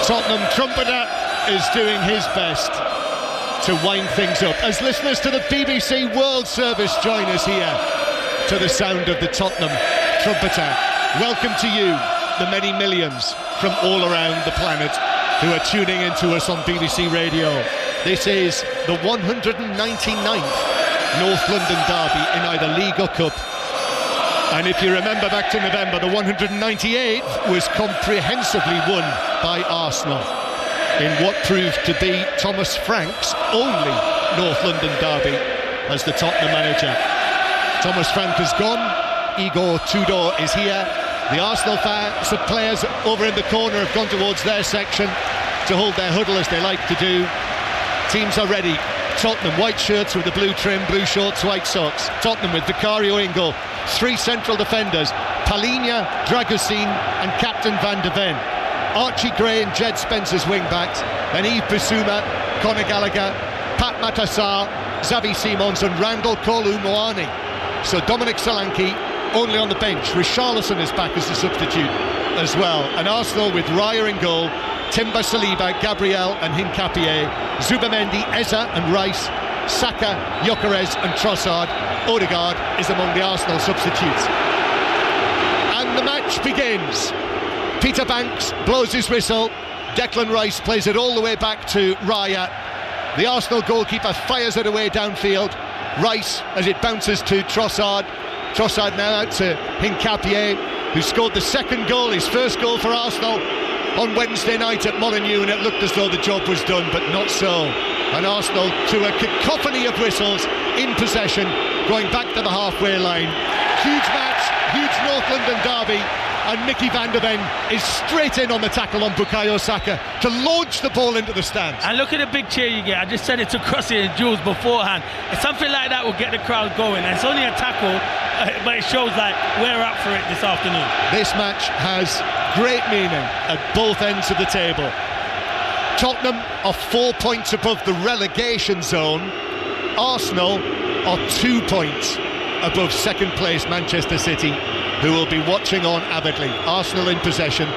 Tottenham trumpeter is doing his best to wind things up as listeners to the BBC World Service join us here to the sound of the Tottenham trumpeter. Welcome to you, the many millions from all around the planet who are tuning into us on BBC Radio. This is the 199th North London derby in either League or Cup. And if you remember back to November, the 198th was comprehensively won by Arsenal in what proved to be Thomas Frank's only North London derby as the Tottenham manager. Thomas Frank has gone, Igor Tudor is here. The Arsenal fans, the players over in the corner have gone towards their section to hold their huddle as they like to do. Teams are ready. Tottenham, white shirts with the blue trim, blue shorts, white socks. Tottenham with Vicario in goal. Three central defenders, Palhinha, Dragusin and Captain Van de Ven. Archie Gray and Jed Spencer's wing-backs. Then Yves Bissouma, Conor Gallagher, Pat Matassar, Xavi Simons and Randall Kolu Moani. So Dominic Solanke only on the bench. Richarlison is back as the substitute as well. And Arsenal with Raya in goal, Timber, Saliba, Gabriel and Hincapié, Zubamendi, Eza and Rice, Saka, Gyökeres and Trossard. Odegaard is among the Arsenal substitutes. And the match begins. Peter Banks blows his whistle. Declan Rice plays it all the way back to Raya. The Arsenal goalkeeper fires it away downfield. Rice as it bounces to Trossard. Trossard now out to Hincapié, who scored the second goal, his first goal for Arsenal on Wednesday night at Molineux, and it looked as though the job was done, but not so. And Arsenal, to a cacophony of whistles, in possession, going back to the halfway line. Huge match, huge North London derby, and Mickey Van de Ven is straight in on the tackle on Bukayo Saka to launch the ball into the stands. And look at the big cheer you get. I just said it to Crossy and Jules beforehand. Something like that will get the crowd going. And it's only a tackle, but it shows like we're up for it this afternoon. This match has great meaning at both ends of the table. Tottenham are 4 points above the relegation zone. Arsenal are 2 points above second place Manchester City, who will be watching on avidly. Arsenal in possession.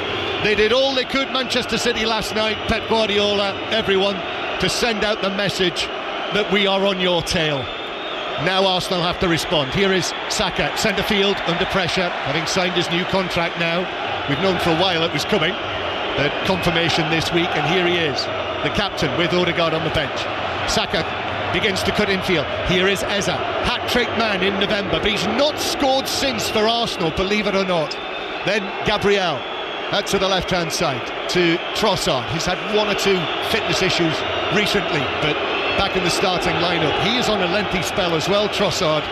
They did all they could, Manchester City, last night, Pep Guardiola, everyone, to send out the message that we are on your tail. Now Arsenal have to respond. Here is Saka, centre field, under pressure, having signed his new contract now. We've known for a while it was coming. The confirmation this week, and here he is, the captain with Odegaard on the bench. Saka begins to cut infield. Here is Eza, hat-trick man in November, but he's not scored since for Arsenal, believe it or not. Then Gabriel, out to the left-hand side, to Trossard. He's had one or two fitness issues recently, but back in the starting lineup. He is on a lengthy spell as well, Trossard,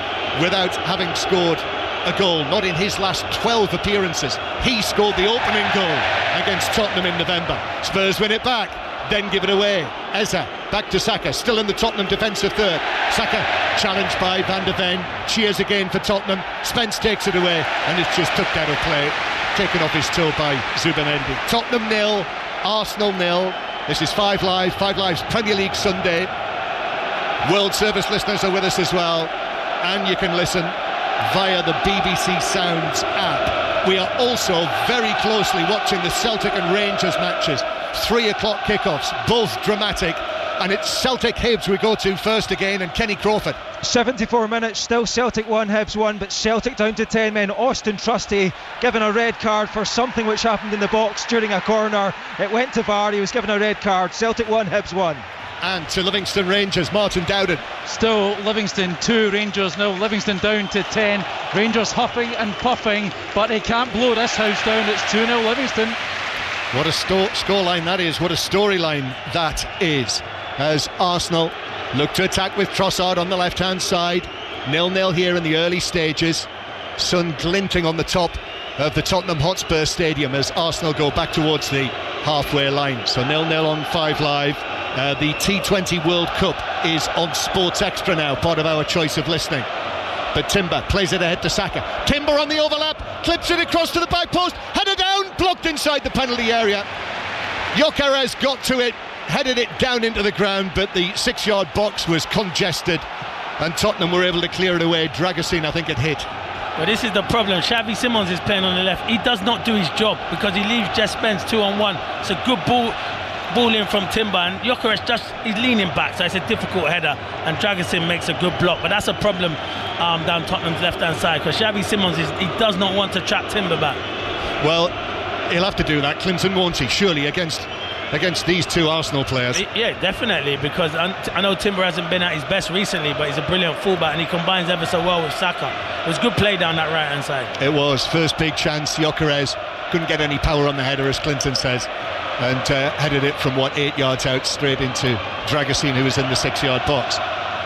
without having scored a goal, not in his last 12 appearances. He scored the opening goal against Tottenham in November. Spurs win it back, then give it away. Eza, back to Saka, still in the Tottenham defensive third. Saka challenged by Van de Ven, cheers again for Tottenham. Spence takes it away, and it's just took out of play, taken off his toe by Zubamendi. Tottenham 0, Arsenal 0. This is Five Live's Premier League Sunday. World Service listeners are with us as well, and you can listen via the BBC Sounds app. We are also very closely watching the Celtic and Rangers matches. 3 o'clock kickoffs, both dramatic, and it's Celtic Hibs we go to first again, and Kenny Crawford. 74 minutes, still Celtic 1, Hibs 1, but Celtic down to 10 men. Austin Trusty given a red card for something which happened in the box during a corner. It went to VAR, he was given a red card. Celtic 1, Hibs 1. And to Livingston Rangers, Martin Dowden. Still Livingston 2, Rangers 0. Livingston down to 10. Rangers huffing and puffing, but they can't blow this house down. It's 2-0 Livingston. What a scoreline that is, what a storyline that is, as Arsenal look to attack with Trossard on the left-hand side. 0-0 here in the early stages. Sun glinting on the top of the Tottenham Hotspur Stadium as Arsenal go back towards the halfway line. So 0-0 on 5 Live. The T20 World Cup is on Sports Extra now, part of our choice of listening. But Timber plays it ahead to Saka. Timber on the overlap, clips it across to the back post, header down, blocked inside the penalty area. Gyökeres got to it, headed it down into the ground, but the 6-yard box was congested and Tottenham were able to clear it away. Dragusin, I think, it hit. But this is the problem. Xavi Simons is playing on the left. He does not do his job because he leaves Jess Spence 2-on-1. It's a good ball in from Timber, and Gyökeres he's leaning back, so it's a difficult header, and Dragusin makes a good block. But that's a problem down Tottenham's left-hand side, because Xavi Simons he does not want to trap Timber back. Well, he'll have to do that, Clinton, won't he? Surely against these two Arsenal players. Yeah, definitely, because I know Timber hasn't been at his best recently, but he's a brilliant fullback and he combines ever so well with Saka. It was good play down that right-hand side. It was. First big chance, Gyökeres couldn't get any power on the header, as Clinton says, and headed it from 8 yards out straight into Dragusin, who was in the 6-yard box.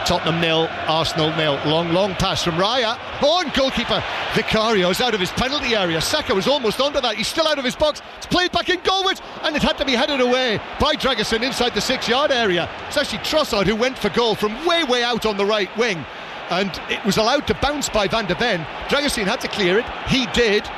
Tottenham 0, Arsenal 0. Long pass from Raya. And goalkeeper Vicario's out of his penalty area. Saka was almost onto that. He's still out of his box. It's played back in goalwards, and it had to be headed away by Dragusin inside the 6-yard area. It's actually Trossard who went for goal from way out on the right wing, and it was allowed to bounce by Van de Ven. Dragusin had to clear it. He did.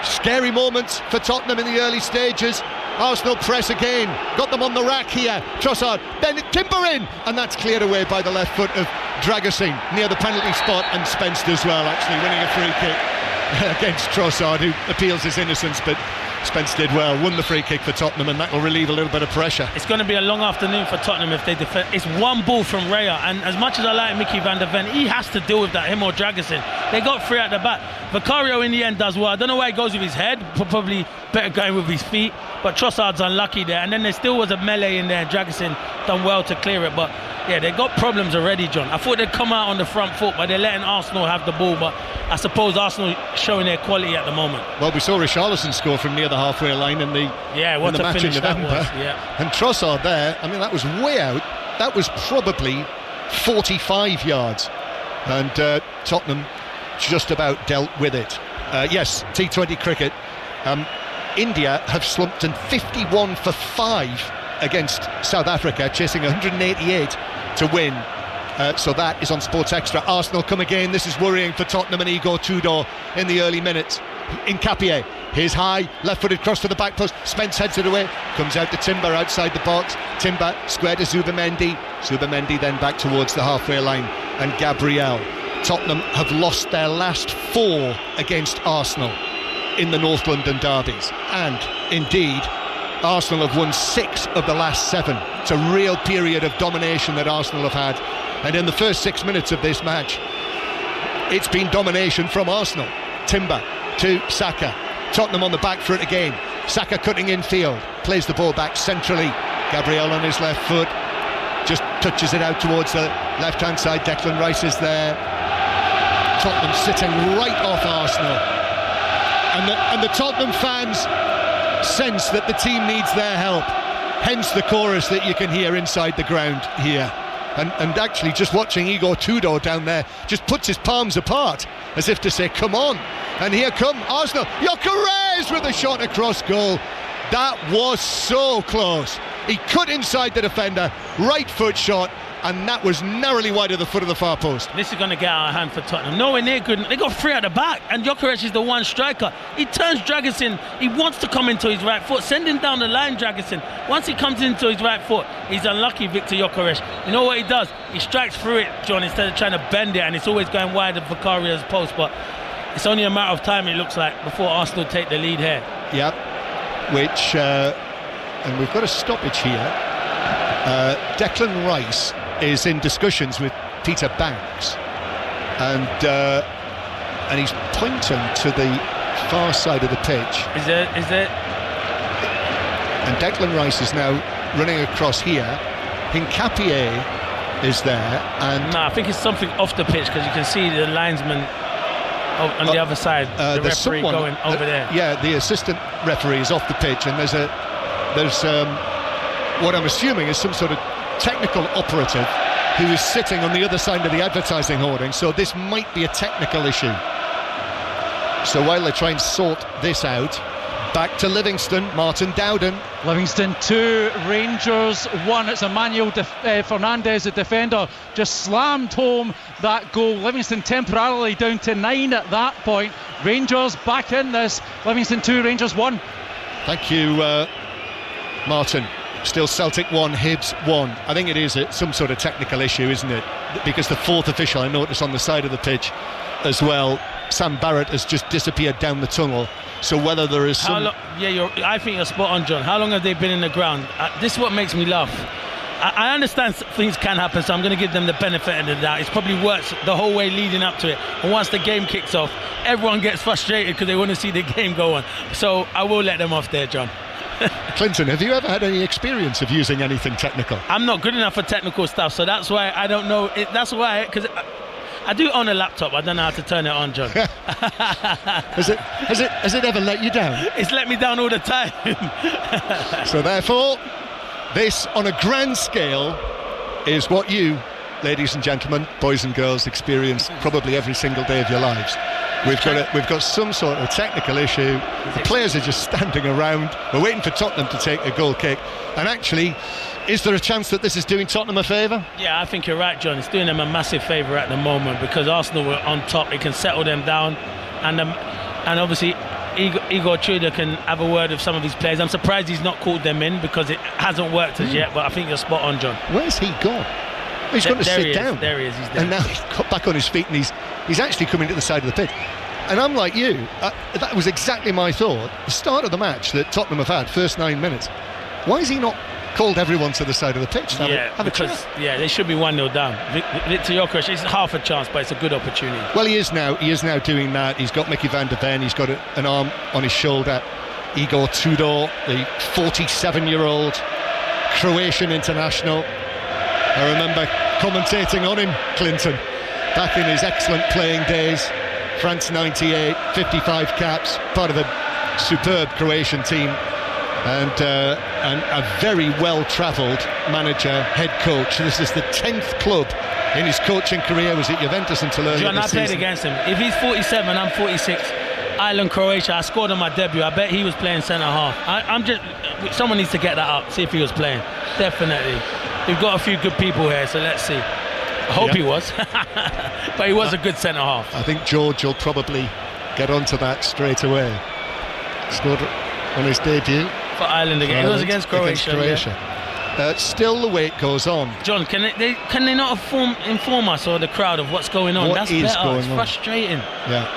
Scary moments for Tottenham in the early stages. Arsenal press again, got them on the rack here. Trossard, then Timber in, and that's cleared away by the left foot of Dragusin near the penalty spot, and Spence does well, actually winning a free kick against Trossard, who appeals his innocence, but Spence did well, won the free kick for Tottenham, and that will relieve a little bit of pressure. It's going to be a long afternoon for Tottenham if they defend. It's one ball from Raya, and as much as I like Mickey van der Ven, he has to deal with that, him or Dragusin. They got 3 at the back. Vicario in the end does well. I don't know why he goes with his head, probably better going with his feet, but Trossard's unlucky there, and then there still was a melee in there, and Dragusin done well to clear it. But yeah, they got problems already, John. I thought they'd come out on the front foot, but they're letting Arsenal have the ball. But I suppose Arsenal showing their quality at the moment. Well, we saw Richarlison score from near the halfway line in the match in November. And Trossard there, I mean, that was way out. That was probably 45 yards, and Tottenham just about dealt with it. Yes, T20 cricket. India have slumped in 51 for 5 against South Africa, chasing 188 to win. So that is on Sports Extra. Arsenal come again. This is worrying for Tottenham and Igor Tudor in the early minutes. Nkapie, his high left-footed cross to the back post. Spence heads it away, comes out to Timber outside the box. Timber square to Zubamendi. Zubamendi then back towards the halfway line, and Gabriel. Tottenham have lost their last 4 against Arsenal in the North London derbies, and indeed Arsenal have won 6 of the last 7. It's a real period of domination that Arsenal have had, and in the first 6 minutes of this match it's been domination from Arsenal. Timber to Saka, Tottenham on the back foot again. Saka cutting infield, plays the ball back centrally. Gabriel on his left foot just touches it out towards the left hand side. Declan Rice is there. Tottenham sitting right off Arsenal, and the Tottenham fans sense that the team needs their help, hence the chorus that you can hear inside the ground here. And actually just watching Igor Tudor down there just puts his palms apart as if to say, come on. And here come Arsenal. Gyökeres with a shot across goal. That was so close. He cut inside the defender, right foot shot, and that was narrowly wide of the foot of the far post. This is going to get out of hand for Tottenham. Nowhere near good. They got 3 at the back, and Gyökeres is the one striker. He turns Dragusin. He wants to come into his right foot. Send him down the line, Dragusin. Once he comes into his right foot, he's unlucky, Victor Gyökeres. You know what he does? He strikes through it, John, instead of trying to bend it, and it's always going wide of Vicario's post. But it's only a matter of time, it looks like, before Arsenal take the lead here. Yep. Which, and we've got a stoppage here. Declan Rice is in discussions with Peter Banks, and he's pointing to the far side of the pitch. Is there? And Declan Rice is now running across here. Nkapie is there, and I think it's something off the pitch, because you can see the linesman on the other side. The referee going over there. Yeah, the assistant referee is off the pitch, and there's what I'm assuming is some sort of technical operative who is sitting on the other side of the advertising hoarding, so this might be a technical issue. So while they try and sort this out, back to Livingston. Martin Dowden. Livingston 2, Rangers 1. It's Emmanuel Fernandez, the defender, just slammed home that goal. Livingston temporarily down to 9 at that point. Rangers back in this. Livingston 2, Rangers 1. Thank you, Martin. Still Celtic 1, Hibs 1. I think it is some sort of technical issue, isn't it? Because the 4th official, I noticed on the side of the pitch as well, Sam Barrett has just disappeared down the tunnel. So whether there is some... I think you're spot on, John. How long have they been in the ground? This is what makes me laugh. I understand things can happen, so I'm going to give them the benefit of the doubt. It's probably worked the whole way leading up to it. And once the game kicks off, everyone gets frustrated because they want to see the game go on. So I will let them off there, John. Clinton, have you ever had any experience of using anything technical? I'm not good enough for technical stuff, so that's why I don't know. That's why, because I do own a laptop. I don't know how to turn it on, John. Has it ever let you down? It's let me down all the time. So therefore, this on a grand scale is what you, ladies and gentlemen, boys and girls, experience probably every single day of your lives. We've got some sort of technical issue. The players are just standing around. We're waiting for Tottenham to take a goal kick. And actually, is there a chance that this is doing Tottenham a favour? Yeah, I think you're right, John. It's doing them a massive favour at the moment because Arsenal were on top. It can settle them down, and obviously Igor Tudor can have a word with some of his players. I'm surprised he's not called them in because it hasn't worked as yet. But I think you're spot on, John. Where's he gone? He's got to sit down. There he is. He's there. And now he's got back on his feet, and he's actually coming to the side of the pitch. And I'm like you. That was exactly my thought. The start of the match that Tottenham have had, first 9 minutes. Why is he not called everyone to the side of the pitch? They should be 1-0 down. Victor Gyökeres, it's half a chance, but it's a good opportunity. Well, he is now doing that. He's got Mickey van der Ven. He's got an arm on his shoulder. Igor Tudor, the 47-year-old Croatian international. I remember commentating on him, Clinton, back in his excellent playing days. France 98, 55 caps, part of a superb Croatian team, and a very well-travelled manager, head coach. This is the 10th club in his coaching career. Was at Juventus until earlier John, this season. I played against him. If he's 47, I'm 46. Ireland, Croatia. I scored on my debut. I bet he was playing centre half. Someone needs to get that up. See if he was playing. Definitely. We've got a few good people here, so let's see. I hope he was, but he was a good centre half. I think George will probably get onto that straight away. Scored on his debut for Ireland again. It was against Croatia. Yeah. Still, the wait goes on. John, can they not inform us or the crowd of what's going on? That's better. It's frustrating. Yeah,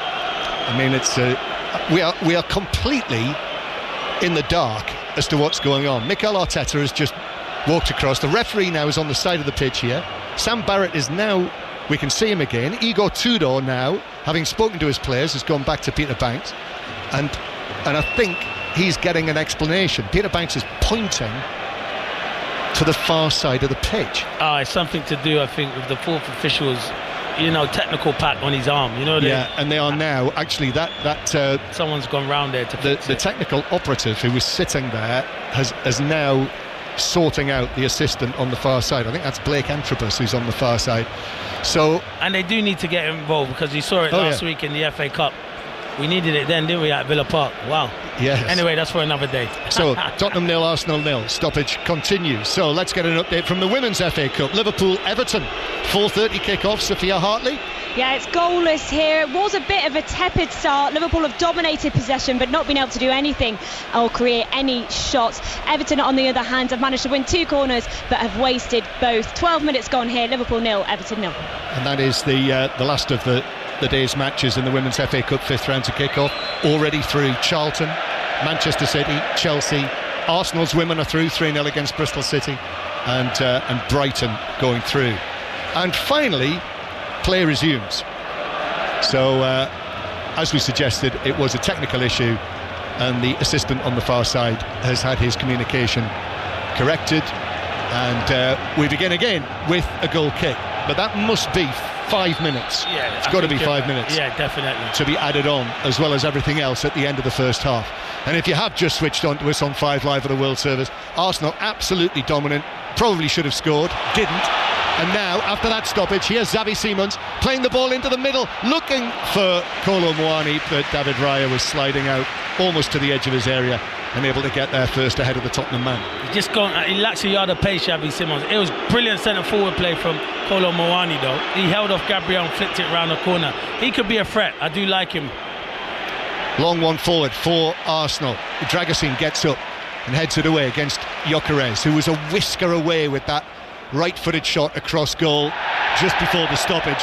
I mean we are completely in the dark as to what's going on. Mikel Arteta has just walked across. The referee now is on the side of the pitch here. Sam Barrett is now, we can see him again. Igor Tudor now, having spoken to his players, has gone back to Peter Banks, and I think he's getting an explanation. Peter Banks is pointing to the far side of the pitch. It's something to do, I think, with the fourth official's, technical pat on his arm. And they are now actually that someone's gone round there to fix the technical operative who was sitting there has now sorting out the assistant on the far side. I think that's Blake Antrobus who's on the far side. And they do need to get involved because you saw it last week in the FA Cup. We needed it then, didn't we, at Villa Park? Wow. Yes. Anyway, that's for another day. So, Tottenham 0, Arsenal 0. Stoppage continues. So, let's get an update from the Women's FA Cup. Liverpool-Everton. 4:30 kick-off. Sophia Hartley. Yeah, it's goalless here. It was a bit of a tepid start. Liverpool have dominated possession but not been able to do anything or create any shots. Everton, on the other hand, have managed to win 2 corners but have wasted both. 12 minutes gone here. Liverpool 0, Everton 0. And that is the last of the day's matches in the Women's FA Cup 5th round to kick off. Already through Charlton, Manchester City, Chelsea. Arsenal's women are through 3-0 against Bristol City, and Brighton going through. And finally, play resumes. So, as we suggested, it was a technical issue, and the assistant on the far side has had his communication corrected, and we begin again with a goal kick. But that must be 5 minutes. Yeah, it's got to be 5 minutes. Yeah, definitely. To be added on, as well as everything else at the end of the first half. And if you have just switched on to us on 5 Live at the World Service, Arsenal absolutely dominant, probably should have scored, didn't. And now, after that stoppage, here's Xavi Simons playing the ball into the middle, looking for Kolo Muani, but David Raya was sliding out almost to the edge of his area and able to get there first ahead of the Tottenham man. He lacks a yard of pace, Xavi Simons. It was brilliant centre-forward play from Kolo Muani, though. He held off Gabriel and flicked it round the corner. He could be a threat. I do like him. Long one forward for Arsenal. Dragusin gets up and heads it away against Gyökeres, who was a whisker away with that right-footed shot across goal just before the stoppage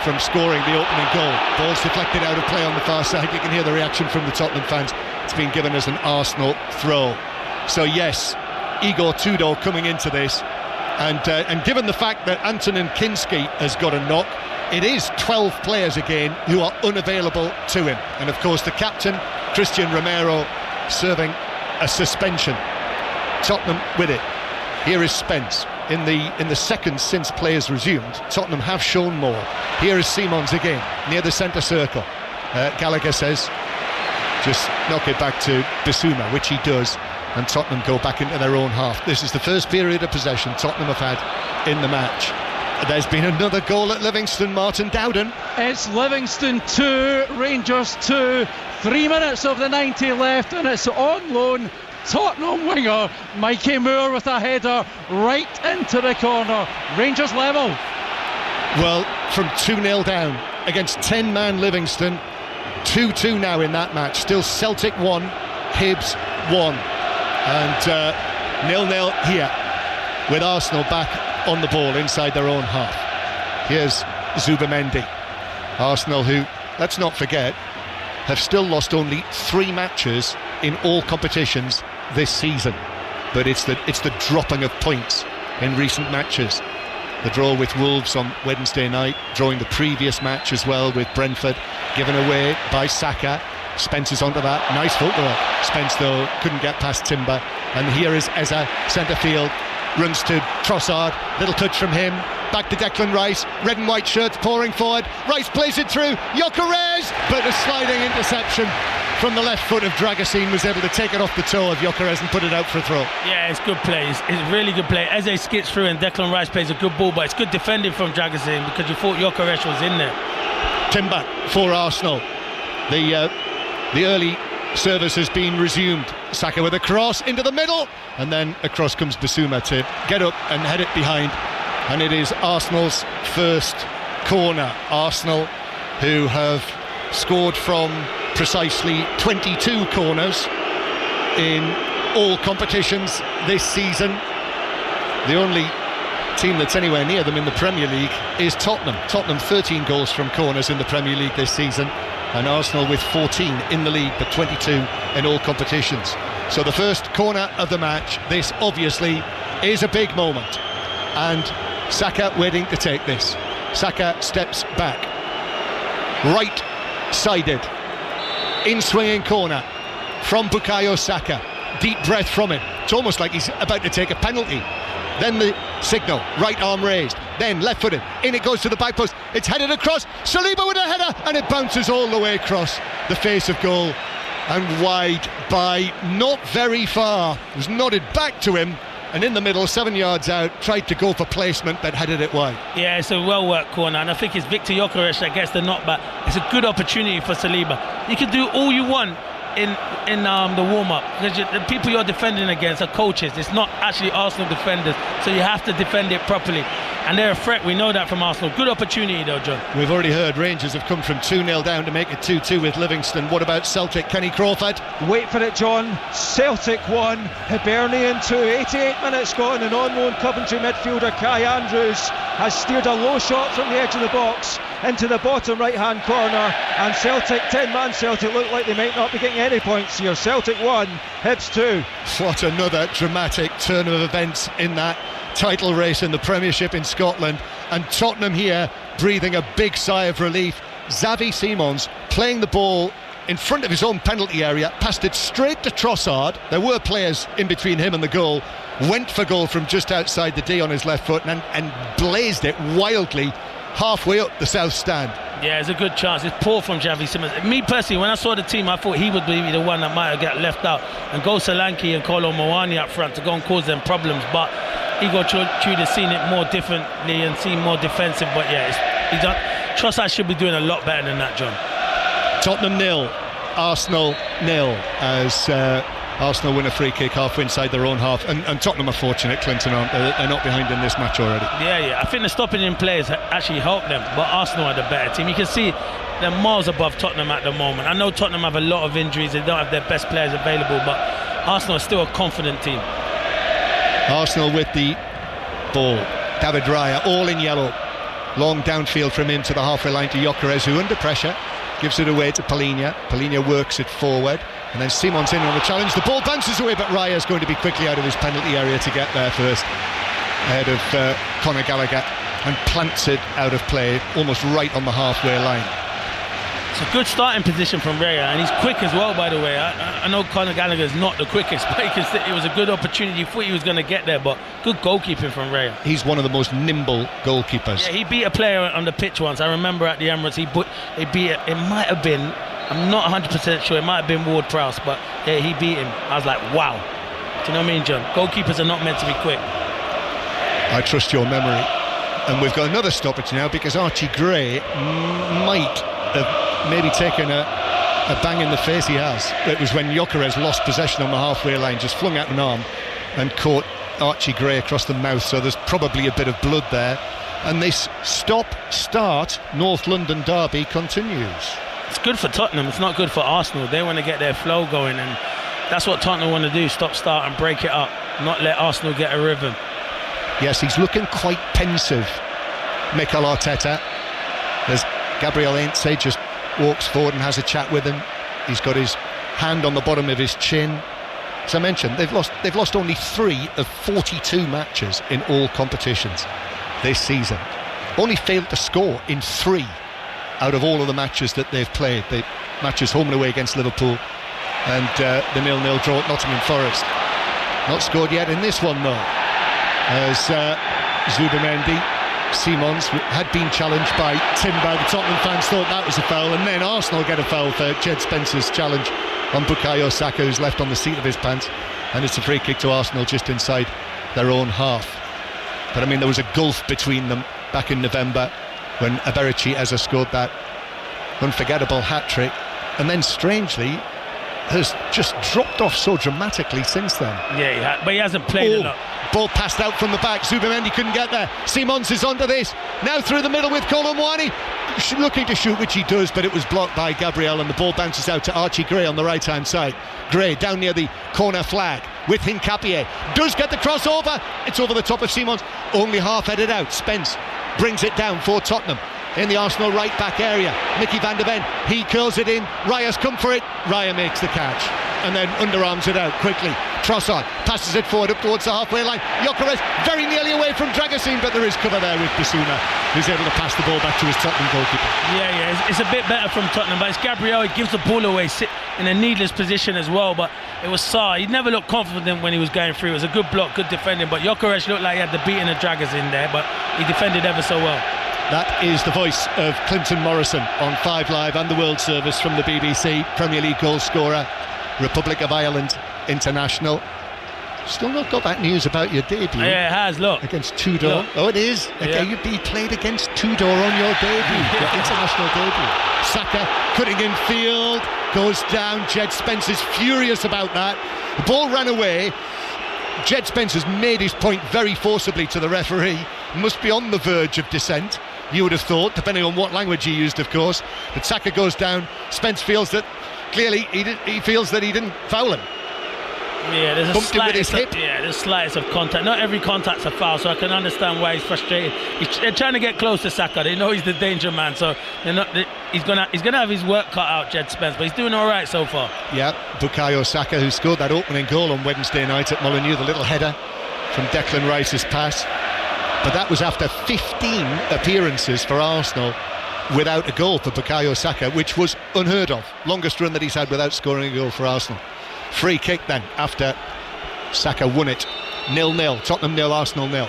from scoring the opening goal. Ball's deflected out of play on the far side. You can hear the reaction from the Tottenham fans. It's been given as an Arsenal throw. So yes, Igor Tudor coming into this, and given the fact that Antonin Kinski has got a knock, it is 12 players again who are unavailable to him. And of course the captain, Christian Romero, serving a suspension. Tottenham with it. Here is Spence. In the seconds since players resumed, Tottenham have shown more. Here is Simons again, near the centre circle. Gallagher says, just knock it back to Bissouma, which he does, and Tottenham go back into their own half. This is the first period of possession Tottenham have had in the match. There's been another goal at Livingston, Martin Dowden. It's Livingston 2, Rangers 2, 3 minutes of the 90 left, and it's on loan Tottenham winger Mikey Moore with a header right into the corner. Rangers level. Well, from 2-0 down against 10-man Livingston, 2-2 now in that match. Still Celtic 1, Hibs 1, and 0-0 here with Arsenal back on the ball inside their own half. Here's Zubamendi. Arsenal, who, let's not forget, have still lost only 3 matches in all competitions this season, but it's the dropping of points in recent matches. The draw with Wolves on Wednesday night, drawing the previous match as well with Brentford, given away by Saka. Spence is onto that, nice footwork. Spence though couldn't get past Timber, and here is Eza, centre field, runs to Trossard, little touch from him, back to Declan Rice, red and white shirts pouring forward, Rice plays it through, Gyökeres, but a sliding interception from the left foot of Dragusin was able to take it off the toe of Gyökeres and put it out for a throw. Yeah, it's good play, it's really good play. Eze skips through and Declan Rice plays a good ball, but it's good defending from Dragusin because you thought Gyökeres was in there. Timber for Arsenal. The early service has been resumed. Saka with a cross into the middle, and then across comes Bissouma to get up and head it behind, and it is Arsenal's first corner. Arsenal, who have scored from precisely 22 corners in all competitions this season. The only team that's anywhere near them in the Premier League is Tottenham. Tottenham 13 goals from corners in the Premier League this season, and Arsenal with 14 in the league but 22 in all competitions. So the first corner of the match, this obviously is a big moment, and Saka waiting to take this. Saka steps back, right-sided, in-swinging corner from Bukayo Saka. Deep breath from him. It's almost like he's about to take a penalty. Then the signal, right arm raised, then left footed, in it goes to the back post, it's headed across, Saliba with a header, and it bounces all the way across the face of goal and wide by not very far. It was nodded back to him, and in the middle, 7 yards out, tried to go for placement but headed it wide. Yeah, it's a well worked corner, and I think it's Victor Gyökeres that gets the knockback. It's a good opportunity for Saliba. You can do all you want in the warm-up, because the people you're defending against are coaches. It's not actually Arsenal defenders, so you have to defend it properly, and they're a threat. We know that from Arsenal. Good opportunity though, John. We've already heard Rangers have come from 2-0 down to make it 2-2 with Livingston. What about Celtic? Kenny Crawford? Wait for it, John. Celtic 1, Hibernian 2. 88 minutes gone, and on-loan Coventry midfielder Kai Andrews has steered a low shot from the edge of the box into the bottom right-hand corner, and Celtic, 10-man Celtic, look like they might not be getting any points here. Celtic 1, Hibs 2. What another dramatic turn of events in that title race in the Premiership in Scotland, and Tottenham here breathing a big sigh of relief. Xavi Simons playing the ball in front of his own penalty area, passed it straight to Trossard. There were players in between him and the goal, went for goal from just outside the D on his left foot and blazed it wildly halfway up the south stand. Yeah, it's a good chance. It's poor from Xavi Simons. Me personally, when I saw the team, I thought he would be the one that might have got left out and go Solanke and Kolo Muani up front to go and cause them problems, but Igor Tudor's seen it more differently and seen more defensive. But yeah, he's done. Trossard should be doing a lot better than that, John. Tottenham 0, Arsenal 0 as Arsenal win a free kick halfway inside their own half, and Tottenham are fortunate, Clinton, aren't they? They're not behind in this match already. Yeah, I think the stopping in players actually helped them, but Arsenal are the better team. You can see they're miles above Tottenham at the moment. I know Tottenham have a lot of injuries, they don't have their best players available, but Arsenal are still a confident team. Arsenal with the ball, David Raya all in yellow, Long downfield from him to the halfway line to Gyökeres, who under pressure gives it away to Palhinha. Palhinha works it forward, and then Simon's in on the challenge. The ball bounces away, but Raya's going to be quickly out of his penalty area to get there first, ahead of Conor Gallagher, and plants it out of play, almost right on the halfway line. It's a good starting position from Raya, and he's quick as well, by the way. I know Conor Gallagher is not the quickest, but it was a good opportunity. You thought he was going to get there, but good goalkeeping from Raya. He's one of the most nimble goalkeepers. Yeah, he beat a player on the pitch once. I remember at the Emirates, he beat it might have been, I'm not 100% sure, it might have been Ward-Prowse, but yeah, he beat him. I was like, wow. Do you know what I mean, John? Goalkeepers are not meant to be quick. I trust your memory. And we've got another stoppage now, because Archie Gray might have maybe taken a bang in the face. He has. It was when Gyökeres lost possession on the halfway line, just flung out an arm and caught Archie Gray across the mouth, so there's probably a bit of blood there. And this stop-start North London derby continues. It's good for Tottenham, it's not good for Arsenal. They want to get their flow going, and that's what Tottenham want to do, stop-start and break it up, not let Arsenal get a rhythm. Yes, he's looking quite pensive, Mikel Arteta, as Gabriel Heinze just walks forward and has a chat with him. He's got his hand on the bottom of his chin. As I mentioned, they've lost only 3 of 42 matches in all competitions this season. Only failed to score in 3 out of all of the matches that they've played. The matches home and away against Liverpool, and the 0-0 draw at Nottingham Forest. Not scored yet in this one though, as Zubamendi, Simons had been challenged by Timber. The Tottenham fans thought that was a foul, and then Arsenal get a foul for Jed Spencer's challenge on Bukayo Saka, who's left on the seat of his pants, and it's a free kick to Arsenal just inside their own half. But I mean, there was a gulf between them back in November when Eberici Eze scored that unforgettable hat-trick, and then strangely has just dropped off so dramatically since then. Yeah, but he hasn't played a lot. Ball passed out from the back. Zubamendi couldn't get there. Simons is onto this. Now through the middle with Kolomwani, looking to shoot, which he does, but it was blocked by Gabriel, and the ball bounces out to Archie Gray on the right-hand side. Gray down near the corner flag with Hincapié. Does get the crossover. It's over the top of Simons. Only half-headed out. Spence brings it down for Tottenham in the Arsenal right-back area. Mickey van der Ven, he curls it in. Raya's come for it. Raya makes the catch and then underarms it out quickly. Trossard passes it forward up towards the halfway line. Gyökeres very nearly away from Dragusin, but there is cover there with Bissouma, who's able to pass the ball back to his Tottenham goalkeeper. Yeah, it's a bit better from Tottenham, but it's Gabriel. He gives the ball away, sit in a needless position as well, but it was Sarr. He never looked confident when he was going through. It was a good block, good defending, but Gyökeres looked like he had the beating of Dragusin there, but he defended ever so well. That is the voice of Clinton Morrison on 5 Live and the World Service from the BBC. Premier League goal scorer, Republic of Ireland international. Still not got that news about your debut. Yeah, it has, look. Against Tudor. Look. Oh, it is. Okay, you played against Tudor on your debut, your international debut. Saka cutting in field, goes down. Jed Spencer's furious about that. The ball ran away. Jed Spencer's made his point very forcibly to the referee. Must be on the verge of dissent, you would have thought, depending on what language he used, of course. But Saka goes down. Spence feels that clearly he feels that he didn't foul him. Yeah, there's bumped him with his hip. Yeah, there's slightest of contact. Not every contact's a foul, so I can understand why he's frustrated. They're trying to get close to Saka. They know he's the danger man, so he's gonna have his work cut out, Jed Spence, but he's doing all right so far. Yeah, Bukayo Saka, who scored that opening goal on Wednesday night at Molineux, the little header from Declan Rice's pass. But that was after 15 appearances for Arsenal without a goal for Bukayo Saka, which was unheard of. Longest run that he's had without scoring a goal for Arsenal. Free kick then after Saka won it. 0-0, Tottenham 0, Arsenal 0.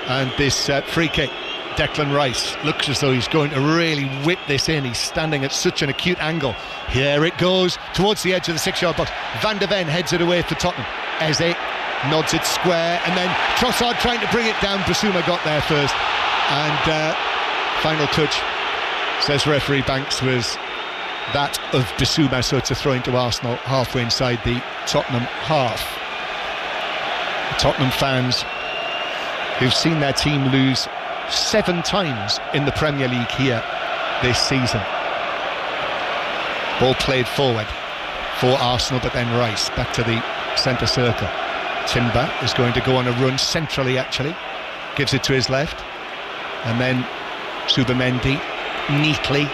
And this free kick, Declan Rice looks as though he's going to really whip this in. He's standing at such an acute angle. Here it goes towards the edge of the 6-yard box. Van der Ven heads it away for Tottenham. Eze nods it square, and then Trossard trying to bring it down. Bissouma got there first, and final touch, says referee Banks, was that of Bissouma, so it's a throw into Arsenal halfway inside the Tottenham half. The Tottenham fans who've seen their team lose 7 times in the Premier League here this season. Ball played forward for Arsenal, but then Rice back to the centre circle. Timber is going to go on a run centrally, actually. Gives it to his left, and then Subamendi neatly,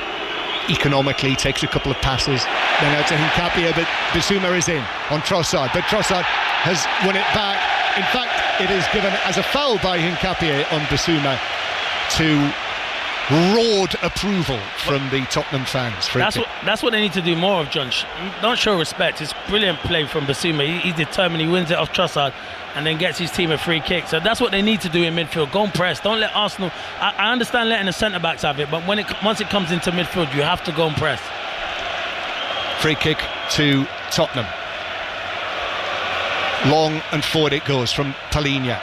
economically takes a couple of passes, then out to Hincapie, but Bissouma is in on Trossard, but Trossard has won it back. In fact, it is given as a foul by Hincapie on Bissouma, to roared approval from the Tottenham fans. That's what they need to do more of, John. Don't show respect. It's brilliant play from Bissouma. He's determined. He wins it off Trossard and then gets his team a free kick. So that's what they need to do in midfield. Go and press. Don't let Arsenal... I understand letting the centre-backs have it, but once it comes into midfield, you have to go and press. Free kick to Tottenham. Long and forward it goes from Palhinha.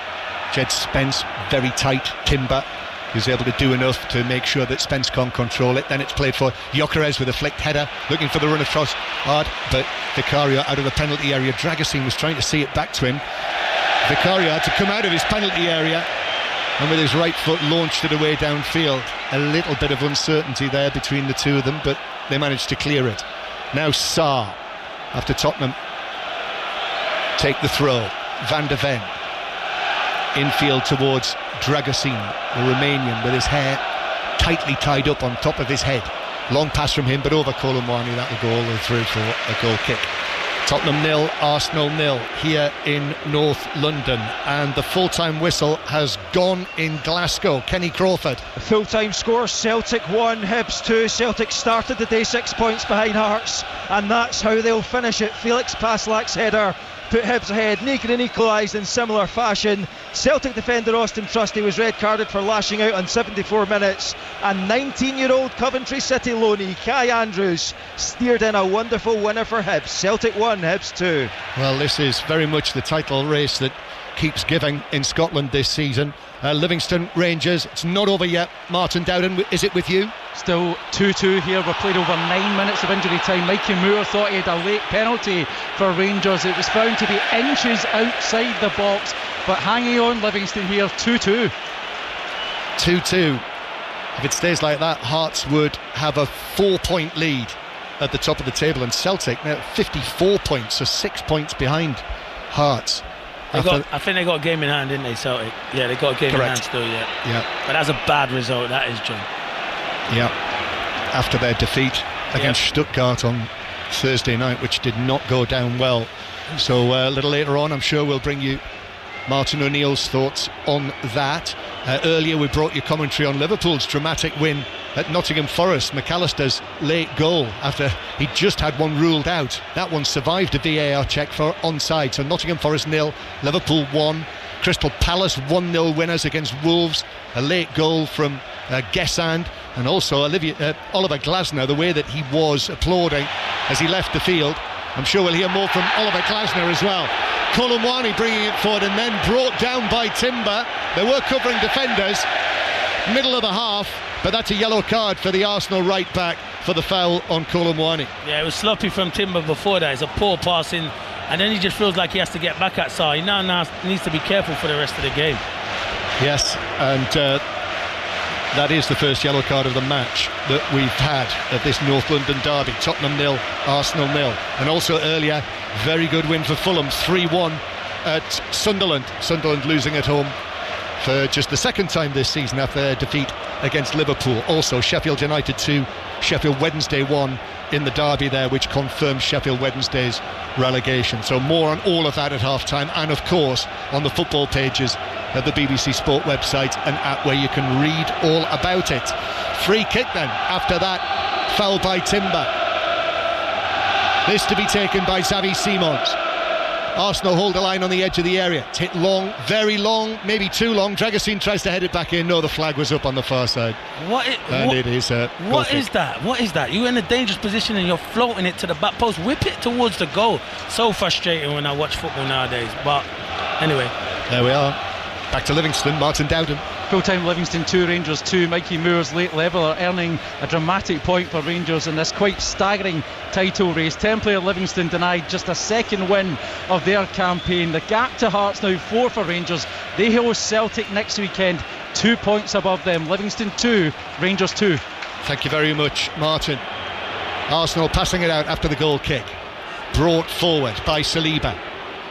Jed Spence, very tight. Timber, who's able to do enough to make sure that Spence can't control it. Then it's played for Gyökeres with a flicked header, looking for the run of Trossard, but Vicario out of the penalty area. Dragusin was trying to see it back to him. Vicario had to come out of his penalty area and with his right foot launched it away downfield. A little bit of uncertainty there between the two of them, but they managed to clear it. Now Sarr, after Tottenham take the throw. Van de Ven infield towards Dragusin, the Romanian, with his hair tightly tied up on top of his head. Long pass from him, but over Kolomwani. That will go all the way through for a goal kick. Tottenham 0, Arsenal 0 here in North London, and the full-time whistle has gone in Glasgow. Kenny Crawford. Full-time score, Celtic 1, Hibs 2. Celtic started the day 6 points behind Hearts, and that's how they'll finish it. Felix Paslak's header put Hibs ahead. Negrin equalised in similar fashion. Celtic defender Austin Trusty was red carded for lashing out on 74 minutes, and 19-year-old Coventry City loanee Kai Andrews steered in a wonderful winner for Hibs. Celtic 1, Hibs 2. Well, this is very much the title race that keeps giving in Scotland this season. Livingston Rangers, it's not over yet. Martin Dowden, is it with you? Still 2-2 here. We've played over 9 minutes of injury time. Mikey Moore thought he had a late penalty for Rangers. It was found to be inches outside the box, but hanging on Livingston here. 2-2. 2-2. If it stays like that, Hearts would have a 4-point lead at the top of the table, and Celtic now 54 points, so 6 points behind Hearts. I think they got a game in hand, didn't they, Celtic? Yeah, they got a game in hand still, yeah. But that's a bad result, that is, John. Yeah, after their defeat against Stuttgart on Thursday night, which did not go down well. So a little later on, I'm sure we'll bring you Martin O'Neill's thoughts on that. Earlier we brought you commentary on Liverpool's dramatic win at Nottingham Forest. McAllister's late goal after he just had one ruled out. That one survived a VAR check for onside. So Nottingham Forest 0, Liverpool 1. Crystal Palace 1-0 winners against Wolves. A late goal from Guessand, and also Oliver Glasner, the way that he was applauding as he left the field. I'm sure we'll hear more from Oliver Glasner as well. Kolomwani bringing it forward and then brought down by Timber. They were covering defenders, middle of the half, but that's a yellow card for the Arsenal right back for the foul on Kolomwani. Yeah, it was sloppy from Timber before that. It's a poor passing, and then he just feels like he has to get back at Sarr. He now needs to be careful for the rest of the game. Yes, and that is the first yellow card of the match that we've had at this North London derby. Tottenham 0, Arsenal 0. And also earlier, very good win for Fulham, 3-1 at Sunderland. Sunderland losing at home for just the second time this season after their defeat against Liverpool. Also Sheffield United 2, Sheffield Wednesday 1 in the derby there, which confirms Sheffield Wednesday's relegation. So more on all of that at half-time, and of course on the football pages of the BBC Sport website and app, where you can read all about it. Free kick then after that, foul by Timber. This to be taken by Xavi Simons. Arsenal hold the line on the edge of the area. It's hit long, very long, maybe too long. Dragusin tries to head it back in. No, the flag was up on the far side. What is that? What is that? You're in a dangerous position and you're floating it to the back post. Whip it towards the goal. So frustrating when I watch football nowadays. But anyway, there we are. Back to Livingston, Martin Dowden. Full-time Livingston 2, Rangers 2. Mikey Moore's late leveller earning a dramatic point for Rangers in this quite staggering title race. 10-player Livingston denied just a second win of their campaign. The gap to Hearts now 4 for Rangers. They host Celtic next weekend, 2 points above them. Livingston 2, Rangers 2. Thank you very much, Martin. Arsenal passing it out after the goal kick. Brought forward by Saliba.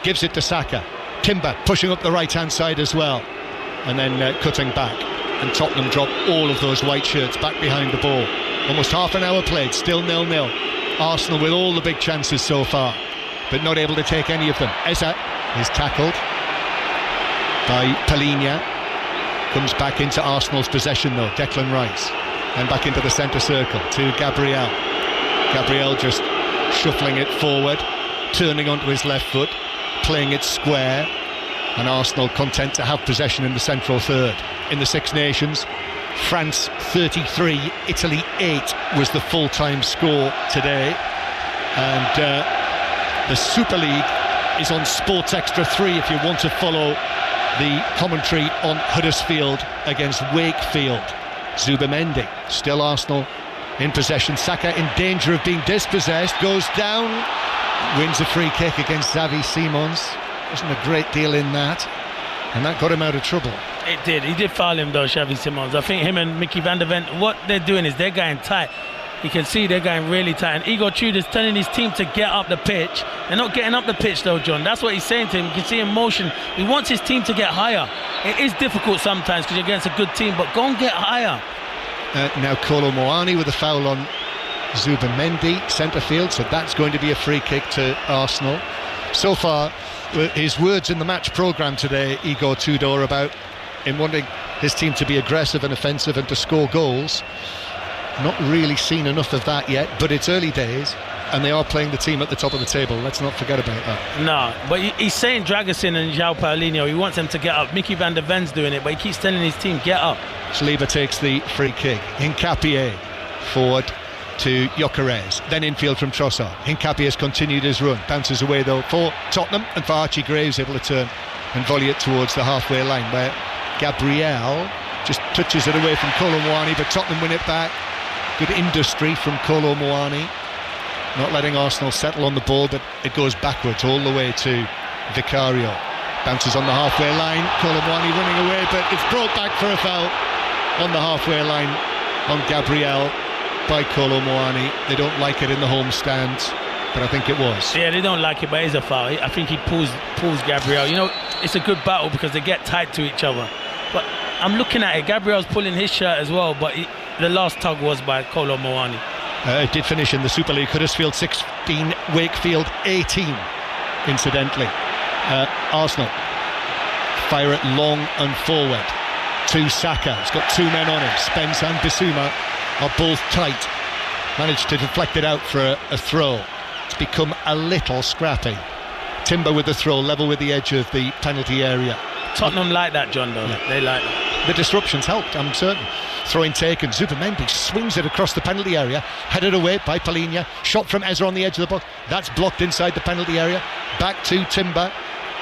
Gives it to Saka. Timber pushing up the right-hand side as well, and then cutting back. and Tottenham drop all of those white shirts back behind the ball. Almost half an hour played, still 0-0. Arsenal with all the big chances so far, but not able to take any of them. Eze is tackled by Palhinha. Comes back into Arsenal's possession though, Declan Rice. And back into the centre circle to Gabriel. Gabriel just shuffling it forward, turning onto his left foot, playing it square, and Arsenal content to have possession in the central third. In the Six Nations, France 33, Italy 8 was the full-time score today. And the Super League is on Sports Extra 3 if you want to follow the commentary on Huddersfield against Wakefield. Zubimendi, still Arsenal in possession. Saka in danger of being dispossessed, goes down, wins a free kick against Xavi Simons. Wasn't a great deal in that, and that got him out of trouble. It did. He did foul him though, Xavi Simons. I think him and Mickey van der Ven, what they're doing is they're going tight. You can see they're going really tight, and Igor Tudor's telling his team to get up the pitch. They're not getting up the pitch though, John. That's what he's saying to him. You can see in motion. He wants his team to get higher. It is difficult sometimes because you're against a good team, but go and get higher. Now Kolo Muani with a foul on Zubimendi, centre field, so that's going to be a free kick to Arsenal. So far, his words in the match programme today, Igor Tudor, about him wanting his team to be aggressive and offensive and to score goals. Not really seen enough of that yet, but it's early days and they are playing the team at the top of the table. Let's not forget about that. No, but he's saying Dragusin and João Paulinho, he wants them to get up. Mickey van der Ven's doing it, but he keeps telling his team, get up. Saliba takes the free kick. Hincapié forward to Gyökeres, then infield from Trossard. Hincapié has continued his run, bounces away though for Tottenham, and for Archie Graves able to turn and volley it towards the halfway line, where Gabriel just touches it away from Kolo Muani, but Tottenham win it back. Good industry from Kolo Muani, not letting Arsenal settle on the ball, but it goes backwards all the way to Vicario. Bounces on the halfway line, Kolo Muani running away, but it's brought back for a foul on the halfway line on Gabriel by Kolo Muani. They don't like it in the home stands, but I think it was. Yeah, they don't like it, but it's a foul. I think he pulls Gabriel. You know, it's a good battle because they get tight to each other. But I'm looking at it, Gabriel's pulling his shirt as well, but the last tug was by Kolo Muani. It did finish in the Super League. Huddersfield 16, Wakefield 18, incidentally. Arsenal fire it long and forward to Saka. He's got two men on him. Spence and Bissouma are both tight. Managed to deflect it out for a throw. It's become a little scrappy. Timber with the throw, level with the edge of the penalty area. Tottenham like that, John, though. Yeah. They like that. The disruptions helped, I'm certain. Throwing taken, Zubimendi swings it across the penalty area, headed away by Palhinha, shot from Eze on the edge of the box, that's blocked inside the penalty area. Back to Timber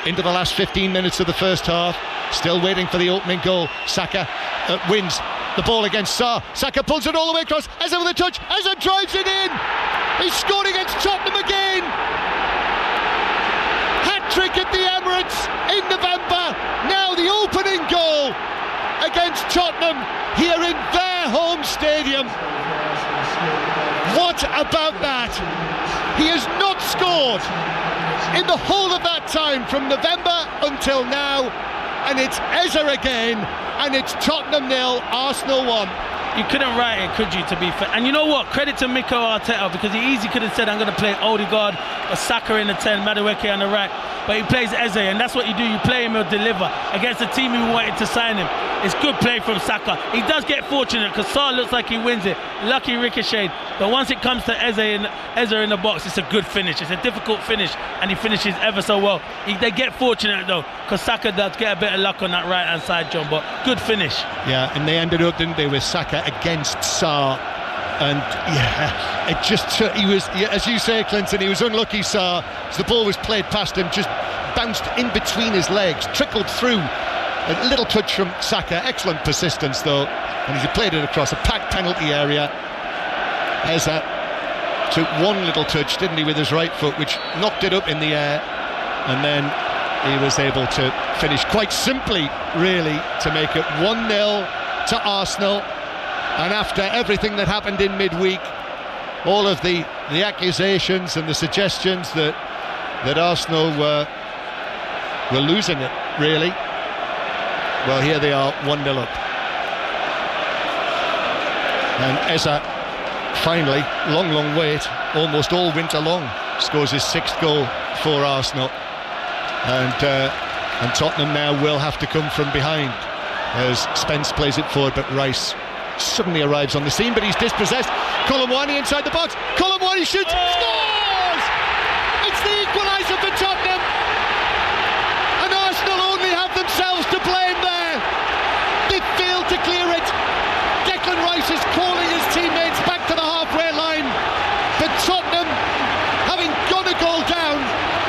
into the last 15 minutes of the first half, still waiting for the opening goal. Saka wins the ball against Sarr. Saka pulls it all the way across, Eze with a touch, Eze drives it in. He's scored against Tottenham again. Hat-trick at the Emirates in November. Now the opening goal against Tottenham here in their home stadium. What about that? He has not scored in the whole of that time from November until now, and it's Eze again, and it's Tottenham 0, Arsenal 1. You couldn't write it, could you, to be fair? And you know what? Credit to Mikel Arteta, because he easily could have said, I'm going to play Odegaard or Saka in the 10, Madueke on the right. But he plays Eze, and that's what you do. You play him, he'll deliver against a team who wanted to sign him. It's good play from Saka. He does get fortunate because Sarr looks like he wins it. Lucky ricochet. But once it comes to Eze in the box, it's a good finish. It's a difficult finish, and he finishes ever so well. They get fortunate though, because Saka does get a bit of luck on that right hand side, John. But good finish. Yeah, and they ended up, didn't they, with Saka against Sarr. And yeah, it just he was, as you say, Clinton, he was unlucky. Sarr, as the ball was played past him, just bounced in between his legs, trickled through. A little touch from Saka, excellent persistence though, and he played it across a packed penalty area. Eze took one little touch, didn't he, with his right foot, which knocked it up in the air, and then he was able to finish quite simply, really, to make it 1-0 to Arsenal. And after everything that happened in midweek, all of the accusations and the suggestions that Arsenal were losing it, really, well, here they are, 1-0 up. And Eza finally, long wait, almost all winter long, scores his 6th goal for Arsenal. And Tottenham now will have to come from behind as Spence plays it forward, but Rice suddenly arrives on the scene, but he's dispossessed. Kolomwani inside the box. Kolomwani shoots, scores! It's the equaliser for Tottenham, and Arsenal only have themselves to blame there. They failed to clear it. Declan Rice is calling his teammates back to the halfway line, but Tottenham, having got a goal down,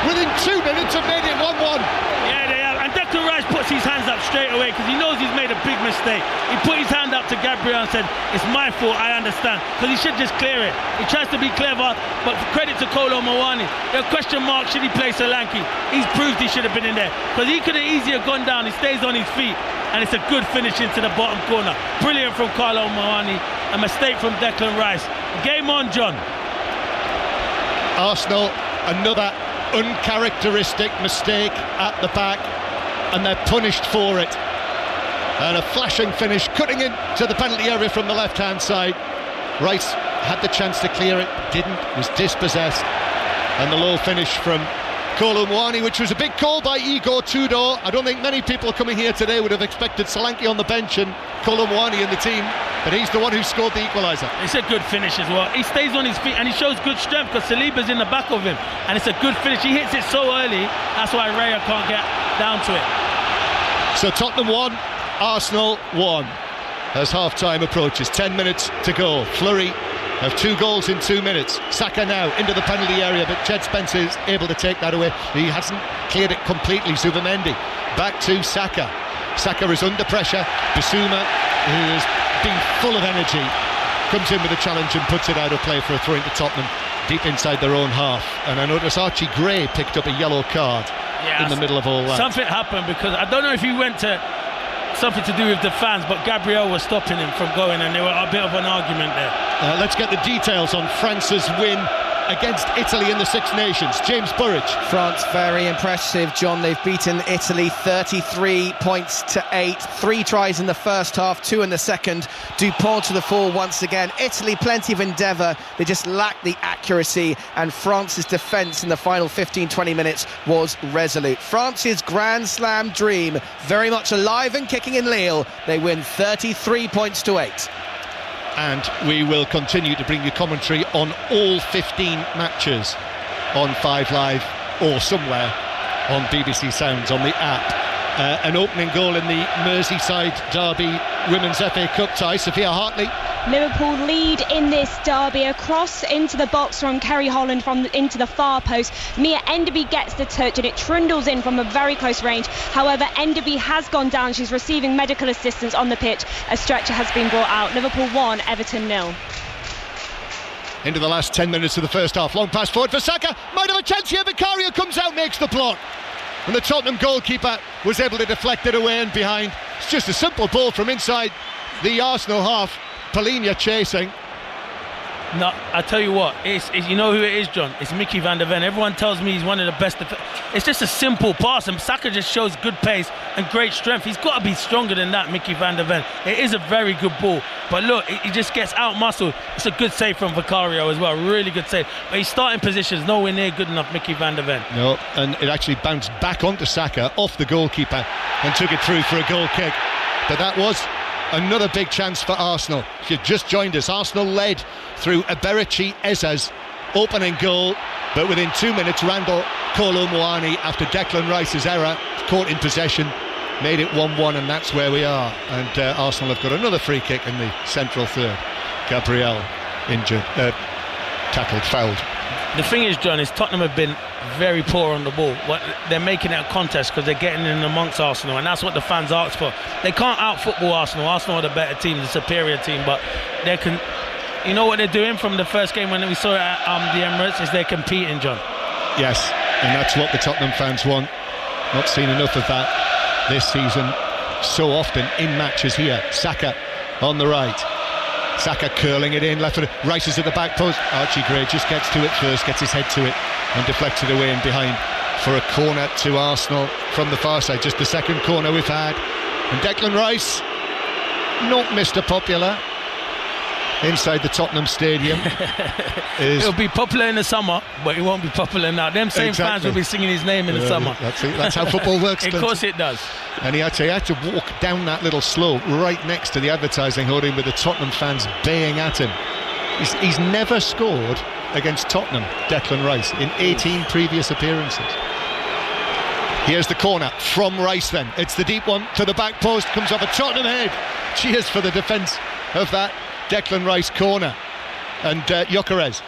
within 2 minutes have made it 1-1. Yeah, they have. And Declan Rice puts his hands up straight away because he knows he's made a big mistake. He put his hand up to Gabriel and said, "It's my fault, I understand," because he should just clear it. He tries to be clever, but credit to Kolo Muani. The question mark, should he play Solanke? He's proved he should have been in there because he could have easier gone down. He stays on his feet, and it's a good finish into the bottom corner. Brilliant from Kolo Muani. A mistake from Declan Rice. Game on, John. Arsenal, another uncharacteristic mistake at the back, and they're punished for it. And a flashing finish, cutting into the penalty area from the left-hand side. Rice had the chance to clear it, didn't, was dispossessed. And the low finish from Kolo Muani, which was a big call by Igor Tudor. I don't think many people coming here today would have expected Solanke on the bench and Kolo Muani in the team, but he's the one who scored the equaliser. It's a good finish as well. He stays on his feet and he shows good strength because Saliba's in the back of him, and it's a good finish. He hits it so early, that's why Raya can't get down to it. So Tottenham 1, Arsenal 1 as half-time approaches. 10 minutes to go. Flurry of 2 goals in 2 minutes. Saka now into the penalty area, but Jed Spence is able to take that away. He hasn't cleared it completely. Zubamendi back to Saka. Saka is under pressure. Bissouma, who has been full of energy, comes in with a challenge and puts it out of play for a throw into Tottenham deep inside their own half. And I notice Archie Gray picked up a yellow card in the middle of all that. Something happened because I don't know if he went to something to do with the fans, but Gabriel was stopping him from going, and there were a bit of an argument there. Let's get the details on France's win against Italy in the Six Nations. James Burridge. France very impressive, John. They've beaten Italy 33 points to 8. 3 tries in the first half, 2 in the second. Dupont to the fore once again. Italy, plenty of endeavour. They just lack the accuracy, and France's defence in the final 15-20 minutes was resolute. France's Grand Slam dream very much alive and kicking in Lille. They win 33 points to 8. And we will continue to bring you commentary on all 15 matches on 5 Live or somewhere on BBC Sounds on the app. An opening goal in the Merseyside derby Women's FA Cup tie. Sophia Hartley. Liverpool lead in this derby. A cross into the box from Kerry Holland into the far post. Mia Enderby gets the touch and it trundles in from a very close range. However, Enderby has gone down. She's receiving medical assistance on the pitch. A stretcher has been brought out. Liverpool 1, Everton 0. Into the last 10 minutes of the first half. Long pass forward for Saka. Might have a chance here. Vicario comes out, makes the block. And the Tottenham goalkeeper was able to deflect it away and behind. It's just a simple ball from inside the Arsenal half. Polina chasing. No, I tell you what, it's you know who it is, John? It's Mickey van der Ven. Everyone tells me he's one of the best. It's just a simple pass, and Saka just shows good pace and great strength. He's got to be stronger than that, Mickey van der Ven. It is a very good ball, but look, he just gets out-muscled. It's a good save from Vicario as well, really good save. But his starting position is nowhere near good enough, Mickey van der Ven. No, and it actually bounced back onto Saka, off the goalkeeper, and took it through for a goal kick. But that was another big chance for Arsenal. If you've just joined us, Arsenal led through Eberici Eza's opening goal, but within 2 minutes Randall Kolo Muani, after Declan Rice's error, caught in possession, made it 1-1, and that's where we are. And Arsenal have got another free kick in the central third. Gabriel injured, tackled, fouled. The thing is, John, is Tottenham have been very poor on the ball. But they're making it a contest because they're getting in amongst Arsenal, and that's what the fans ask for. They can't out-football Arsenal. Arsenal are the better team, the superior team, but they can. You know what they're doing from the first game when we saw it at the Emirates is they're competing, John. Yes, and that's what the Tottenham fans want. Not seen enough of that this season so often in matches here. Saka on the right. Saka curling it in, left foot. Rice is at the back post. Archie Gray just gets to it first, gets his head to it and deflects it away and behind for a corner to Arsenal from the far side. Just the second corner we've had. And Declan Rice, not Mr. Popular. inside the Tottenham Stadium. It'll be popular in the summer, but it won't be popular now. Them same fans will be singing his name in the summer. That's how football works. Of course it does. And he had to walk down that little slope right next to the advertising hoarding with the Tottenham fans baying at him. He's never scored against Tottenham, Declan Rice, in 18 previous appearances. Here's the corner from Rice then. It's the deep one to the back post, comes off a Tottenham head. Cheers for the defence of that Declan Rice corner. And Gyökeres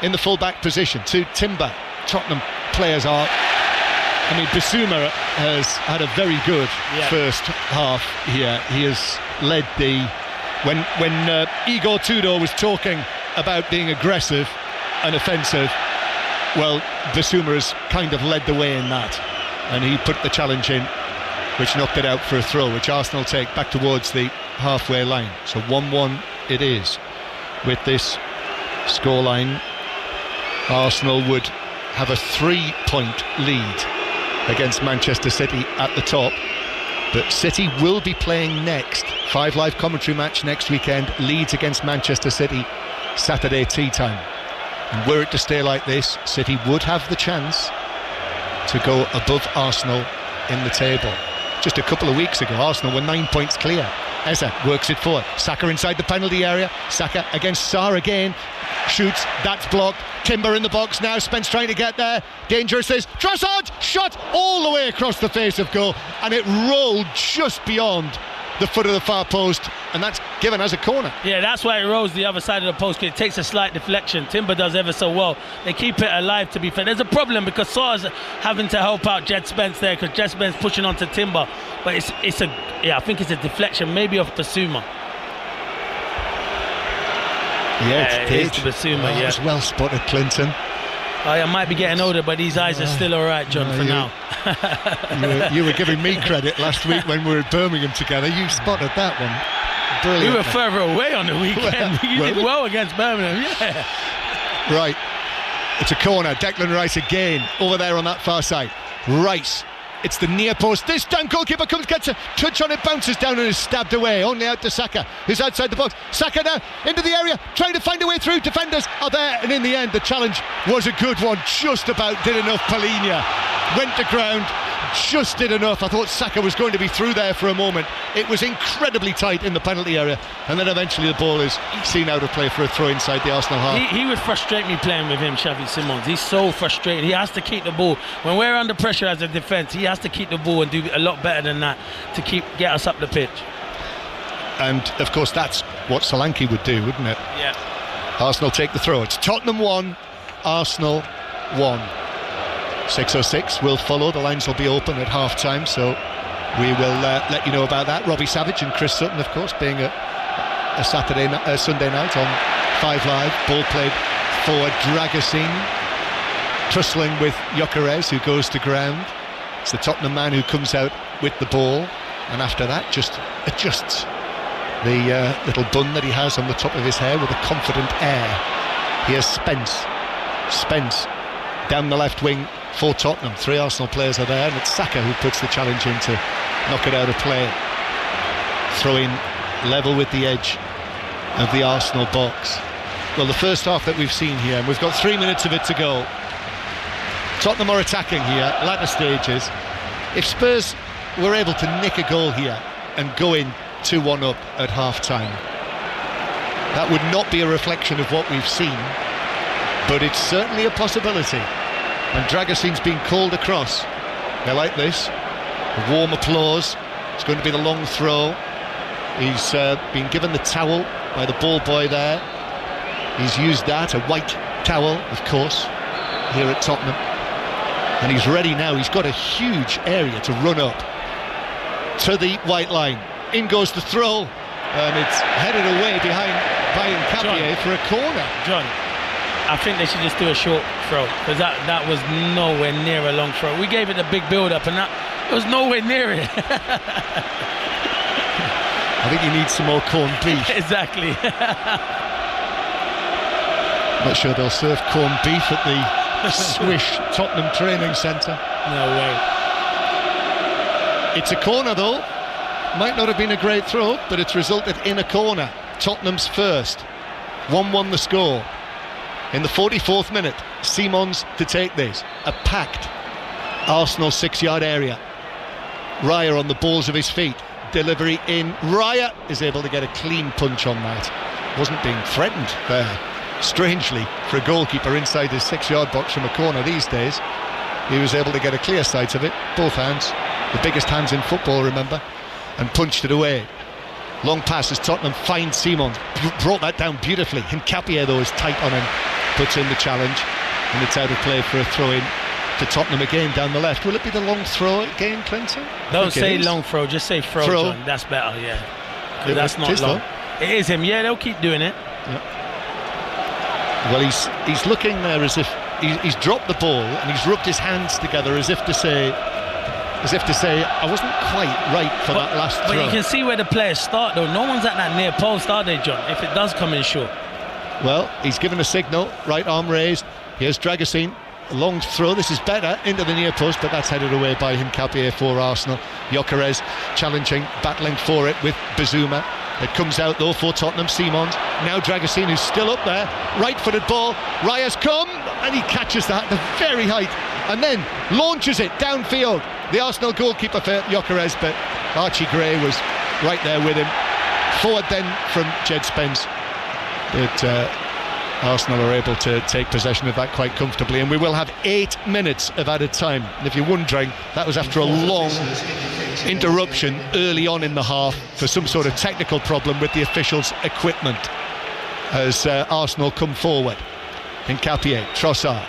in the full-back position to Timber. Tottenham players are... I mean, Bissouma has had a very good first half here. He has led the... When Igor Tudor was talking about being aggressive and offensive, well, Bissouma has kind of led the way in that. And he put the challenge in, which knocked it out for a throw, which Arsenal take back towards the halfway line. So 1-1 it is. With this scoreline, Arsenal would have a 3-point lead against Manchester City at the top. But City will be playing next. 5 Live commentary match next weekend. Leeds against Manchester City, Saturday tea time. And were it to stay like this, City would have the chance to go above Arsenal in the table. Just a couple of weeks ago, Arsenal were 9 points clear. Eze works it forward. Saka inside the penalty area. Saka against Sarr again. Shoots, that's blocked. Timber in the box now. Spence trying to get there. Dangerous is Trossard. Shot all the way across the face of goal, and it rolled just beyond the foot of the far post, and that's given as a corner. Yeah, that's why it rolls the other side of the post. It takes a slight deflection. Timber does ever so well. They keep it alive, to be fair. There's a problem because Sarr's having to help out Jed Spence there because Jed Spence pushing onto Timber, but I think it's a deflection, maybe off Bissouma. Yeah, it is Bissouma. It was well spotted, Clinton. Oh, yeah, might be getting older, but these eyes are still all right, John, for now. you were giving me credit last week when we were at Birmingham together. You spotted that one. Brilliant. We were further away on the weekend. You did well against Birmingham, yeah. Right. It's a corner. Declan Rice again over there on that far side. Rice. It's the near post. This time goalkeeper gets a touch on it, bounces down and is stabbed away. Only out to Saka, who's outside the box. Saka now into the area, trying to find a way through. Defenders are there, and in the end the challenge was a good one. Just about did enough. Palhinha went to ground, just did enough. I thought Saka was going to be through there for a moment. It was incredibly tight in the penalty area, and then eventually the ball is seen out of play for a throw inside the Arsenal half. He would frustrate me playing with him, Xavi Simons. He's so frustrated. He has to keep the ball. When we're under pressure as a defence, he has to keep the ball and do a lot better than that to get us up the pitch. And of course that's what Solanke would do, wouldn't it? Yeah. Arsenal take the throw. It's Tottenham 1, Arsenal 1. 6:06 will follow. The lines will be open at half time, so we will let you know about that. Robbie Savage and Chris Sutton, of course, being a Sunday night on 5 Live. Ball played forward. Dragusin tussling with Gyökeres, who goes to ground. It's the Tottenham man who comes out with the ball, and after that just adjusts the little bun that he has on the top of his hair with a confident air. Here's Spence down the left wing for Tottenham. 3 Arsenal players are there, and it's Saka who puts the challenge in to knock it out of play. Throwing level with the edge of the Arsenal box. Well, the first half that we've seen here, and we've got 3 minutes of it to go. Tottenham are attacking here, latter stages. If Spurs were able to nick a goal here and go in 2-1 up at half-time, that would not be a reflection of what we've seen, but it's certainly a possibility. And Dragusin's been called across. They like this. A warm applause. It's going to be the long throw. He's been given the towel by the ball boy there. He's used that, a white towel, of course, here at Tottenham. And he's ready now. He's got a huge area to run up to the white line. In goes the throw, and it's headed away behind Capier for a corner. John, I think they should just do a short throw, because that was nowhere near a long throw. We gave it a big build-up, and it was nowhere near it. I think he needs some more corned beef. Exactly. Not sure they'll serve corned beef at the Swish Tottenham Training Centre. No way. It's a corner though. Might not have been a great throw, but it's resulted in a corner. Tottenham's first. 1-1 the score. In the 44th minute, Simons to take this. A packed Arsenal 6-yard area. Raya on the balls of his feet. Delivery in. Raya is able to get a clean punch on that. Wasn't being threatened there. Strangely, for a goalkeeper inside his 6-yard box from a corner these days, he was able to get a clear sight of it. Both hands. The biggest hands in football, remember. And punched it away. Long pass as Tottenham finds Simons. Brought that down beautifully. Hincapié, though, is tight on him. Puts in the challenge. And it's out of play for a throw-in to Tottenham again down the left. Will it be the long throw again, Clinton? Don't say long throw, just say throw. John. That's better, yeah. That's not long. Though. It is him, yeah, they'll keep doing it. Well, he's looking there as if he's dropped the ball and he's rubbed his hands together as if to say I wasn't quite right for that last throw. But you can see where the players start though. No one's at that near post, are they, John? If it does come in short. Well, he's given a signal, right arm raised. Here's Dragusin, a long throw. This is better into the near post, but that's headed away by Hincapié for Arsenal. Gyökeres challenging, battling for it with Bazuma. It comes out though for Tottenham. Simons, now Dragusin, who's still up there, right-footed ball. Raya's come and he catches that at the very height and then launches it downfield. The Arsenal goalkeeper for Gyökeres, but Archie Gray was right there with him. Forward then from Jed Spence, but Arsenal are able to take possession of that quite comfortably, and we will have 8 minutes of added time. And if you're wondering, that was after a long interruption early on in the half for some sort of technical problem with the officials' equipment as Arsenal come forward. Hincapié, Trossard,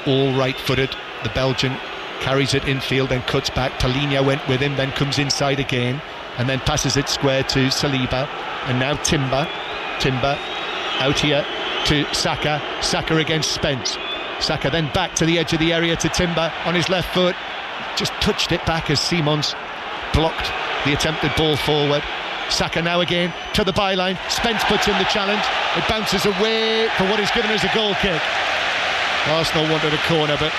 all right-footed. The Belgian carries it infield, then cuts back. Palhinha went with him, then comes inside again, and then passes it square to Saliba, and now Timber out here to Saka against Spence. Saka then back to the edge of the area to Timber on his left foot, just touched it back as Simons blocked the attempted ball forward. Saka now again to the byline. Spence puts in the challenge. It bounces away for what is given as a goal kick. Arsenal wanted a corner, but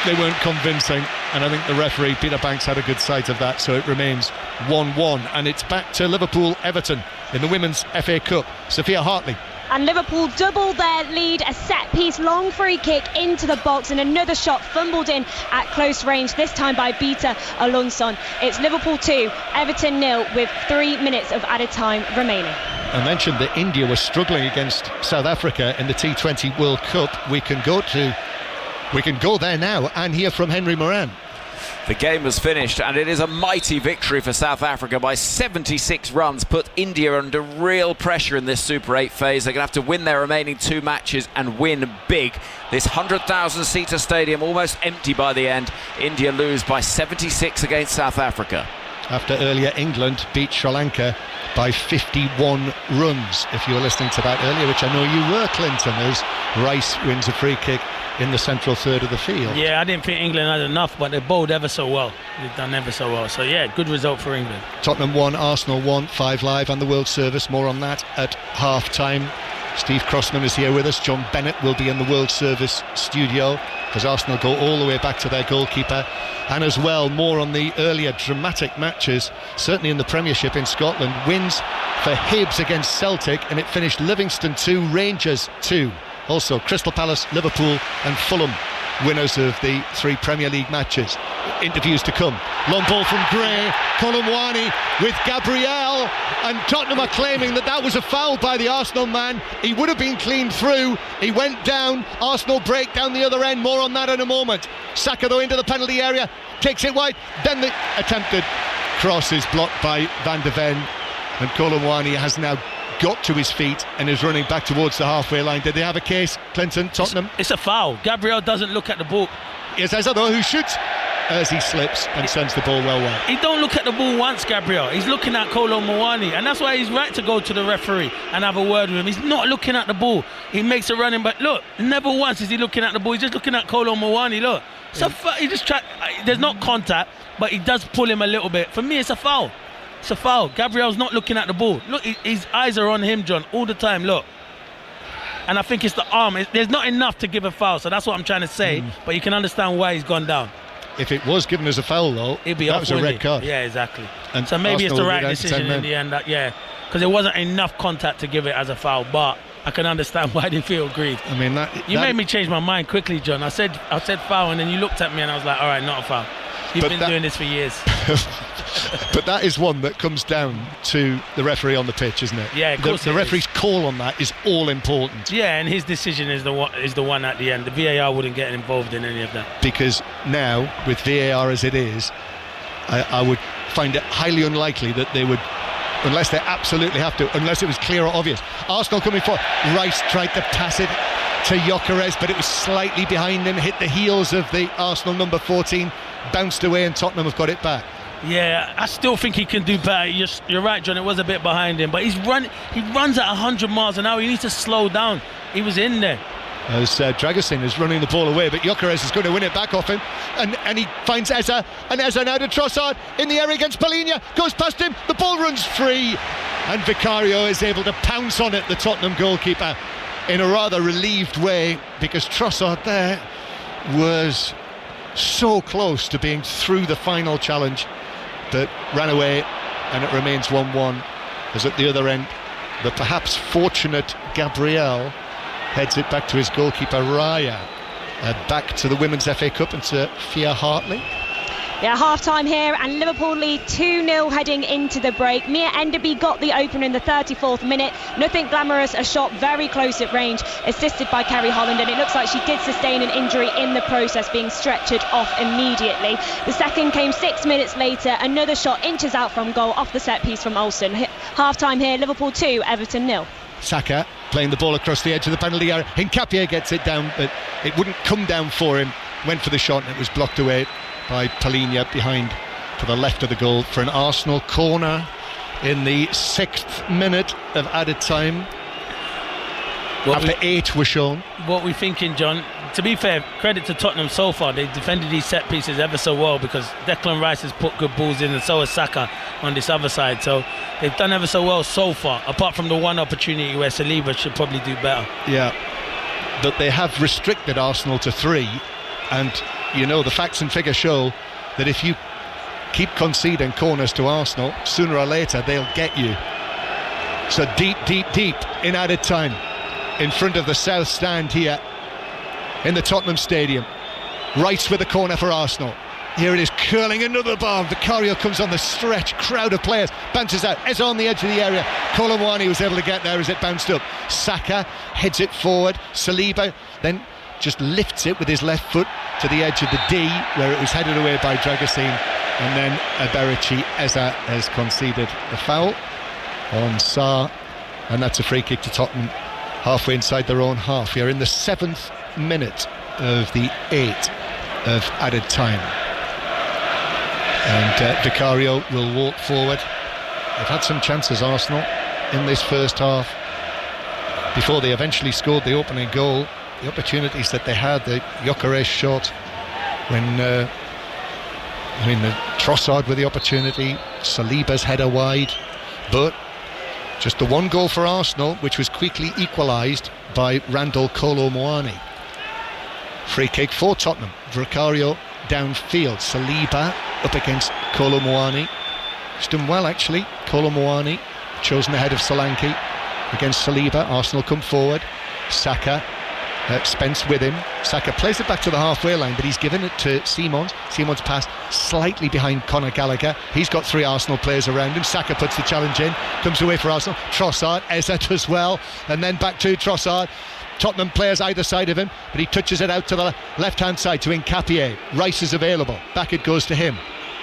they weren't convincing, and I think the referee Peter Banks had a good sight of that, so it remains 1-1, and it's back to Liverpool-Everton in the Women's FA Cup. Sophia Hartley. And Liverpool double their lead, a set-piece long free kick into the box and another shot fumbled in at close range, this time by Bita Alonso. It's Liverpool 2, Everton 0 with 3 minutes of added time remaining. I mentioned that India was struggling against South Africa in the T20 World Cup. We can go there now and hear from Henry Moran. The game was finished, and it is a mighty victory for South Africa by 76 runs. Put India under real pressure in this Super 8 phase. They're going to have to win their remaining 2 matches and win big. This 100,000-seater stadium almost empty by the end. India lose by 76 against South Africa. After earlier England beat Sri Lanka by 51 runs. If you were listening to that earlier, which I know you were, Clinton, as Rice wins a free kick in the central third of the field. Yeah, I didn't think England had enough, but they bowled ever so well. They've done ever so well. So yeah, good result for England. Tottenham 1, Arsenal 1, 5 Live and the World Service. More on that at half-time. Steve Crossman is here with us. John Bennett will be in the World Service studio as Arsenal go all the way back to their goalkeeper. And as well, more on the earlier dramatic matches, certainly in the Premiership in Scotland. Wins for Hibs against Celtic, and it finished Livingston 2, Rangers 2. Also Crystal Palace, Liverpool and Fulham, winners of the 3 Premier League matches. Interviews to come. Long ball from Gray, Kolomwani with Gabriel, and Tottenham are claiming that was a foul by the Arsenal man. He would have been cleaned through. He went down. Arsenal break down the other end. More on that in a moment. Saka though into the penalty area, takes it wide. Then the attempted cross is blocked by Van de Ven, and Kolomwani has now got to his feet and is running back towards the halfway line. Did they have a case, Clinton, Tottenham? It's a foul. Gabriel doesn't look at the ball. It's Eza though who shoots as he slips and sends the ball well wide. He don't look at the ball once, Gabriel. He's looking at Kolo Muani, and that's why he's right to go to the referee and have a word with him. He's not looking at the ball. He makes a running, but look, never once is he looking at the ball. He's just looking at Kolo Muani. Look, so he just there's not contact, but he does pull him a little bit. For me, it's a foul. It's a foul. Gabriel's not looking at the ball. Look, his eyes are on him, John, all the time. Look. And I think it's the arm. There's not enough to give a foul, so that's what I'm trying to say. But you can understand why he's gone down. If it was given as a foul, though, that was a red card. Yeah, exactly. And so maybe Arsenal it's the right decision in the end. Because there wasn't enough contact to give it as a foul, but I can understand why they feel aggrieved. I mean, you made me change my mind quickly, John. I said foul, and then you looked at me and I was like, all right, not a foul. You've been doing this for years. But that is one that comes down to the referee on the pitch, isn't it? Yeah, of course. The referee's call on that is all important. Yeah, and his decision is the one at the end. The VAR wouldn't get involved in any of that. Because now, with VAR as it is, I would find it highly unlikely that they would, unless they absolutely have to, unless it was clear or obvious. Arsenal coming forward. Rice tried to pass it to Gyökeres, but it was slightly behind him, hit the heels of the Arsenal number 14, bounced away, and Tottenham have got it back. Yeah, I still think he can do better. You're right, John, it was a bit behind him, but he runs at 100 miles an hour. He needs to slow down. He was in there. As Dragusin is running the ball away, but Gyökeres is going to win it back off him, and he finds Eza, and Eza now to Trossard in the area against Palhinha, goes past him, the ball runs free, and Vicario is able to pounce on it, the Tottenham goalkeeper, in a rather relieved way, because Trossard there was so close to being through the final challenge, but ran away, and it remains 1-1, as at the other end the perhaps fortunate Gabriel heads it back to his goalkeeper Raya, back to the Women's FA Cup and to Fia Hartley. Yeah, half-time here, and Liverpool lead 2-0 heading into the break. Mia Enderby got the opener in the 34th minute. Nothing glamorous, a shot very close at range, assisted by Kerry Holland, and it looks like she did sustain an injury in the process, being stretchered off immediately. The second came 6 minutes later, another shot inches out from goal off the set-piece from Olsen. Half-time here, Liverpool 2, Everton 0. Saka playing the ball across the edge of the penalty area. Hincapié gets it down, but it wouldn't come down for him. Went for the shot and it was blocked away by Palhinha behind to the left of the goal for an Arsenal corner in the 6th minute of added time. After 8 were shown. What we're thinking, John, to be fair, credit to Tottenham so far. They've defended these set pieces ever so well, because Declan Rice has put good balls in, and so has Saka on this other side. So they've done ever so well so far, apart from the one opportunity where Saliba should probably do better. Yeah, but they have restricted Arsenal to 3, and you know the facts and figures show that if you keep conceding corners to Arsenal, sooner or later they'll get you. So deep in added time, in front of the south stand here in the Tottenham Stadium. Rice with a corner for Arsenal. Here it is, curling into the bar. Vicario comes on the stretch, crowd of players, bounces out. Eza on the edge of the area. Kolo Muani was able to get there as it bounced up. Saka heads it forward. Saliba then just lifts it with his left foot to the edge of the D, where it was headed away by Dragusin. And then Eberici Eza has conceded the foul on Sarr, and that's a free kick to Tottenham halfway inside their own half. You're in the 7th minute of the 8th of added time, and Vicario will walk forward. They've had some chances, Arsenal, in this first half before they eventually scored the opening goal. The opportunities that they had, the Gyökeres shot, when the Trossard with the opportunity, Saliba's header wide, but just the one goal for Arsenal, which was quickly equalised by Randall Kolo Muani. Free kick for Tottenham. Vicario downfield. Saliba up against Kolo Muani. He's done well, actually. Kolo Muani chosen ahead of Solanke against Saliba. Arsenal come forward. Saka, Spence with him. Saka plays it back to the halfway line, but he's given it to Simons. Simons passed slightly behind Conor Gallagher. He's got 3 Arsenal players around him. Saka puts the challenge in, comes away for Arsenal. Trossard, Eza as well, and then back to Trossard. Tottenham players either side of him, but he touches it out to the left-hand side to Hincapié. Rice is available. Back it goes to him.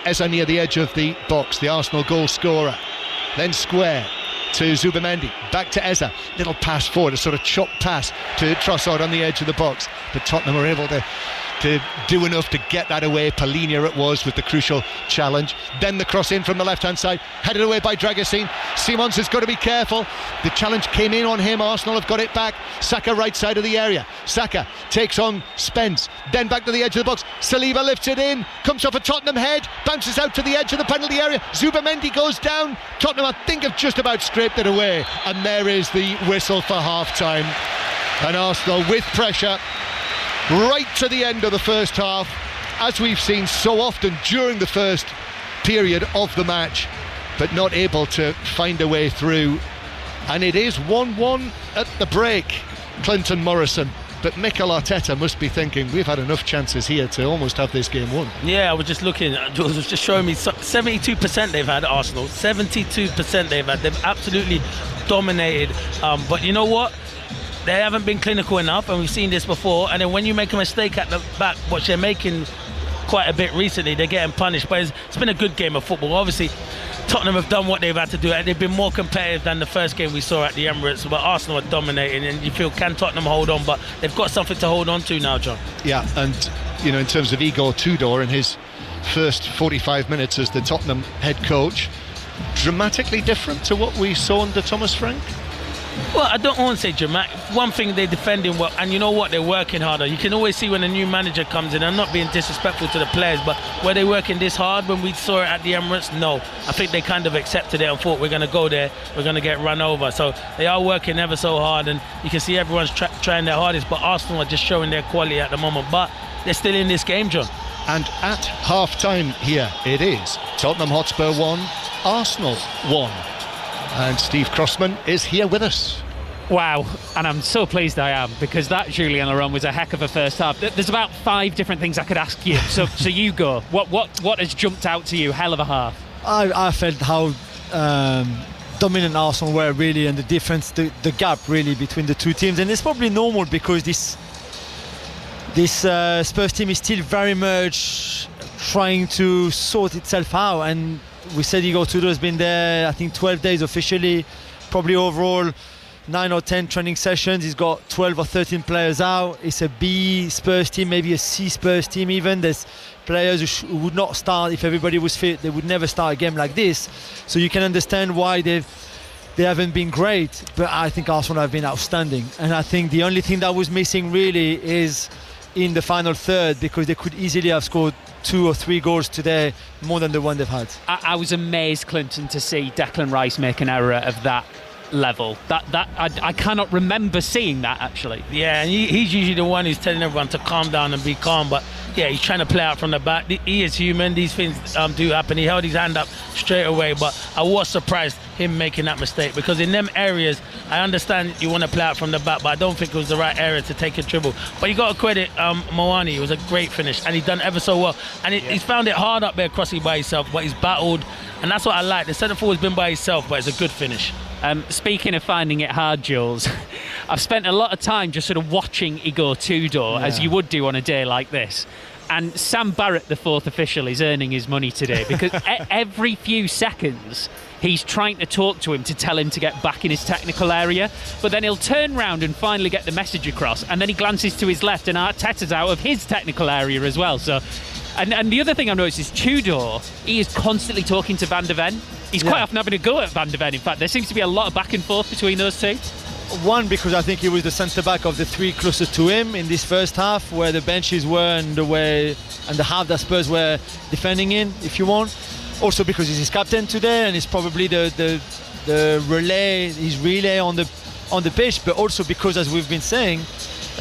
Eza near the edge of the box, the Arsenal goal scorer. Then square to Zubimendi, back to Eza, little pass forward, a sort of chop pass to Trossard on the edge of the box, but Tottenham were able to do enough to get that away. Palhinha it was with the crucial challenge. Then the cross in from the left hand side, headed away by Dragusin. Simons has got to be careful. The challenge came in on him. Arsenal have got it back. Saka right side of the area. Saka takes on Spence, then back to the edge of the box. Saliba lifts it in, comes off a Tottenham head, bounces out to the edge of the penalty area. Zubimendi goes down. Tottenham, I think, have just about scraped it away, and there is the whistle for half time. And Arsenal with pressure right to the end of the first half as we've seen so often during the first period of the match, but not able to find a way through. And it is 1-1 at the break, Clinton Morrison. But Mikel Arteta must be thinking, we've had enough chances here to almost have this game won. Yeah, I was just looking, Jules was just showing me 72% they've had, Arsenal. 72% they've had. They've absolutely dominated. But you know what? They haven't been clinical enough, and we've seen this before. And then when you make a mistake at the back, which they're making quite a bit recently, they're getting punished. But it's been a good game of football. Obviously, Tottenham have done what they've had to do, and they've been more competitive than the first game we saw at the Emirates. But Arsenal are dominating, and you feel, can Tottenham hold on? But they've got something to hold on to now, John. Yeah, and you know, in terms of Igor Tudor in his first 45 minutes as the Tottenham head coach, dramatically different to what we saw under Thomas Frank. Well, I don't want to say dramatic. One thing, they're defending well, and you know what, they're working harder. You can always see when a new manager comes in. I'm not being disrespectful to the players, but were they working this hard when we saw it at the Emirates? No. I think they kind of accepted it and thought, we're going to go there, we're going to get run over. So they are working ever so hard, and you can see everyone's trying their hardest, but Arsenal are just showing their quality at the moment. But they're still in this game, John. And at half-time here, it is Tottenham Hotspur 1, Arsenal 1. And Steve Crossman is here with us. Wow, and I'm so pleased I am, because that Julien Laurent was a heck of a first half. There's about 5 different things I could ask you, so you go. What has jumped out to you? Hell of a half. I felt how dominant Arsenal were, really, and the difference, the gap really between the two teams. And it's probably normal, because this Spurs team is still very much trying to sort itself out. And we said Igor Tudor has been there, I think 12 days officially, probably overall 9 or 10 training sessions. He's got 12 or 13 players out. It's a B Spurs team, maybe a C Spurs team even. There's players who would not start if everybody was fit. They would never start a game like this. So you can understand why they haven't been great. But I think Arsenal have been outstanding. And I think the only thing that was missing really is in the final third, because they could easily have scored 2 or 3 goals today, more than the one they've had. I was amazed, Clinton, to see Declan Rice make an error of that level. I cannot remember seeing that, actually. Yeah, and he's usually the one who's telling everyone to calm down and be calm, but yeah, he's trying to play out from the back. He is human. These things do happen. He held his hand up straight away, but I was surprised him making that mistake, because in them areas, I understand you want to play out from the back, but I don't think it was the right area to take a dribble. But you got to credit Moani. It was a great finish, and he's done ever so well. And he's found it hard up there crossing by himself, but he's battled, and that's what I like. The centre forward's been by himself, but it's a good finish. Speaking of finding it hard, Jules, I've spent a lot of time just sort of watching Igor Tudor, as you would do on a day like this. And Sam Barrett, the 4th official, is earning his money today, because every few seconds he's trying to talk to him to tell him to get back in his technical area, but then he'll turn round and finally get the message across, and then he glances to his left and Arteta's out of his technical area as well. So, and the other thing I've noticed is Tudor, he is constantly talking to Van de Ven. He's quite often having a go at Van de Ven. In fact, there seems to be a lot of back and forth between those two. One, because I think he was the centre-back of the 3 closest to him in this first half, where the benches were and the half that Spurs were defending in, if you want. Also because he's his captain today, and it's probably the relay on the pitch, but also because, as we've been saying,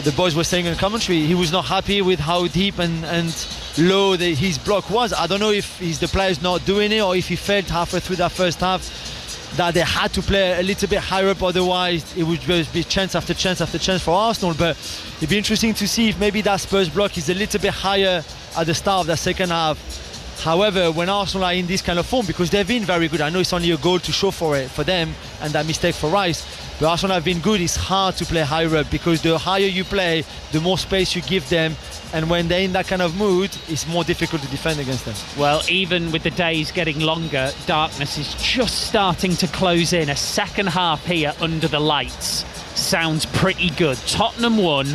the boys were saying in commentary, he was not happy with how deep and low his block was. I don't know if the players not doing it, or if he felt halfway through that first half that they had to play a little bit higher up, otherwise it would just be chance after chance after chance for Arsenal. But it'd be interesting to see if maybe that Spurs block is a little bit higher at the start of the second half. However, when Arsenal are in this kind of form, because they've been very good, I know it's only a goal to show for it for them, and that mistake for Rice, but Arsenal have been good. It's hard to play higher up, because the higher you play, the more space you give them, and when they're in that kind of mood, it's more difficult to defend against them. Well, even with the days getting longer, darkness is just starting to close in. A second half here under the lights sounds pretty good. Tottenham won,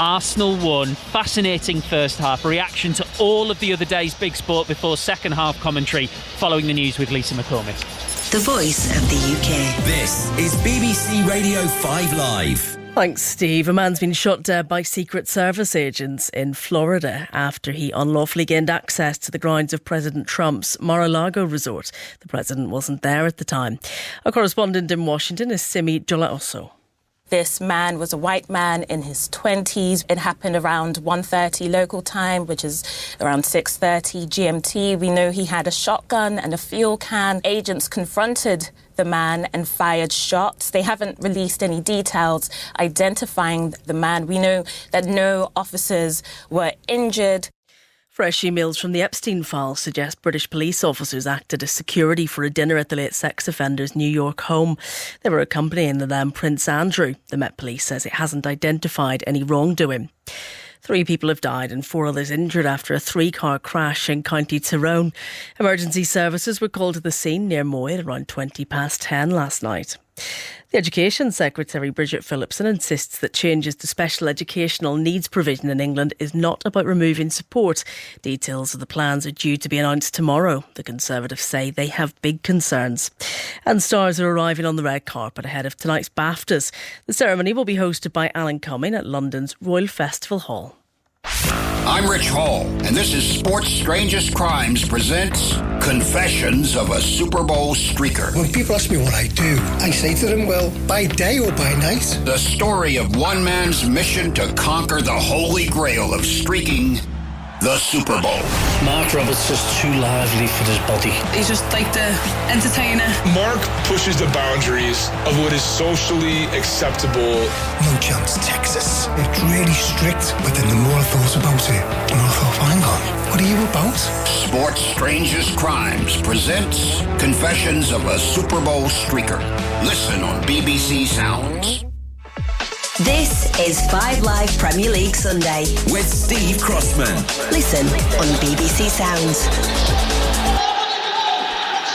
Arsenal won. Fascinating first half. Reaction to all of the other day's big sport before second half commentary following the news with Lisa McCormick. The voice of the UK. This is BBC Radio 5 Live. Thanks, Steve. A man's been shot dead by Secret Service agents in Florida after he unlawfully gained access to the grounds of President Trump's Mar-a-Lago resort. The president wasn't there at the time. Our correspondent in Washington is Simi Jolaoso. This man was a white man in his 20s. It happened around 1:30 local time, which is around 6:30 GMT. We know he had a shotgun and a fuel can. Agents confronted the man and fired shots. They haven't released any details identifying the man. We know that no officers were injured. Fresh emails from the Epstein file suggest British police officers acted as security for a dinner at the late sex offender's New York home. They were accompanying the then Prince Andrew. The Met Police says it hasn't identified any wrongdoing. 3 people have died and 4 others injured after a 3-car crash in County Tyrone. Emergency services were called to the scene near Moy at around 10:20 last night. The Education Secretary, Bridget Phillipson, insists that changes to special educational needs provision in England is not about removing support. Details of the plans are due to be announced tomorrow. The Conservatives say they have big concerns. And stars are arriving on the red carpet ahead of tonight's BAFTAs. The ceremony will be hosted by Alan Cumming at London's Royal Festival Hall. I'm Rich Hall, and this is Sports Strangest Crimes presents Confessions of a Super Bowl Streaker. When people ask me what I do, I say to them, well, by day or by night? The story of one man's mission to conquer the holy grail of streaking the Super Bowl. Mark Roberts is too lively for his body. He's just like the entertainer. Mark pushes the boundaries of what is socially acceptable. No chance, Texas. It's really strict, but then the more I thought about it, the more I thought, hang on, what are you about? Sports Strangest Crimes presents Confessions of a Super Bowl Streaker. Listen on BBC Sounds. This is 5 Live Premier League Sunday with Steve Crossman. Listen on BBC Sounds.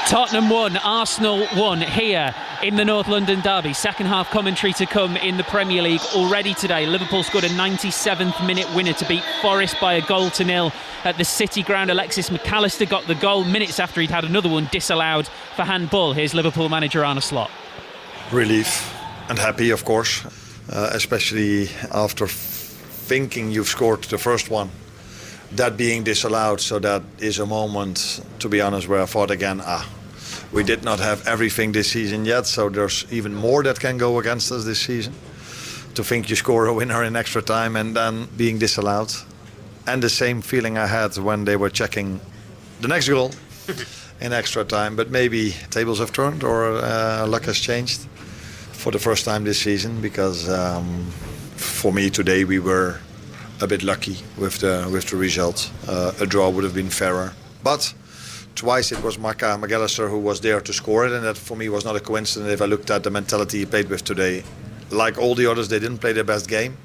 Tottenham won, Arsenal won here in the North London derby. Second half commentary to come in the Premier League already today. Liverpool scored a 97th minute winner to beat Forest by 1-0 at the City Ground. Alexis McAllister got the goal minutes after he'd had another one disallowed for handball. Here's Liverpool manager Arne Slot. Relief and happy, of course. Especially after thinking you've scored the first one, that being disallowed. So that is a moment, to be honest, where I thought again, we did not have everything this season yet, so there's even more that can go against us this season. To think you score a winner in extra time and then being disallowed. And the same feeling I had when they were checking the next goal in extra time. But maybe tables have turned or luck has changed for the first time this season, because for me today we were a bit lucky with the result. A draw would have been fairer, but twice it was McAllister who was there to score it, and that for me was not a coincidence. If I looked at the mentality he played with today, like all the others, they didn't play their best game,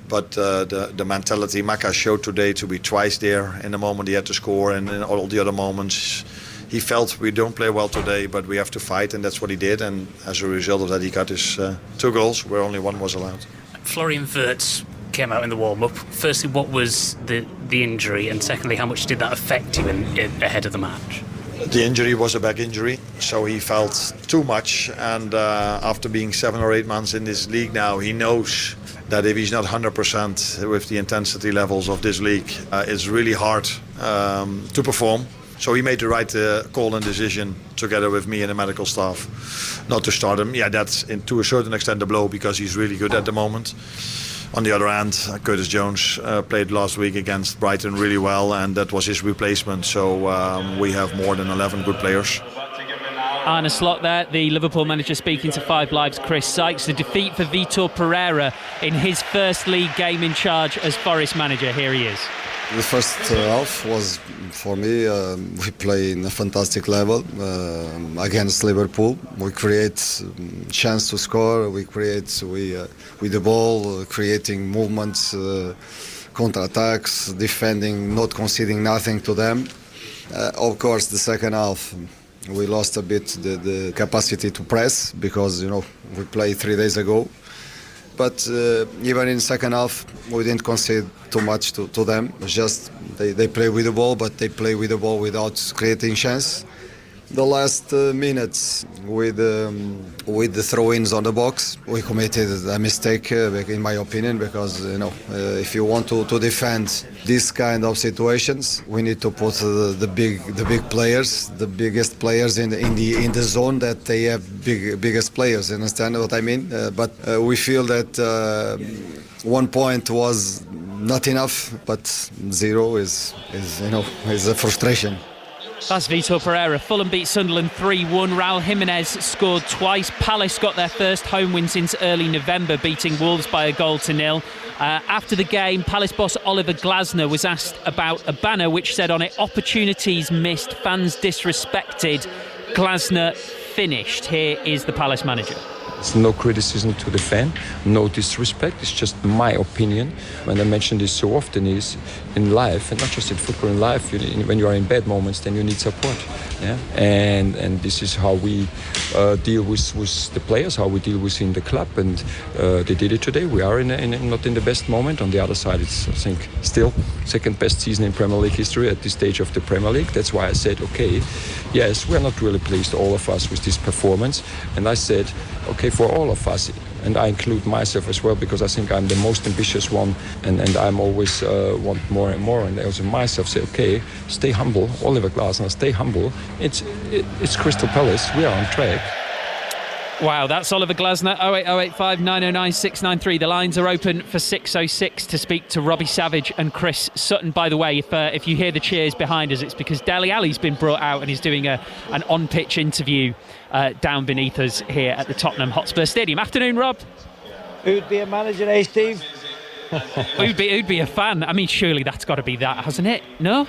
but the mentality Maka showed today to be twice there in the moment he had to score, and in all the other moments he felt we don't play well today, but we have to fight, and that's what he did. And as a result of that, he got his 2 goals, where only 1 was allowed. Florian Wirtz came out in the warm-up. Firstly, what was the injury, and secondly, how much did that affect you ahead of the match? The injury was a back injury, so he felt too much. And after being 7 or 8 months in this league now, he knows that if he's not 100% with the intensity levels of this league, it's really hard to perform. So he made the right call and decision together with me and the medical staff not to start him. Yeah, that's to a certain extent a blow, because he's really good at the moment. On the other hand, Curtis Jones played last week against Brighton really well, and that was his replacement. So we have more than 11 good players. Arne Slot there, the Liverpool manager, speaking to 5 Live's Chris Sykes. The defeat for Vitor Pereira in his first league game in charge as Forest manager. Here he is. The first half was, for me, we play in a fantastic level against Liverpool. We create chance to score. We create with the ball, creating movements, counter-attacks, defending, not conceding nothing to them. Of course, the second half, we lost a bit the capacity to press, because we played 3 days ago. But even in second half, we didn't concede too much to them. It's just they play with the ball, but they play with the ball without creating chance. The last minutes with the throw-ins on the box, we committed a mistake, in my opinion, because if you want to defend this kind of situations, we need to put the big players, the biggest players in the zone that they have biggest players. Understand what I mean? But we feel that 1 point was not enough, but 0 is a frustration. That's Vitor Pereira. Fulham beat Sunderland 3-1. Raul Jimenez scored twice. Palace got their first home win since early November, beating Wolves by 1-0. After the game, Palace boss Oliver Glasner was asked about a banner which said on it, "Opportunities missed, fans disrespected, Glasner finished." Here is the Palace manager. It's no criticism to the fan, no disrespect. It's just my opinion. When I mention this so often is in life, and not just in football, in life, when you are in bad moments, then you need support. Yeah, and this is how we deal with the players, how we deal within the club, and they did it today. We are not in the best moment. On the other side, it's, I think, still second best season in Premier League history at this stage of the Premier League. That's why I said, okay, yes, we're not really pleased, all of us, with this performance. And I said, okay, for all of us, and I include myself as well, because I think I'm the most ambitious one, and I'm always want more and more, and I also myself say, okay, stay humble, Oliver Glasner, stay humble. It's Crystal Palace, we are on track. Wow, that's Oliver Glasner. 08085 909 693. The lines are open for 606 to speak to Robbie Savage and Chris Sutton. By the way, if you hear the cheers behind us, it's because Dele Alli's been brought out and he's doing an on-pitch interview down beneath us here at the Tottenham Hotspur Stadium. Afternoon, Rob. Who'd be a manager, eh, Steve? Who'd be a fan? I mean, surely that's got to be that, hasn't it? No?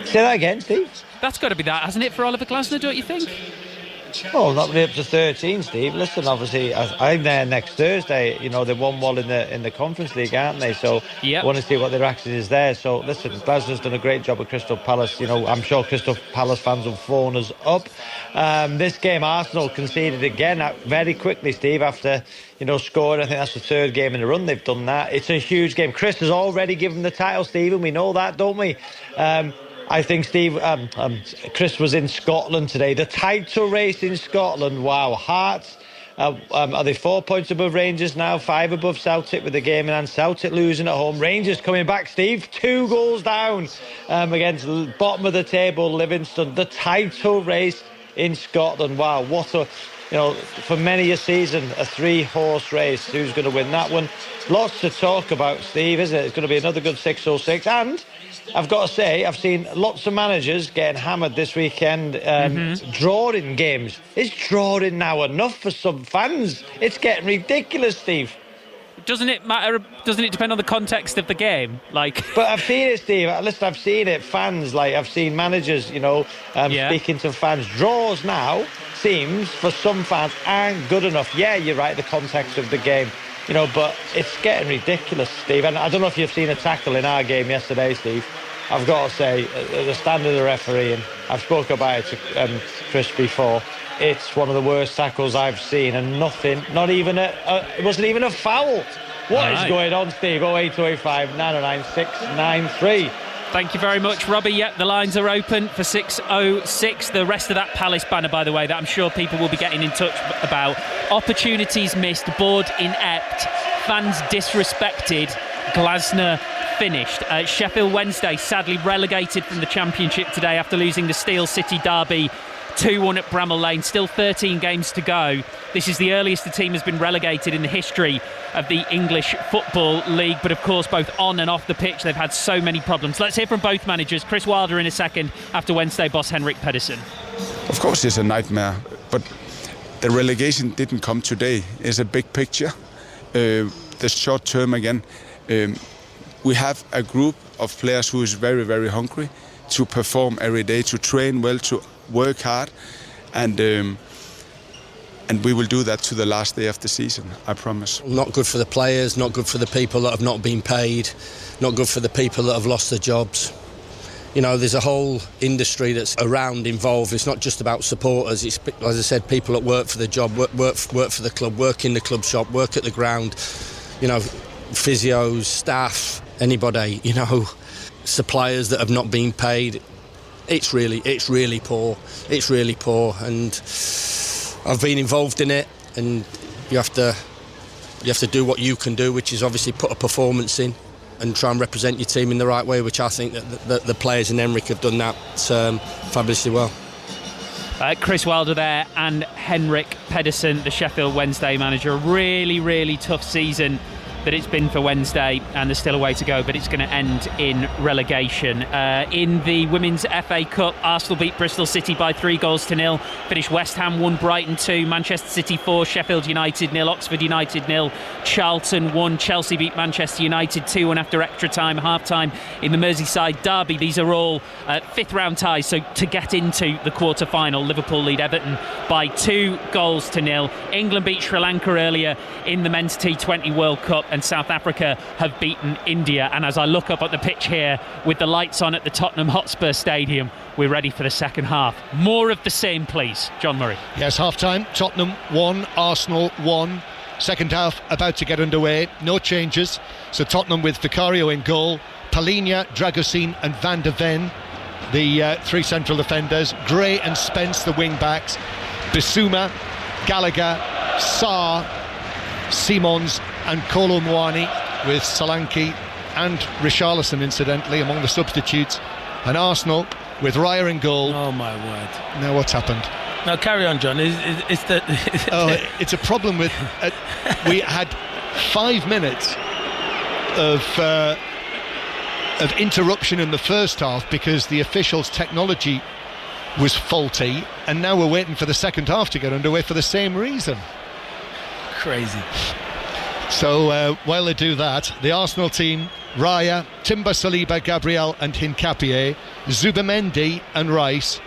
Say that again, Steve. That's got to be that, hasn't it, for Oliver Glasner, don't you think? Oh, not really up to 13, Steve. Listen, obviously, I'm there next Thursday. You know, they won well in the Conference League, aren't they? So I want to see what their action is there. So listen, Glasner's done a great job at Crystal Palace. You know, I'm sure Crystal Palace fans will phone us up. This game, Arsenal conceded again very quickly, Steve, after scoring. I think that's the third game in a run they've done that. It's a huge game. Chris has already given the title, Stephen. We know that, don't we? I think, Steve, Chris was in Scotland today. The title race in Scotland, wow. Hearts, are they 4 points above Rangers now? 5 above Celtic with the game in hand. Celtic losing at home. Rangers coming back, Steve. 2 goals down against the bottom of the table, Livingston. The title race in Scotland, wow. What a... for many a season, a 3-horse race. Who's going to win that one? Lots to talk about, Steve, isn't it? It's going to be another good 606. And I've got to say, I've seen lots of managers getting hammered this weekend, drawing games. Is drawing now enough for some fans? It's getting ridiculous, Steve. Doesn't it matter? Doesn't it depend on the context of the game? But I've seen it, Steve. Listen, I've seen it. Fans, I've seen managers, speaking to fans. Draws now, seems, for some fans, aren't good enough. Yeah, you're right, the context of the game. But it's getting ridiculous, Steve. And I don't know if you've seen a tackle in our game yesterday, Steve. I've got to say, the standard of refereeing, I've spoken about it to Chris before. It's one of the worst tackles I've seen, and nothing, not even it wasn't even a foul. What is going on, Steve? 08285 909 693. Thank you very much, Robbie. Yep, the lines are open for 606. The rest of that Palace banner, by the way, that I'm sure people will be getting in touch about. Opportunities missed, board inept, fans disrespected, Glasner finished. Sheffield Wednesday sadly relegated from the Championship today after losing the Steel City derby 2-1 at Bramall Lane. Still 13 games to go. This is the earliest the team has been relegated in the history of the English Football League. But of course, both on and off the pitch, they've had so many problems. Let's hear from both managers. Chris Wilder in a second, after Wednesday boss Henrik Pedersen. Of course it's a nightmare, but the relegation didn't come today. It's a big picture. The short term again. We have a group of players who is very, very hungry to perform every day, to train well, to work hard, and we will do that to the last day of the season, I promise. Not good for the players, not good for the people that have not been paid, not good for the people that have lost their jobs. There's a whole industry that's around involved. It's not just about supporters. It's, as I said, people that work for the job, work for the club, work in the club shop, work at the ground, physios, staff, anybody, suppliers that have not been paid. It's really poor. It's really poor, and I've been involved in it. And you have to do what you can do, which is obviously put a performance in and try and represent your team in the right way, which I think that the players in Henrik have done that fabulously well. Chris Wilder there and Henrik Pedersen, the Sheffield Wednesday manager. A really, really tough season that it's been for Wednesday, and there's still a way to go, but it's going to end in relegation. In the Women's FA Cup, Arsenal beat Bristol City by 3-0. Finished West Ham 1, Brighton 2, Manchester City 4, Sheffield United 0, Oxford United 0, Charlton 1, Chelsea beat Manchester United 2-1 after extra time, half-time in the Merseyside derby. These are all fifth-round ties, so to get into the quarter-final, Liverpool lead Everton by 2-0. England beat Sri Lanka earlier in the Men's T20 World Cup, and South Africa have beaten India. And as I look up at the pitch here with the lights on at the Tottenham Hotspur Stadium, we're ready for the second half. More of the same, please. John Murray. Yes, half-time. Tottenham 1, Arsenal 1. Second half about to get underway. No changes. So Tottenham with Vicario in goal, Palhinha, Dragusin and Van de Ven, the three central defenders. Gray and Spence, the wing-backs. Bissouma, Gallagher, Sarr, Simons and Kolo Muani, with Solanke and Richarlison incidentally among the substitutes. And Arsenal with Raya in goal. Oh my word. Now what's happened? Now carry on, John. It's a problem with we had 5 minutes of interruption in the first half because the officials' technology was faulty, and now we're waiting for the second half to get underway for the same reason. Crazy. So while they do that, the Arsenal team: Raya, Timber, Saliba, Gabriel and Hincapié, Zubamendi and Rice,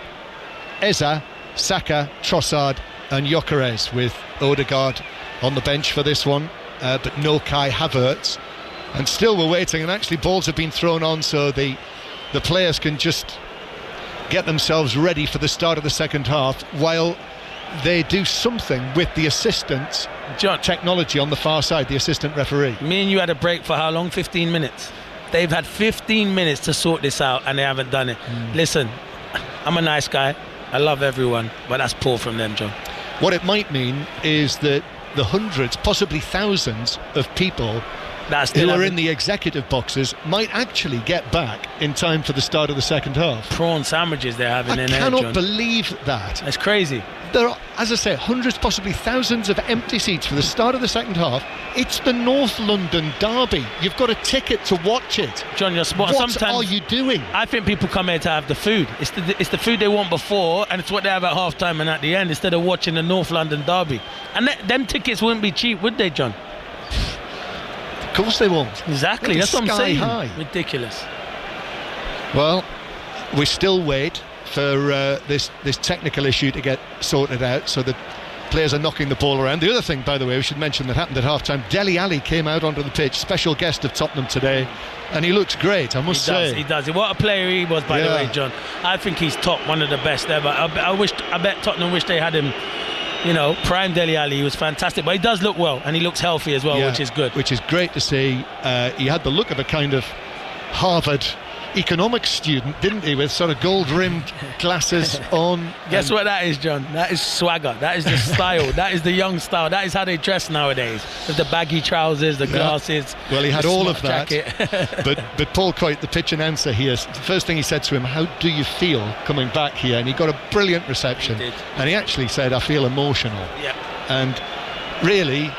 Eza, Saka, Trossard and Gyökeres, with Odegaard on the bench for this one, but no Kai Havertz. And still we're waiting, and actually balls have been thrown on so the players can just get themselves ready for the start of the second half while they do something with the assistant John, technology on the far side, the assistant referee. Me and you had a break for how long? 15 minutes. They've had 15 minutes to sort this out and they haven't done it. Listen, I'm a nice guy, I love everyone, but that's poor from them, John. What it might mean is that the hundreds, possibly thousands of people who are in the executive boxes might actually get back in time for the start of the second half. Prawn sandwiches they're having in there, John. I cannot believe that. That's crazy. There are, as I say, hundreds, possibly thousands of empty seats for the start of the second half. It's the North London derby. You've got a ticket to watch it. John, you're spot. What Sometimes are you doing? I think people come here to have the food. It's the food they want before, and it's what they have at half time and at the end, instead of watching the North London derby. And them tickets wouldn't be cheap, would they, John? Of course they won't. Exactly, that's what I'm saying. High. Ridiculous. Well, we still wait for this technical issue to get sorted out, so that players are knocking the ball around. The other thing, by the way, we should mention that happened at half-time, Dele Alli came out onto the pitch, special guest of Tottenham today, and he looks great, I must say. He does. What a player he was, by the way, John. I think he's top, one of the best ever. I bet Tottenham wish they had him, you know, prime Dele Alli. He was fantastic, but he does look well, and he looks healthy as well, which is good. Which is great to see. He had the look of a kind of Harvard economics student, didn't he, with sort of gold-rimmed glasses on. Guess what that is, John? That is swagger. That is the style. That is the young style. That is how they dress nowadays, with the baggy trousers, the glasses. Well, he had all of that. Jacket. but Paul Coit, the pitch announcer here, the first thing he said to him, "How do you feel coming back here?" And he got a brilliant reception. He did. And he actually said, "I feel emotional." Yeah. And really,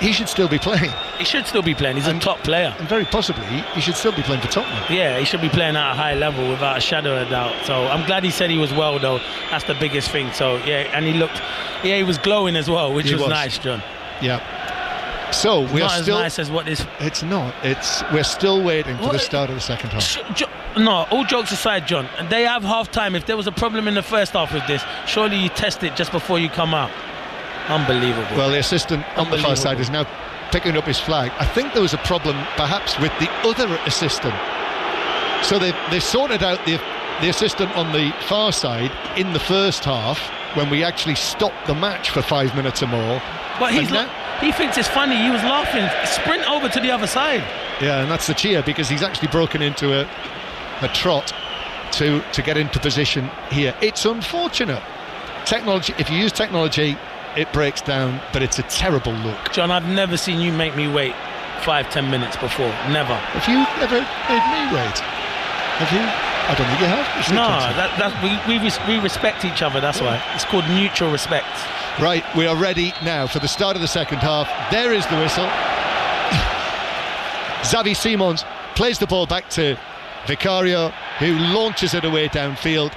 he should still be playing. He should still be playing. He's a top player. And very possibly he should still be playing for Tottenham. Yeah, he should be playing at a high level without a shadow of a doubt. So I'm glad he said he was well, though. That's the biggest thing. So, yeah, and he was glowing as well, which was nice, John. Yeah. So we're not still... as nice as what this... It's not. We're still waiting for the start of the second half. No, all jokes aside, John, they have half-time. If there was a problem in the first half with this, surely you test it just before you come out. Unbelievable. Well, the assistant on the far side is now picking up his flag. I think there was a problem perhaps with the other assistant. So they sorted out the assistant on the far side in the first half when we actually stopped the match for 5 minutes or more. But he thinks it's funny. He was laughing. Sprint over to the other side. Yeah, and that's the cheer, because he's actually broken into a trot to get into position here. It's unfortunate. Technology, if you use technology, it breaks down, but it's a terrible look. John, I've never seen you make me wait 5-10 minutes before. Never. Have you ever made me wait? Have you? I don't think you have. We respect each other, that's why. It's called mutual respect. Right, we are ready now for the start of the second half. There is the whistle. Xavi Simons plays the ball back to Vicario, who launches it away downfield.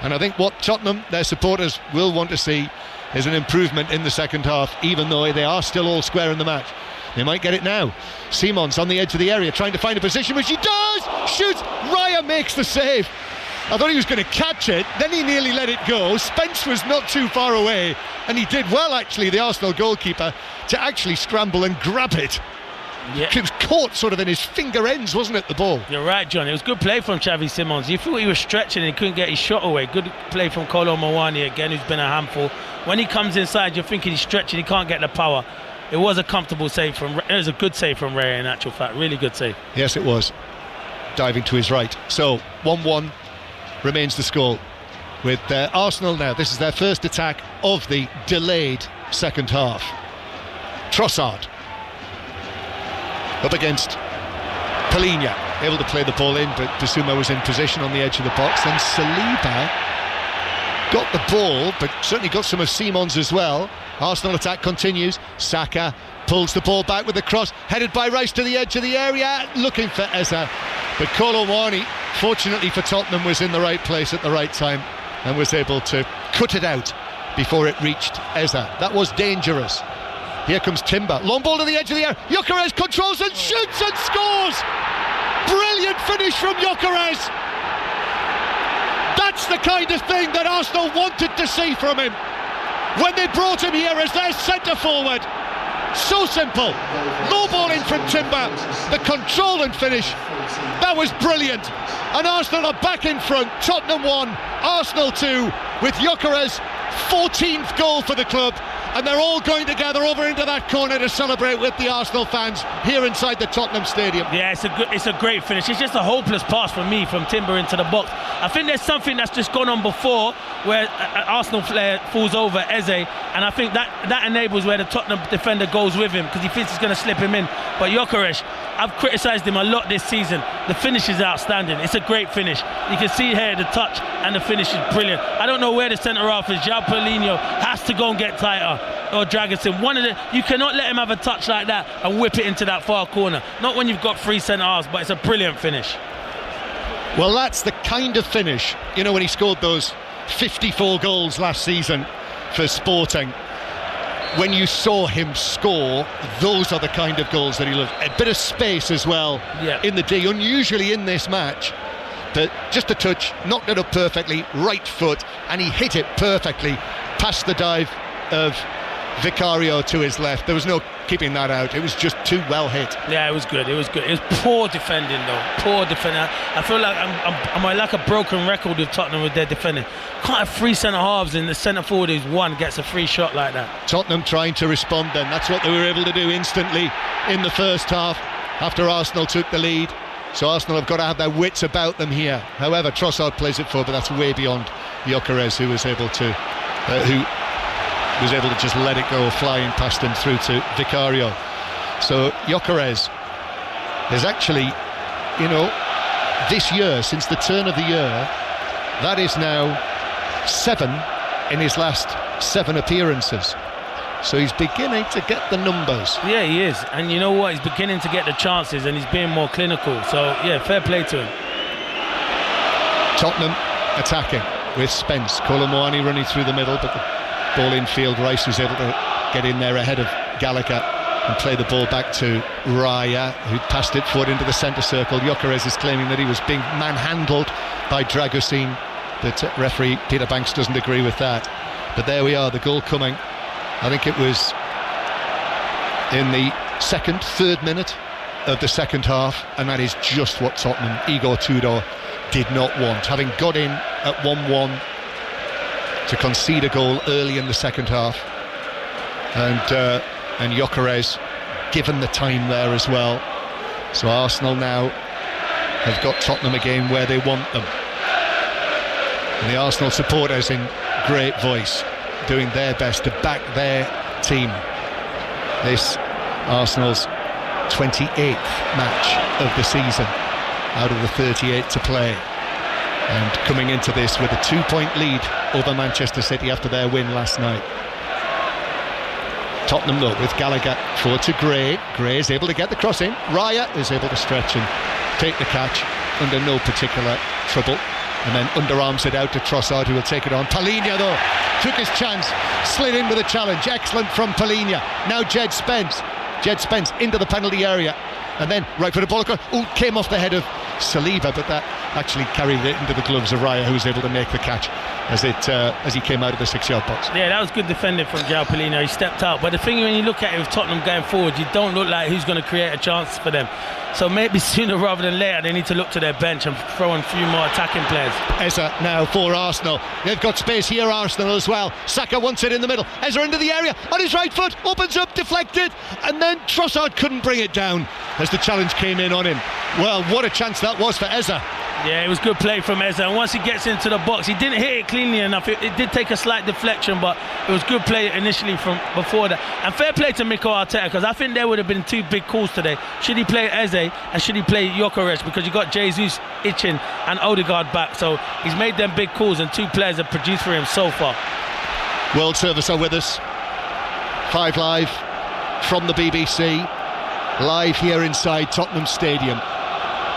And I think what Tottenham, their supporters, will want to see is an improvement in the second half, even though they are still all square in the match. They might get it now. Simons on the edge of the area trying to find a position, which he does! Shoots! Raya makes the save. I thought he was going to catch it, then he nearly let it go. Spence was not too far away, and he did well, actually, the Arsenal goalkeeper, to actually scramble and grab it. Yeah. It was caught sort of in his finger ends, wasn't it, the ball? You're right, John. It was good play from Xavi Simons. You thought he was stretching and he couldn't get his shot away. Good play from Kolo Muani again, who's been a handful. When he comes inside, you're thinking he's stretching, he can't get the power. It was a comfortable save from. It was a good save from Ray, in actual fact. Really good save. Yes, it was. Diving to his right. So 1-1 remains the score. With Arsenal now, this is their first attack of the delayed second half. Trossard up against Palhinha, able to play the ball in, but Bissouma was in position on the edge of the box. Then Saliba got the ball, but certainly got some of Simons as well. Arsenal attack continues. Saka pulls the ball back with the cross, headed by Rice to the edge of the area, looking for Eza. But Kolo Muani, fortunately for Tottenham, was in the right place at the right time and was able to cut it out before it reached Eza. That was dangerous. Here comes Timber. Long ball to the edge of the area. Gyökeres controls and shoots and scores! Brilliant finish from Gyökeres! That's the kind of thing that Arsenal wanted to see from him when they brought him here as their centre forward. So simple. Low ball in from Timber. The control and finish. That was brilliant. And Arsenal are back in front. Tottenham 1, Arsenal 2, with Gyökeres' 14th goal for the club. And they're all going together over into that corner to celebrate with the Arsenal fans here inside the Tottenham Stadium. Yeah, it's a great finish. It's just a hopeless pass from me, from Timber into the box. I think there's something that's just gone on before where an Arsenal player falls over Eze, and I think that enables where the Tottenham defender goes with him because he thinks he's going to slip him in. But Gyökeres, I've criticised him a lot this season. The finish is outstanding. It's a great finish. You can see here the touch and the finish is brilliant. I don't know where the centre half is. João Paulinho has to go and get tighter, or Dragusin. You cannot let him have a touch like that and whip it into that far corner. Not when you've got three centre halves, but it's a brilliant finish. Well, that's the kind of finish, you know, when he scored those 54 goals last season for Sporting. When you saw him score, those are the kind of goals that he loved. A bit of space as well in the D, unusually in this match. But just a touch, knocked it up perfectly, right foot, and he hit it perfectly past the dive of Vicario to his left. There was no keeping that out. It was just too well hit. Yeah, it was good. It was poor defending, though. Poor defending. I feel like I'm like a broken record with Tottenham with their defending. Can't have three centre halves and the centre forward who's one gets a free shot like that. Tottenham trying to respond then. That's what they were able to do instantly in the first half after Arsenal took the lead. So Arsenal have got to have their wits about them here. However, Trossard plays it forward, but that's way beyond Gyökeres, who was able to just let it go, flying past him through to Vicario. So Gyökeres is actually, you know, this year, since the turn of the year, that is now 7 in his last 7 appearances. So he's beginning to get the numbers. Yeah, he is. And you know what? He's beginning to get the chances and he's being more clinical. So, yeah, fair play to him. Tottenham attacking with Spence. Kolo Muani running through the middle, but the ball in field. Rice was able to get in there ahead of Gallagher and play the ball back to Raya, who passed it forward into the centre circle. Gyökeres is claiming that he was being manhandled by Dragusin, but referee Peter Banks doesn't agree with that. But there we are, the goal coming. I think it was in the third minute of the second half, and that is just what Tottenham, Igor Tudor, did not want. Having got in at 1-1 to concede a goal early in the second half, and Gyökeres given the time there as well. So Arsenal now have got Tottenham again where they want them. And the Arsenal supporters in great voice doing their best to back their team. This Arsenal's 28th match of the season out of the 38 to play, and coming into this with a 2-point lead over Manchester City after their win last night. Tottenham though with Gallagher forward to Gray. Gray is able to get the cross in. Raya is able to stretch and take the catch under no particular trouble, and then underarms it out to Trossard, who will take it on. Palhinha though took his chance, slid in with a challenge. Excellent from Palhinha. Now Jed Spence into the penalty area, and then right for the ball. Came off the head of Saliba, but that actually carried it into the gloves of Raya, who was able to make the catch as he came out of the 6-yard box. Yeah, that was good defending from João Palhinha. He stepped out, but the thing when you look at it with Tottenham going forward, you don't look like who's going to create a chance for them. So maybe sooner rather than later they need to look to their bench and throw in a few more attacking players. Eza now for Arsenal. They've got space here, Arsenal as well. Saka wants it in the middle. Eza into the area on his right foot, opens up, deflected, and then Trossard couldn't bring it down as the challenge came in on him. Well, what a chance that was for Eza. Yeah, it was good play from Eza, and once he gets into the box, he didn't hit it cleanly enough. It did take a slight deflection, but it was good play initially from before that. And fair play to Mikel Arteta, because I think there would have been 2 big calls today. Should he play Eze and should he play Gyökeres? Because you got Jesus itching and Odegaard back, so he's made them big calls, and 2 players have produced for him so far. World Service are with us. 5 Live from the BBC, live here inside Tottenham Stadium,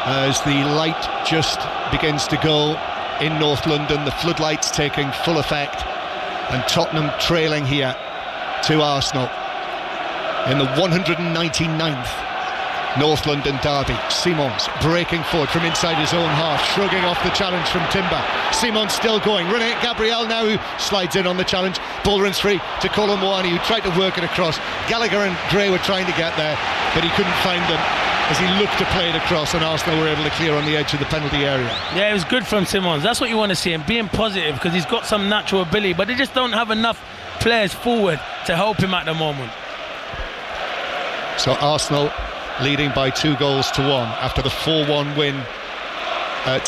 as the light just begins to go in North London, the floodlights taking full effect, and Tottenham trailing here to Arsenal in the 199th North London derby. Simons breaking forward from inside his own half, shrugging off the challenge from Timber. Simons still going, running at Gabriel now, who slides in on the challenge. Ball runs free to Kolo Muani, who tried to work it across. Gallagher and Gray were trying to get there, but he couldn't find them as he looked to play it across, and Arsenal were able to clear on the edge of the penalty area. Yeah, it was good from Simons. That's what you want to see him, being positive, because he's got some natural ability, but they just don't have enough players forward to help him at the moment. So Arsenal leading by 2-1 after the 4-1 win at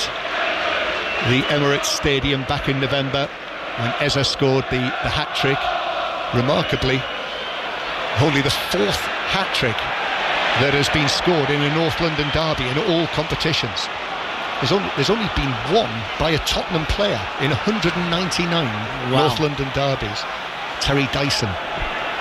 the Emirates Stadium back in November, when Eza scored the hat-trick. Remarkably, only the 4th hat-trick that has been scored in a North London derby in all competitions. There's only been one by a Tottenham player in 199 North London derbies. Terry Dyson,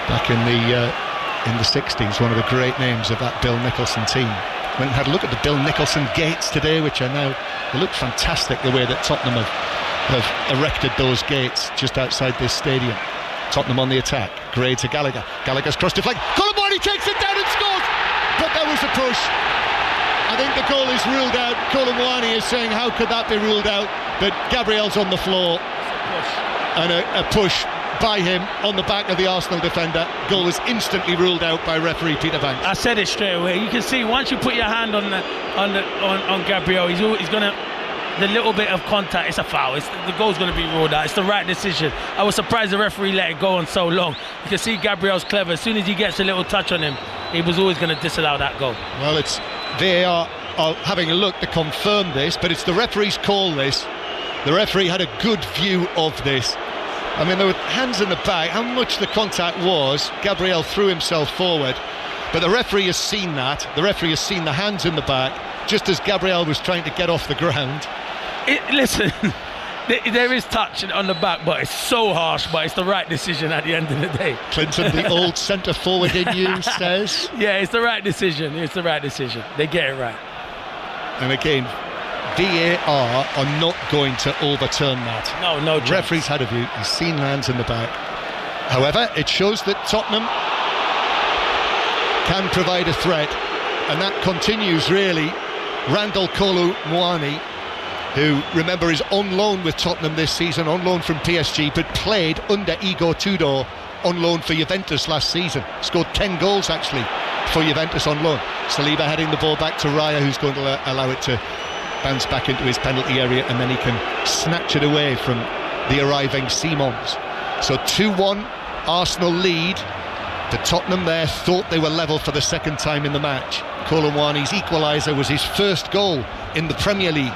back in the 60s, one of the great names of that Bill Nicholson team. Went and had a look at the Bill Nicholson gates today, which are now, they look fantastic, the way that Tottenham have erected those gates just outside this stadium. Tottenham on the attack. Gray to Gallagher. Gallagher's cross deflect. Colomboani takes it down and scores! But there was a push. I think the goal is ruled out. Colomboani is saying, how could that be ruled out? But Gabriel's on the floor. And a push by him on the back of the Arsenal defender. Goal was instantly ruled out by referee Peter Banks. I said it straight away. You can see once you put your hand on Gabriel, he's going to, the little bit of contact, it's a foul. The goal's going to be ruled out. It's the right decision. I was surprised the referee let it go on so long. You can see Gabriel's clever. As soon as he gets a little touch on him, he was always going to disallow that goal. Well, they are having a look to confirm this, but it's the referee's call. The referee had a good view of this. I mean, there were hands in the back. How much the contact was, Gabriel threw himself forward, but the referee has seen that. The referee has seen the hands in the back just as Gabriel was trying to get off the ground. Listen, there is touch on the back, but it's so harsh, but it's the right decision at the end of the day. Clinton, the old centre forward in you, says. Yeah, it's the right decision. It's the right decision. They get it right. And again, VAR are not going to overturn that. No chance. Referee's had a view. He's seen hands in the back. However, it shows that Tottenham can provide a threat, and that continues really. Randall Kolo Muani, who, remember, is on loan with Tottenham this season, on loan from PSG, but played under Igor Tudor on loan for Juventus last season. Scored 10 goals actually for Juventus on loan. Saliba heading the ball back to Raya, who's going to allow it to bounce back into his penalty area, and then he can snatch it away from the arriving Simons. So 2-1 Arsenal lead. The Tottenham there thought they were level for the second time in the match. Kolo Muani's equaliser was his first goal in the Premier League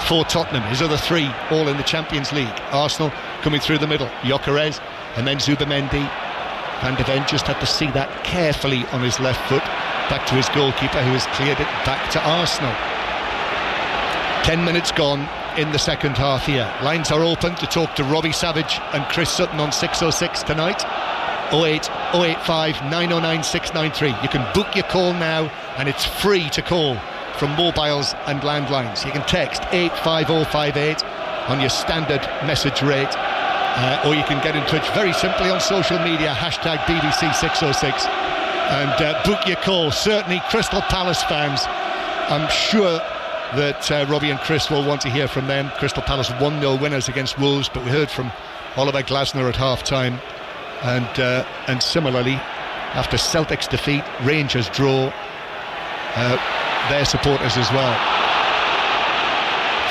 for Tottenham. His other 3 all in the Champions League. Arsenal coming through the middle. Gyökeres and then Zubamendi. Van de Ven just had to see that carefully on his left foot. Back to his goalkeeper, who has cleared it back to Arsenal. 10 minutes gone in the second half here. Lines are open to talk to Robbie Savage and Chris Sutton on 606 tonight. 08 085 909 693. You can book your call now, and it's free to call from mobiles and landlines. You can text 85058 on your standard message rate, or you can get in touch very simply on social media, hashtag BBC606, and book your call. Certainly Crystal Palace fans, I'm sure that Robbie and Chris will want to hear from them. Crystal Palace 1-0 winners against Wolves, but we heard from Oliver Glasner at half-time, and similarly after Celtic's defeat, Rangers draw, their supporters as well.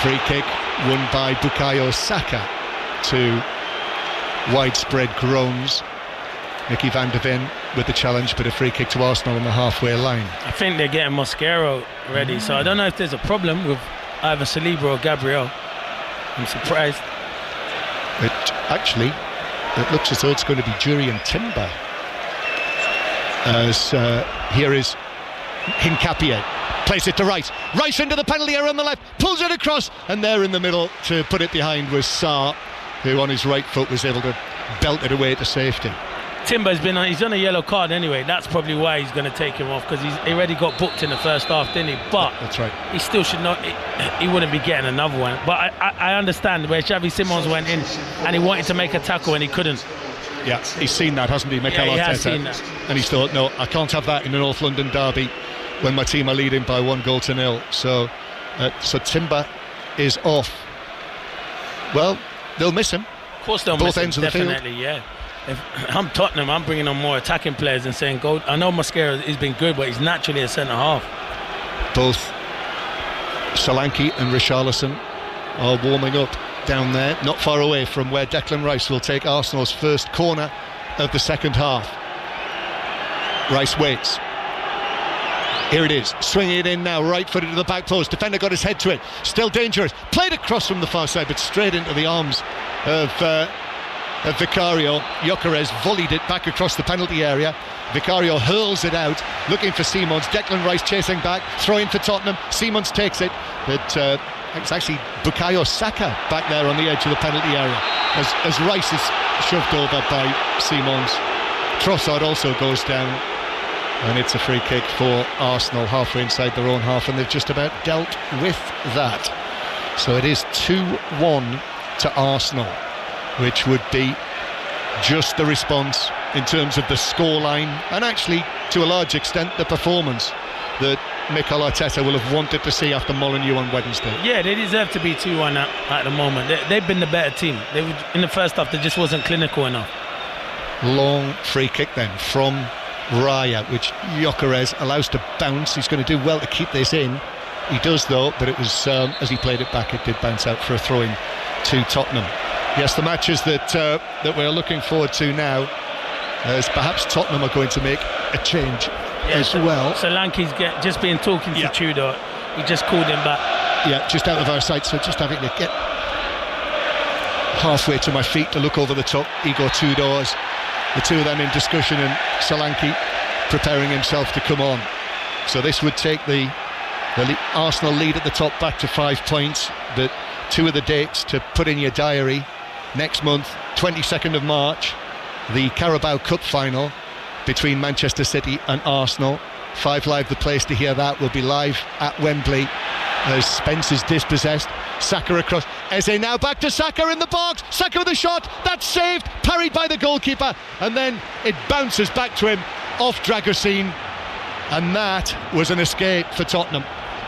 Free kick won by Bukayo Saka to widespread groans. Mickey van de Ven with the challenge, but a free kick to Arsenal on the halfway line. I think they're getting Mosquero ready, so I don't know if there's a problem with either Saliba or Gabriel. I'm surprised. It looks as though it's going to be Jurriën Timber, as here is Hincapié, plays it to Rice into the penalty area on the left, pulls it across, and there in the middle to put it behind was Sarr, who on his right foot was able to belt it away to safety. Timber's he's on a yellow card anyway. That's probably why he's going to take him off, because he already got booked in the first half, didn't he? But that's right. He still should not. He wouldn't be getting another one. But I understand where Xavi Simons went in and he wanted to make a tackle and he couldn't. Yeah, he's seen that, hasn't he, Mikel Arteta? He has seen that. And he's thought, no, I can't have that in a North London derby when my team are leading by 1-0. So Timber is off. Well, they'll miss him. Of course they'll miss him, ends of definitely, the field. Yeah. If I'm Tottenham, I'm bringing on more attacking players and saying, go. I know Mosquera has been good, but he's naturally a centre-half. Both Solanke and Richarlison are warming up down there, not far away from where Declan Rice will take Arsenal's first corner of the second half. Rice waits. Here it is, swinging it in now, right-footed to the back post. Defender got his head to it, still dangerous. Played across from the far side, but straight into the arms of Vicario. Gyökeres volleyed it back across the penalty area. Vicario hurls it out, looking for Simons. Declan Rice chasing back, throwing for Tottenham. Simons takes it, but it's actually Bukayo Saka back there on the edge of the penalty area as Rice is shoved over by Simons. Trossard also goes down, and it's a free kick for Arsenal halfway inside their own half, and they've just about dealt with that. So it is 2-1 to Arsenal, which would be just the response in terms of the scoreline, and actually to a large extent the performance that Mikel Arteta will have wanted to see after Molineux on Wednesday. Yeah, they deserve to be 2-1 at the moment. They've been the better team. In the first half, they just wasn't clinical enough. Long free kick then from Raya, which Gyökeres allows to bounce. He's going to do well to keep this in. He does though, but it was as he played it back, it did bounce out for a throw-in to Tottenham. Yes, the matches that we're looking forward to now, as perhaps Tottenham are going to make a change as well. Solanke's just been talking to Tudor. He just called him back. Yeah, just out of our sight, so just having to get halfway to my feet to look over the top. Igor Tudor's, the two of them in discussion, and Solanke preparing himself to come on. So this would take the Arsenal lead at the top back to 5 points. But two of the dates to put in your diary: next month, 22nd of March, the Carabao Cup final between Manchester City and Arsenal. 5 Live, the place to hear that, will be live at Wembley as Spence is dispossessed. Saka across, Eze now back to Saka in the box. Saka with a shot, that's saved, parried by the goalkeeper, and then it bounces back to him off Dragosine, and that was an escape for Tottenham.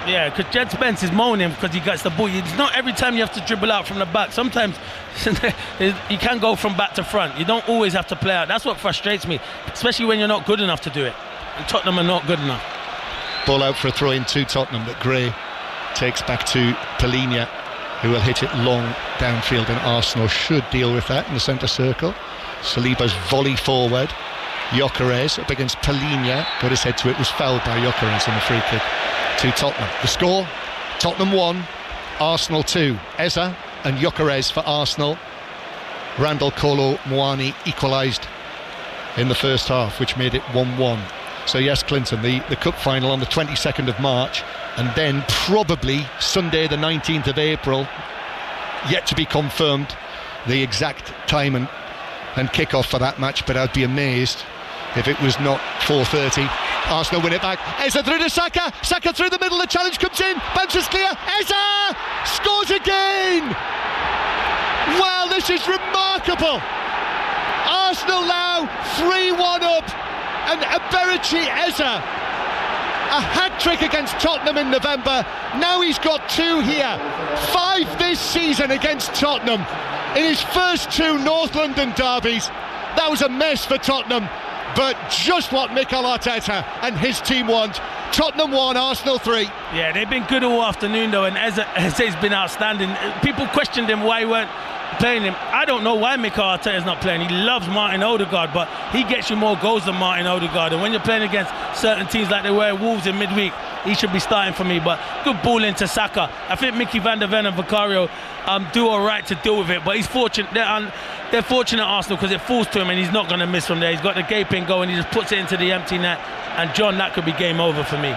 Yeah, because Jed Spence is moaning because he gets the ball. It's not every time you have to dribble out from the back. Sometimes you can go from back to front. You don't always have to play out. That's what frustrates me, especially when you're not good enough to do it. And Tottenham are not good enough. Ball out for a throw-in to Tottenham, but Gray takes back to Palhinha, who will hit it long downfield, and Arsenal should deal with that in the centre circle. Saliba's volley forward. Gyökeres up against Palhinha, got his head to it, was fouled by Gyökeres in the free kick to Tottenham. The score, Tottenham 1, Arsenal 2. Eza and Gyökeres for Arsenal. Randall Kolo Muani equalised in the first half, which made it 1-1. So yes, Clinton, the cup final on the 22nd of March, and then probably Sunday the 19th of April, yet to be confirmed the exact time and kick-off for that match, but I'd be amazed if it was not 4:30. Arsenal win it back. Eza through to Saka. Saka through the middle. The challenge comes in. Bounces clear. Eza scores again. Wow, this is remarkable. Arsenal now 3-1 up, and Eberici Eza, a hat-trick against Tottenham in November. Now he's got 2 here. 5 this season against Tottenham in his first 2 North London derbies. That was a mess for Tottenham, but just what Mikel Arteta and his team want. Tottenham 1, Arsenal 3. Yeah, they've been good all afternoon though, and Eze's been outstanding. People questioned him why he weren't playing him. I don't know why Mikel Arteta's not playing. He loves Martin Odegaard, but he gets you more goals than Martin Odegaard, and when you're playing against certain teams like they were Wolves in midweek, he should be starting for me. But good ball into Saka. I think Mickey van der Ven and Vicario do all right to deal with it, but he's fortunate. They're fortunate, Arsenal, because it falls to him and he's not going to miss from there. He's got the gaping goal and he just puts it into the empty net, and John, that could be game over for me.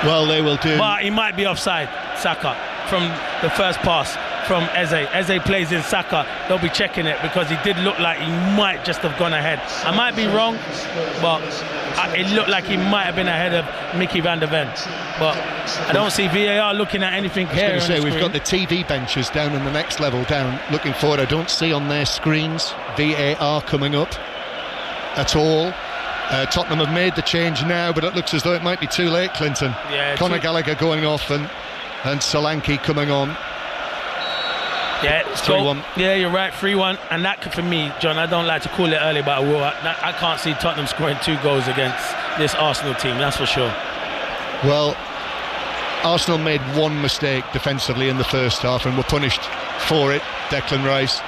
Well, they will do. But he might be offside, Saka, from the first pass from Eze. Eze plays in Saka. They'll be checking it because he did look like he might just have gone ahead. I might be wrong, but it looked like he might have been ahead of Mickey van der Ven. But I don't see VAR looking at anything here. I was going to say, we've got the TV benches down in the next level down looking forward. I don't see on their screens VAR coming up at all. Tottenham have made the change now, but it looks as though it might be too late, Clinton. Yeah, Conor Gallagher going off and Solanke coming on. Yeah, 3-1. Yeah, you're right, 3-1. And that could, for me, John, I don't like to call it early, but I will. I can't see Tottenham scoring 2 goals against this Arsenal team, that's for sure. Well, Arsenal made 1 mistake defensively in the first half and were punished for it, Declan Rice.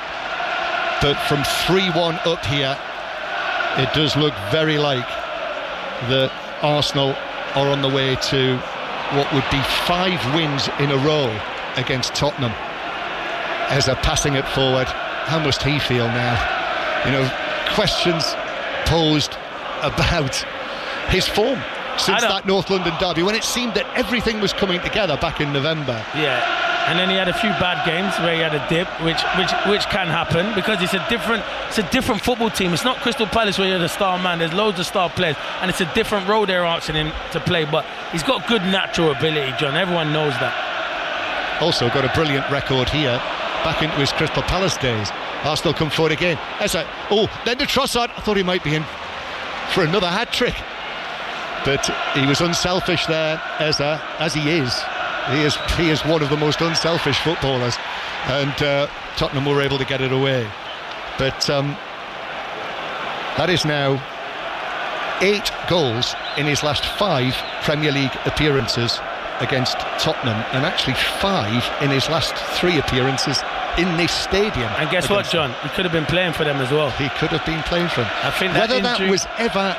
But from 3-1 up here, it does look very like that Arsenal are on the way to what would be 5 wins in a row against Tottenham. Eza passing it forward. How must he feel now? You know, questions posed about his form since that North London derby, when it seemed that everything was coming together back in November. Yeah, and then he had a few bad games where he had a dip, which can happen because it's a different football team. It's not Crystal Palace where you're the star man. There's loads of star players, and it's a different role they're asking him to play. But he's got good natural ability, John. Everyone knows that. Also got a brilliant record here, back into his Crystal Palace days. Arsenal come forward again. Then to Trossard. I thought he might be in for another hat-trick, but he was unselfish there, Eza, as he is. He is one of the most unselfish footballers, and Tottenham were able to get it away. But that is now 8 goals in his last 5 Premier League appearances against Tottenham, and actually 5 in his last 3 appearances in this stadium. And guess what, John? He could have been playing for them as well. He could have been playing for them. I think whether that was ever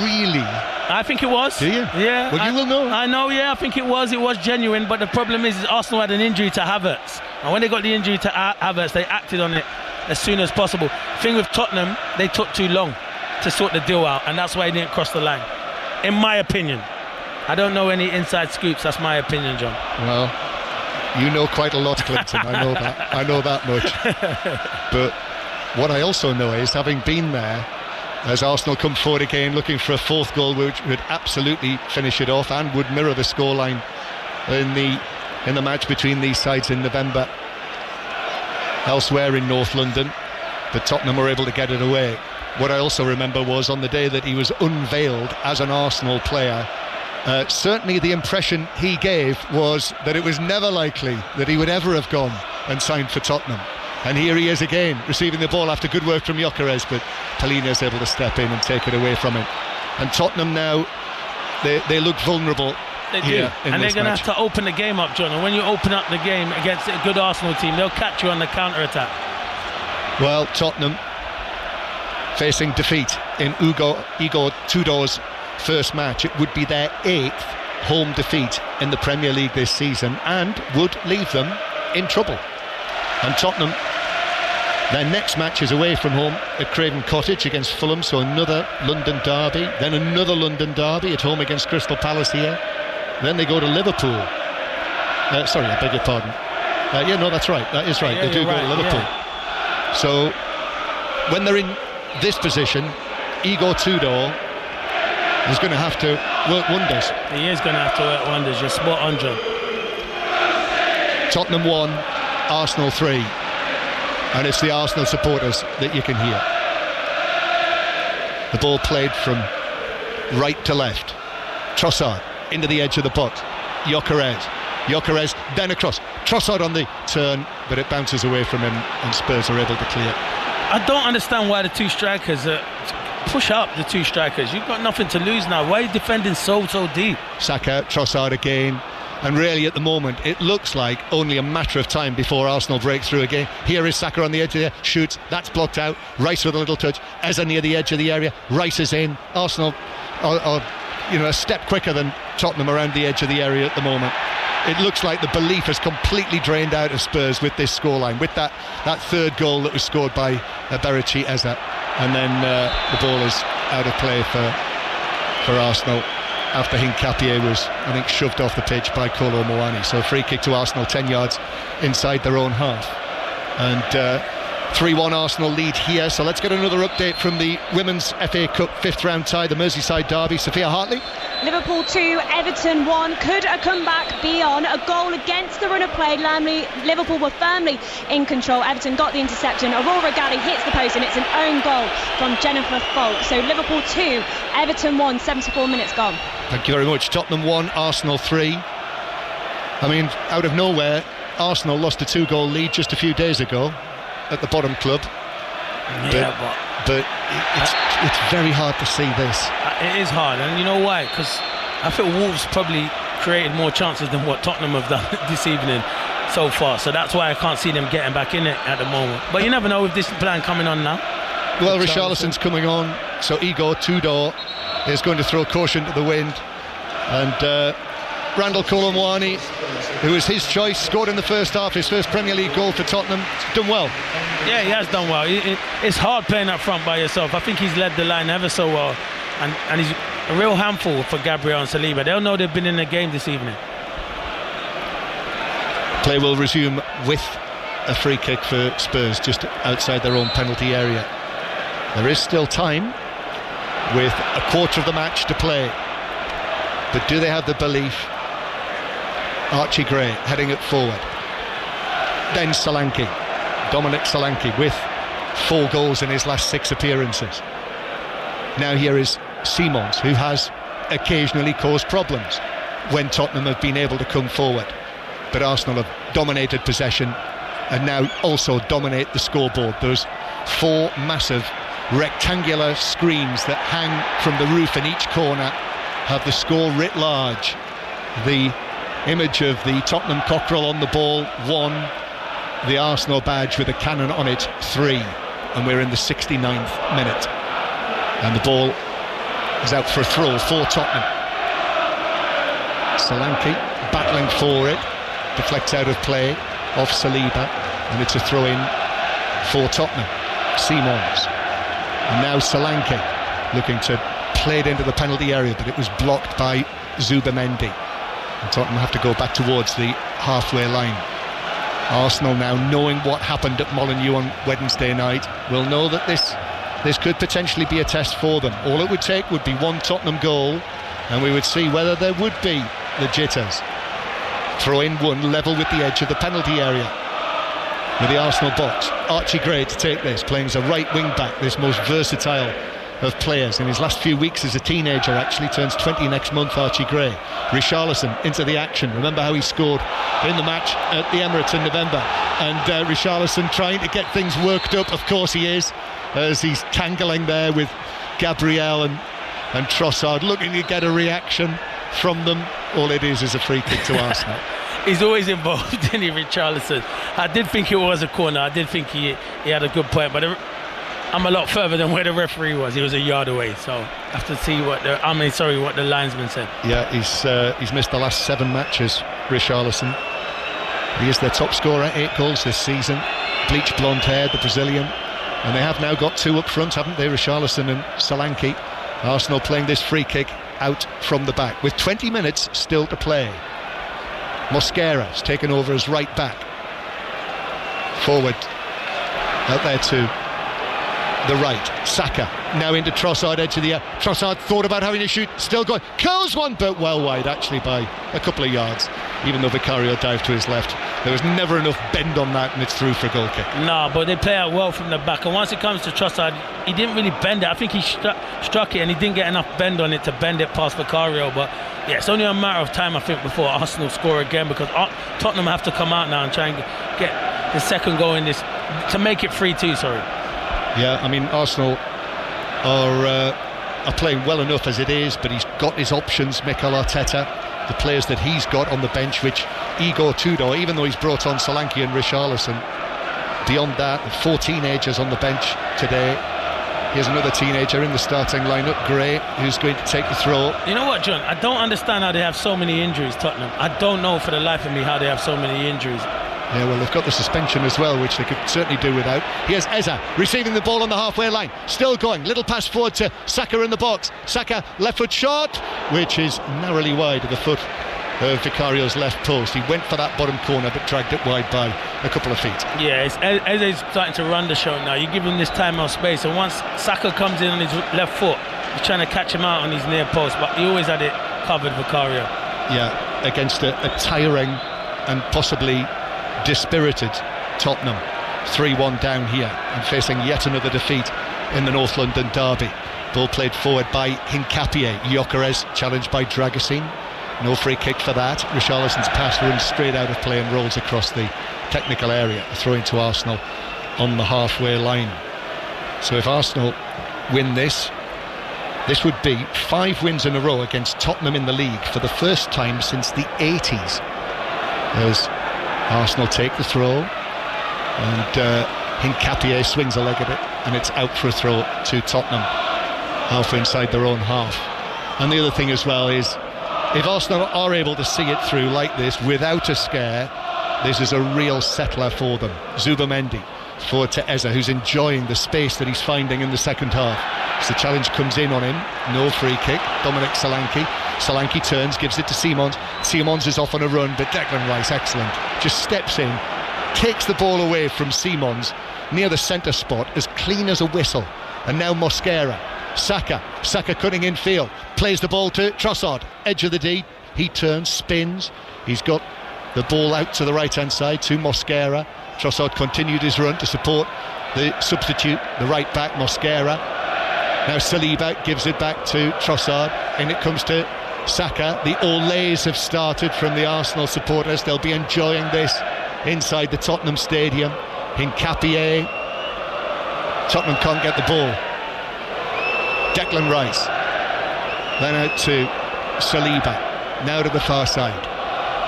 really. I think it was. Do you? Yeah. Well, you will know. I know, yeah, I think it was genuine, but the problem is Arsenal had an injury to Havertz. And when they got the injury to Havertz, they acted on it as soon as possible. Thing with Tottenham, they took too long to sort the deal out, and that's why he didn't cross the line, in my opinion. I don't know any inside scoops, that's my opinion, John. Well, you know quite a lot, Clinton. I know that much. But what I also know is, having been there, as Arsenal come forward again looking for a 4th goal which would absolutely finish it off and would mirror the scoreline in the match between these sides in November elsewhere in North London, but Tottenham were able to get it away. What I also remember was on the day that he was unveiled as an Arsenal player, certainly the impression he gave was that it was never likely that he would ever have gone and signed for Tottenham. And here he is again, receiving the ball after good work from Gyökeres, but Palhinha's able to step in and take it away from him. And Tottenham now, they look vulnerable. They do, and they're going to have to open the game up, John. And when you open up the game against a good Arsenal team, they'll catch you on the counter-attack. Well, Tottenham facing defeat in Igor Tudor's first match. It would be their 8th home defeat in the Premier League this season and would leave them in trouble. And Tottenham, their next match is away from home at Craven Cottage against Fulham, so another London derby, then another London derby at home against Crystal Palace here. Then they go to Liverpool. Sorry, I beg your pardon. That's right. That is right. They do go to Liverpool. Yeah. So when they're in this position, Igor Tudor is going to have to work wonders. He is going to have to work wonders. You're spot on, John. Tottenham 1, Arsenal 3. And it's the Arsenal supporters that you can hear. The ball played from right to left. Trossard into the edge of the box. Gyökeres then across. Trossard on the turn, but it bounces away from him and Spurs are able to clear. I don't understand why the two strikers push up. The two strikers, you've got nothing to lose now. Why are you defending so deep? Saka, Trossard again. And really at the moment it looks like only a matter of time before Arsenal break through again. Here is Saka on the edge of there, shoots, that's blocked out. Rice with a little touch, Eza near the edge of the area, Rice is in. Arsenal are a step quicker than Tottenham around the edge of the area at the moment. It looks like the belief has completely drained out of Spurs with this scoreline, with that third goal that was scored by Berechi Eza. And then the ball is out of play for Arsenal after Hincapié was, I think, shoved off the pitch by Kolo Muani. So a free kick to Arsenal 10 yards inside their own half. And 3-1 Arsenal lead here. So let's get another update from the Women's FA Cup 5th round tie, the Merseyside derby. Sophia Hartley. Liverpool 2, Everton 1. Could a comeback be on? A goal against the run of play. Liverpool were firmly in control. Everton got the interception. Aurora Galli hits the post and it's an own goal from Jennifer Falk. So Liverpool 2, Everton 1, 74 minutes gone. Thank you very much. Tottenham 1, Arsenal 3. I mean, out of nowhere, Arsenal lost a 2-goal lead just a few days ago at the bottom club. Yeah, but it's very hard to see this. It is hard, and you know why? Because I feel Wolves probably created more chances than what Tottenham have done this evening so far. So that's why I can't see them getting back in it at the moment. But you never know with this plan coming on now. Well, Richarlison's coming on, so Igor Tudor is going to throw caution to the wind. And Randall Kolo Muani, who was his choice, scored in the first half, his first Premier League goal for Tottenham. Done well. Yeah, he has done well. It's hard playing up front by yourself. I think he's led the line ever so well. And he's a real handful for Gabriel and Saliba. They'll know they've been in the game this evening. Play will resume with a free kick for Spurs just outside their own penalty area. There is still time with a quarter of the match to play. But do they have the belief? Archie Gray heading it forward. Then Solanke, Dominic Solanke, with 4 goals in his last 6 appearances. Now here is Simons, who has occasionally caused problems when Tottenham have been able to come forward. But Arsenal have dominated possession and now also dominate the scoreboard. Those 4 massive rectangular screens that hang from the roof in each corner have the score writ large. The image of the Tottenham cockerel on the ball, 1. The Arsenal badge with a cannon on it, 3. And we're in the 69th minute. And the ball is out for a throw for Tottenham. Solanke battling for it, deflects out of play off Saliba, and it's a throw-in for Tottenham. Simons. And now Solanke looking to play it into the penalty area, but it was blocked by Zubamendi. And Tottenham have to go back towards the halfway line. Arsenal, now knowing what happened at Molineux on Wednesday night, will know that this could potentially be a test for them. All it would take would be 1 Tottenham goal and we would see whether there would be the jitters. Throw in 1 level with the edge of the penalty area with the Arsenal box. Archie Gray to take this, playing as a right wing back, this most versatile of players. In his last few weeks as a teenager, actually turns 20 next month, Archie Gray. Richarlison into the action. Remember how he scored in the match at the Emirates in November. And Richarlison trying to get things worked up, of course he is, as he's tangling there with Gabriel and Trossard, looking to get a reaction from them. All it is a free kick to Arsenal. He's always involved, isn't he, Richarlison? I did think it was a corner. I did think he had a good point, but I'm a lot further than where the referee was. He was a yard away, so have to see what the linesman said. Yeah, he's missed the last 7 matches, Richarlison. He is their top scorer, 8 goals this season. Bleached blonde hair, the Brazilian. And they have now got 2 up front, haven't they? Richarlison and Solanke. Arsenal playing this free kick out from the back with 20 minutes still to play. Mosquera's taken over as right back. Forward out there to the right. Saka now into Trossard, edge of the air. Trossard thought about having a shoot, still going, curls one, but well wide actually by a couple of yards, even though Vicario dived to his left. There was never enough bend on that, and it's through for a goal kick. No, but they play out well from the back, and once it comes to Trossard, he didn't really bend it. I think he struck it and he didn't get enough bend on it to bend it past Vicario. But yeah, it's only a matter of time, I think, before Arsenal score again, because Tottenham have to come out now and try and get the second goal in this to make it 3-2. Sorry. Yeah, I mean, Arsenal are playing well enough as it is, but he's got his options, Mikel Arteta, the players that he's got on the bench, which Igor Tudor, even though he's brought on Solanke and Richarlison, beyond that, 4 teenagers on the bench today. Here's another teenager in the starting lineup, Gray, who's going to take the throw. You know what, John? I don't understand how they have so many injuries, Tottenham. I don't know for the life of me how they have so many injuries. Yeah, well, they've got the suspension as well, which they could certainly do without. Here's Eza receiving the ball on the halfway line, still going, little pass forward to Saka in the box. Saka left foot shot, which is narrowly wide of the foot of Vicario's left post. He went for that bottom corner but dragged it wide by a couple of feet. Yeah, Eze's starting to run the show now. You give him this time out space, and once Saka comes in on his left foot, he's trying to catch him out on his near post, but he always had it covered, Vicario. Yeah, against a tiring and possibly dispirited Tottenham. 3-1 down here and facing yet another defeat in the North London derby. Ball played forward by Hincapié. Gyökeres challenged by Dragusin. No free kick for that. Richarlison's pass runs straight out of play and rolls across the technical area. A throw into Arsenal on the halfway line. So if Arsenal win this would be 5 wins in a row against Tottenham in the league for the first time since the 80s. As Arsenal take the throw, and Hincapié swings a leg at it, and it's out for a throw to Tottenham, halfway inside their own half. And the other thing as well is, if Arsenal are able to see it through like this without a scare, this is a real settler for them. Zubamendi forward to Eza, who's enjoying the space that he's finding in the second half. So the challenge comes in on him, no free kick. Dominic Solanke turns, gives it to Simons. Simons is off on a run, but Declan Rice, excellent, just steps in, takes the ball away from Simons near the centre spot, as clean as a whistle. And now Mosquera, Saka cutting in field, plays the ball to Trossard, edge of the D, he turns, spins, he's got the ball out to the right hand side to Mosquera. Trossard continued his run to support the substitute, the right back Mosquera. Now Saliba gives it back to Trossard, and it comes to Saka. The olays have started from the Arsenal supporters. They'll be enjoying this inside the Tottenham stadium. Hincapié, Tottenham can't get the ball. Declan Rice, then out to Saliba, now to the far side.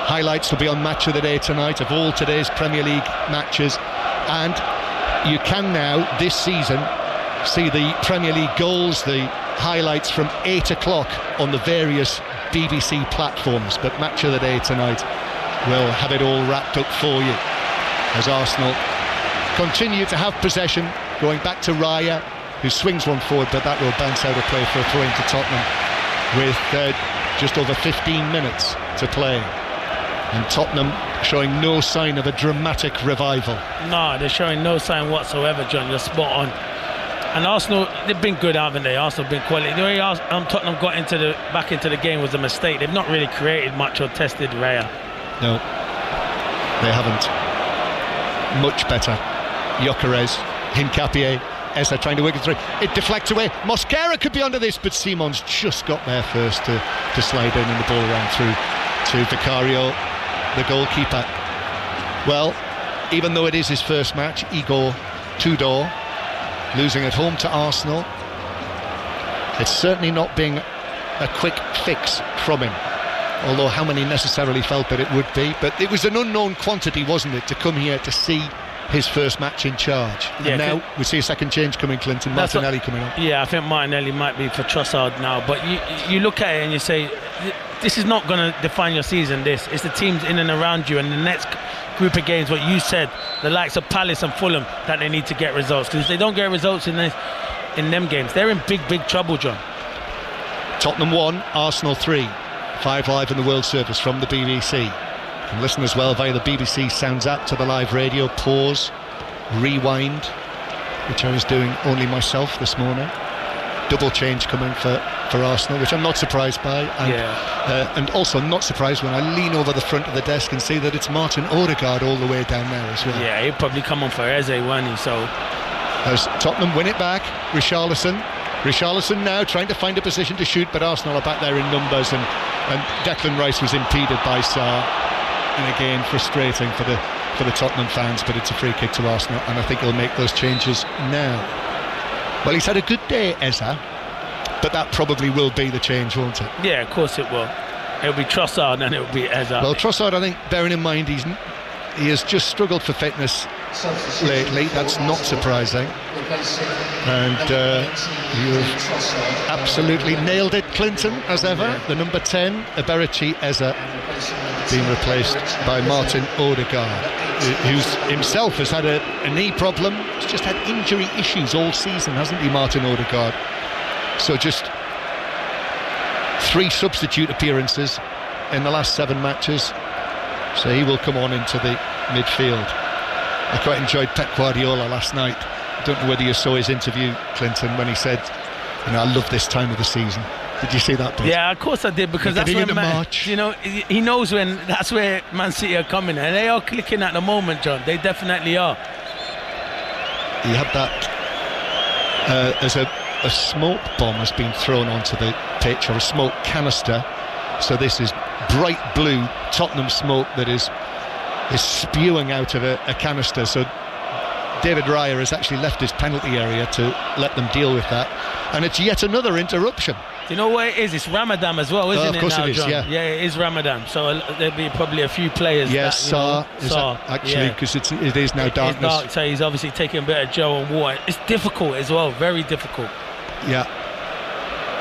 Highlights will be on Match of the Day tonight of all today's Premier League matches, and you can now this season see the Premier League goals, the highlights from 8 o'clock on the various BBC platforms. But Match of the Day tonight will have it all wrapped up for you as Arsenal continue to have possession, going back to Raya, who swings one forward, but that will bounce out of play for a throw into Tottenham with just over 15 minutes to play. And Tottenham showing no sign of a dramatic revival. No, they're showing no sign whatsoever, John. You're spot on. And Arsenal, they've been good, haven't they? Arsenal have been quality. The way Tottenham got back into the game was a mistake. They've not really created much or tested Raya. No, they haven't. Much better. Gyökeres, Hincapié, Eza trying to work it through. It deflects away. Mosquera could be under this, but Simons just got there first to slide in, and the ball ran through to Vicario, the goalkeeper. Well, even though it is his first match, Igor Tudor losing at home to Arsenal, it's certainly not being a quick fix from him, although how many necessarily felt that it would be. But it was an unknown quantity, wasn't it, to come here to see his first match in charge. Yeah, and now we see a second change coming, Clinton. Martinelli coming on. Yeah, I think Martinelli might be for Trossard now. But you look at it and you say, this is not going to define your season, this. It's the teams in and around you, and the next group of games, what you said, the likes of Palace and Fulham, that they need to get results. Because if they don't get results in them games, they're in big trouble, John. Tottenham 1, Arsenal 3. 5 Live in the World Service from the BBC. You can listen as well via the BBC Sounds app to the live radio. Pause, rewind, which I was doing only myself this morning. Double change coming for Arsenal, which I'm not surprised by. And also not surprised when I lean over the front of the desk and see that it's Martin Odegaard all the way down there as well. Yeah, he'll probably come on for Eze, won't he? So as Tottenham win it back, Richarlison now trying to find a position to shoot, but Arsenal are back there in numbers, and Declan Rice was impeded by Sarr. And again, frustrating for the Tottenham fans, but it's a free kick to Arsenal, and I think he'll make those changes now. Well, he's had a good day, Eza, but that probably will be the change, won't it? Yeah, of course it will. It'll be Trossard and it'll be Eza. Well, Trossard, I think, bearing in mind he has just struggled for fitness lately, that's not surprising. And you have absolutely nailed it, Clinton, as ever. The number 10, Eberici Eza, being replaced by Martin Odegaard, who's himself has had a knee problem. He's just had injury issues all season, hasn't he, Martin Odegaard? So just 3 substitute appearances in the last 7 matches. So he will come on into the midfield. I quite enjoyed Pep Guardiola last night. I don't know whether you saw his interview, Clinton, when he said, I love this time of the season. Did you see that, Bud? Yeah, of course I did, because that's when March. He knows when that's where Man City are coming, and they are clicking at the moment, John. They definitely are. He had that as a smoke bomb has been thrown onto the pitch, or a smoke canister. So this is bright blue Tottenham smoke that is spewing out of a canister. So David Raya has actually left his penalty area to let them deal with that, and it's yet another interruption. Do you know what it is? It's Ramadan as well, isn't it? Of course now, it is, John? yeah. Yeah, it is Ramadan, so there'll be probably a few players. Yes, Sarr, actually, because it is now darkness. It's dark, so he's obviously taking a bit of gel and water. It's difficult as well, very difficult. Yeah,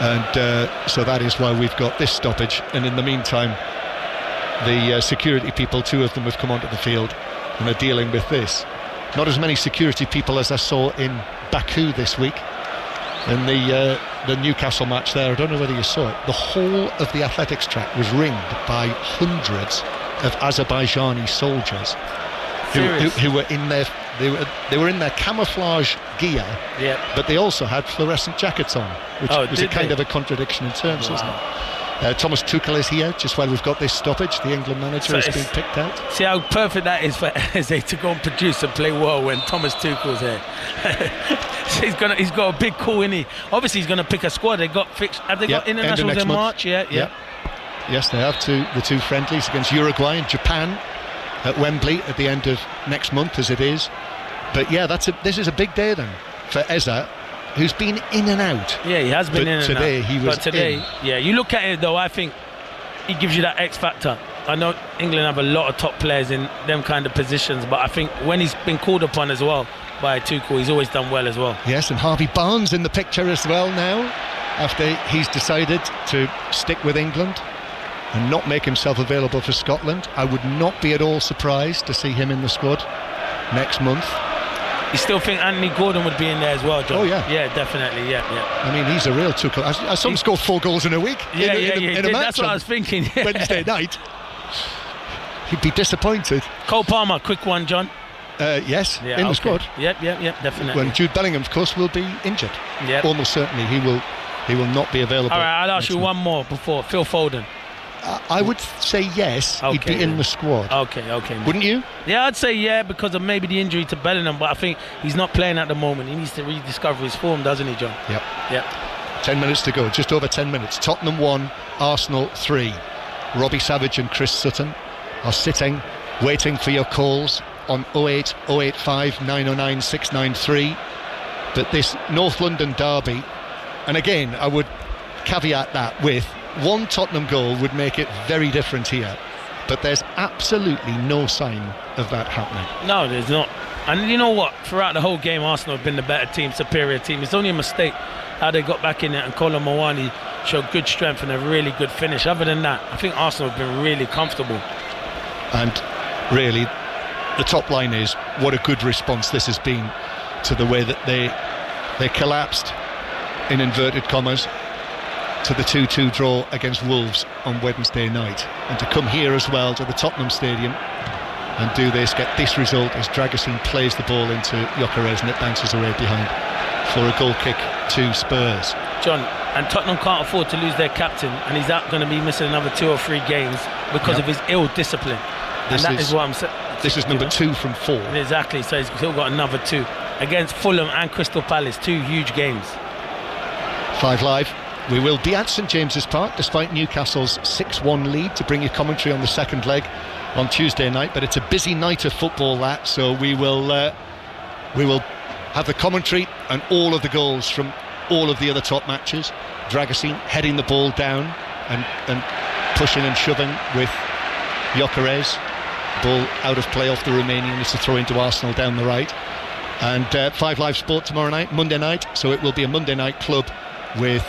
and so that is why we've got this stoppage. And in the meantime, the security people, 2 of them have come onto the field and are dealing with this. Not as many security people as I saw in Baku this week in the Newcastle match there. I don't know whether you saw it. The whole of the athletics track was ringed by hundreds of Azerbaijani soldiers who were in their they were in their camouflage gear, but they also had fluorescent jackets on, which was a kind of a contradiction in terms, wasn't it? Thomas Tuchel is here just while we've got this stoppage. The England manager has been picked out. See how perfect that is for Eze to go and produce and play well when Thomas Tuchel's here. So he's got a big call, isn't he? Obviously he's going to pick a squad. They got fixed. Have they got internationals in March? Yeah. Yes, they have the 2 friendlies against Uruguay and Japan at Wembley at the end of next month, as it is. But yeah, this is a big day then for Eza, who's been in and out. Yeah, he has been in and out. Today he was in. Yeah, you look at it though, I think he gives you that X factor. I know England have a lot of top players in them kind of positions, but I think when he's been called upon as well by Tuchel, he's always done well as well. Yes, and Harvey Barnes in the picture as well now, after he's decided to stick with England and not make himself available for Scotland. I would not be at all surprised to see him in the squad next month. You still think Anthony Gordon would be in there as well, John? Oh yeah. Yeah, definitely, yeah. I mean, he's a real Tuchel. I saw him score 4 goals in a week. In a match. That's what I was thinking. Wednesday night. He'd be disappointed. Cole Palmer, quick one, John. Yes, in the squad. Yep, definitely. When Jude Bellingham, of course, will be injured. Yep. Almost certainly he will not be available. All right, I'll ask you one more before. Phil Foden. I would say yes, he'd be in the squad. Okay. Wouldn't you? Yeah, I'd say yeah, because of maybe the injury to Bellingham, but I think he's not playing at the moment. He needs to rediscover his form, doesn't he, John? Yep. 10 minutes to go, just over 10 minutes. Tottenham 1, Arsenal 3. Robbie Savage and Chris Sutton are sitting, waiting for your calls on 08 085 909 693. But this North London derby, and again, I would caveat that with 1 Tottenham goal would make it very different here, but there's absolutely no sign of that happening. No, there's not. And you know what? Throughout the whole game, Arsenal have been the better team, superior team. It's only a mistake how they got back in it, and Colin Mawani showed good strength and a really good finish. Other than that, I think Arsenal have been really comfortable. And really, the top line is what a good response this has been to the way that they collapsed, in inverted commas, to the 2-2 draw against Wolves on Wednesday night. And to come here as well to the Tottenham Stadium and do this, get this result as Dragusin plays the ball into Gyökeres and it bounces away behind for a goal kick to Spurs. John, and Tottenham can't afford to lose their captain, and he's going to be missing another 2 or 3 games because of his ill discipline. And that is what I'm saying. This is number 2 from 4. Exactly, so he's still got another 2 against Fulham and Crystal Palace, 2 huge games. 5 Live. We will be at St James's Park despite Newcastle's 6-1 lead to bring you commentary on the second leg on Tuesday night, but it's a busy night of football, that, so we will have the commentary and all of the goals from all of the other top matches. Dragusin heading the ball down and pushing and shoving with Gyökeres. Ball out of play off the Romanian is to throw into Arsenal down the right. And 5 Live Sport tomorrow night, Monday night, so it will be a Monday night club with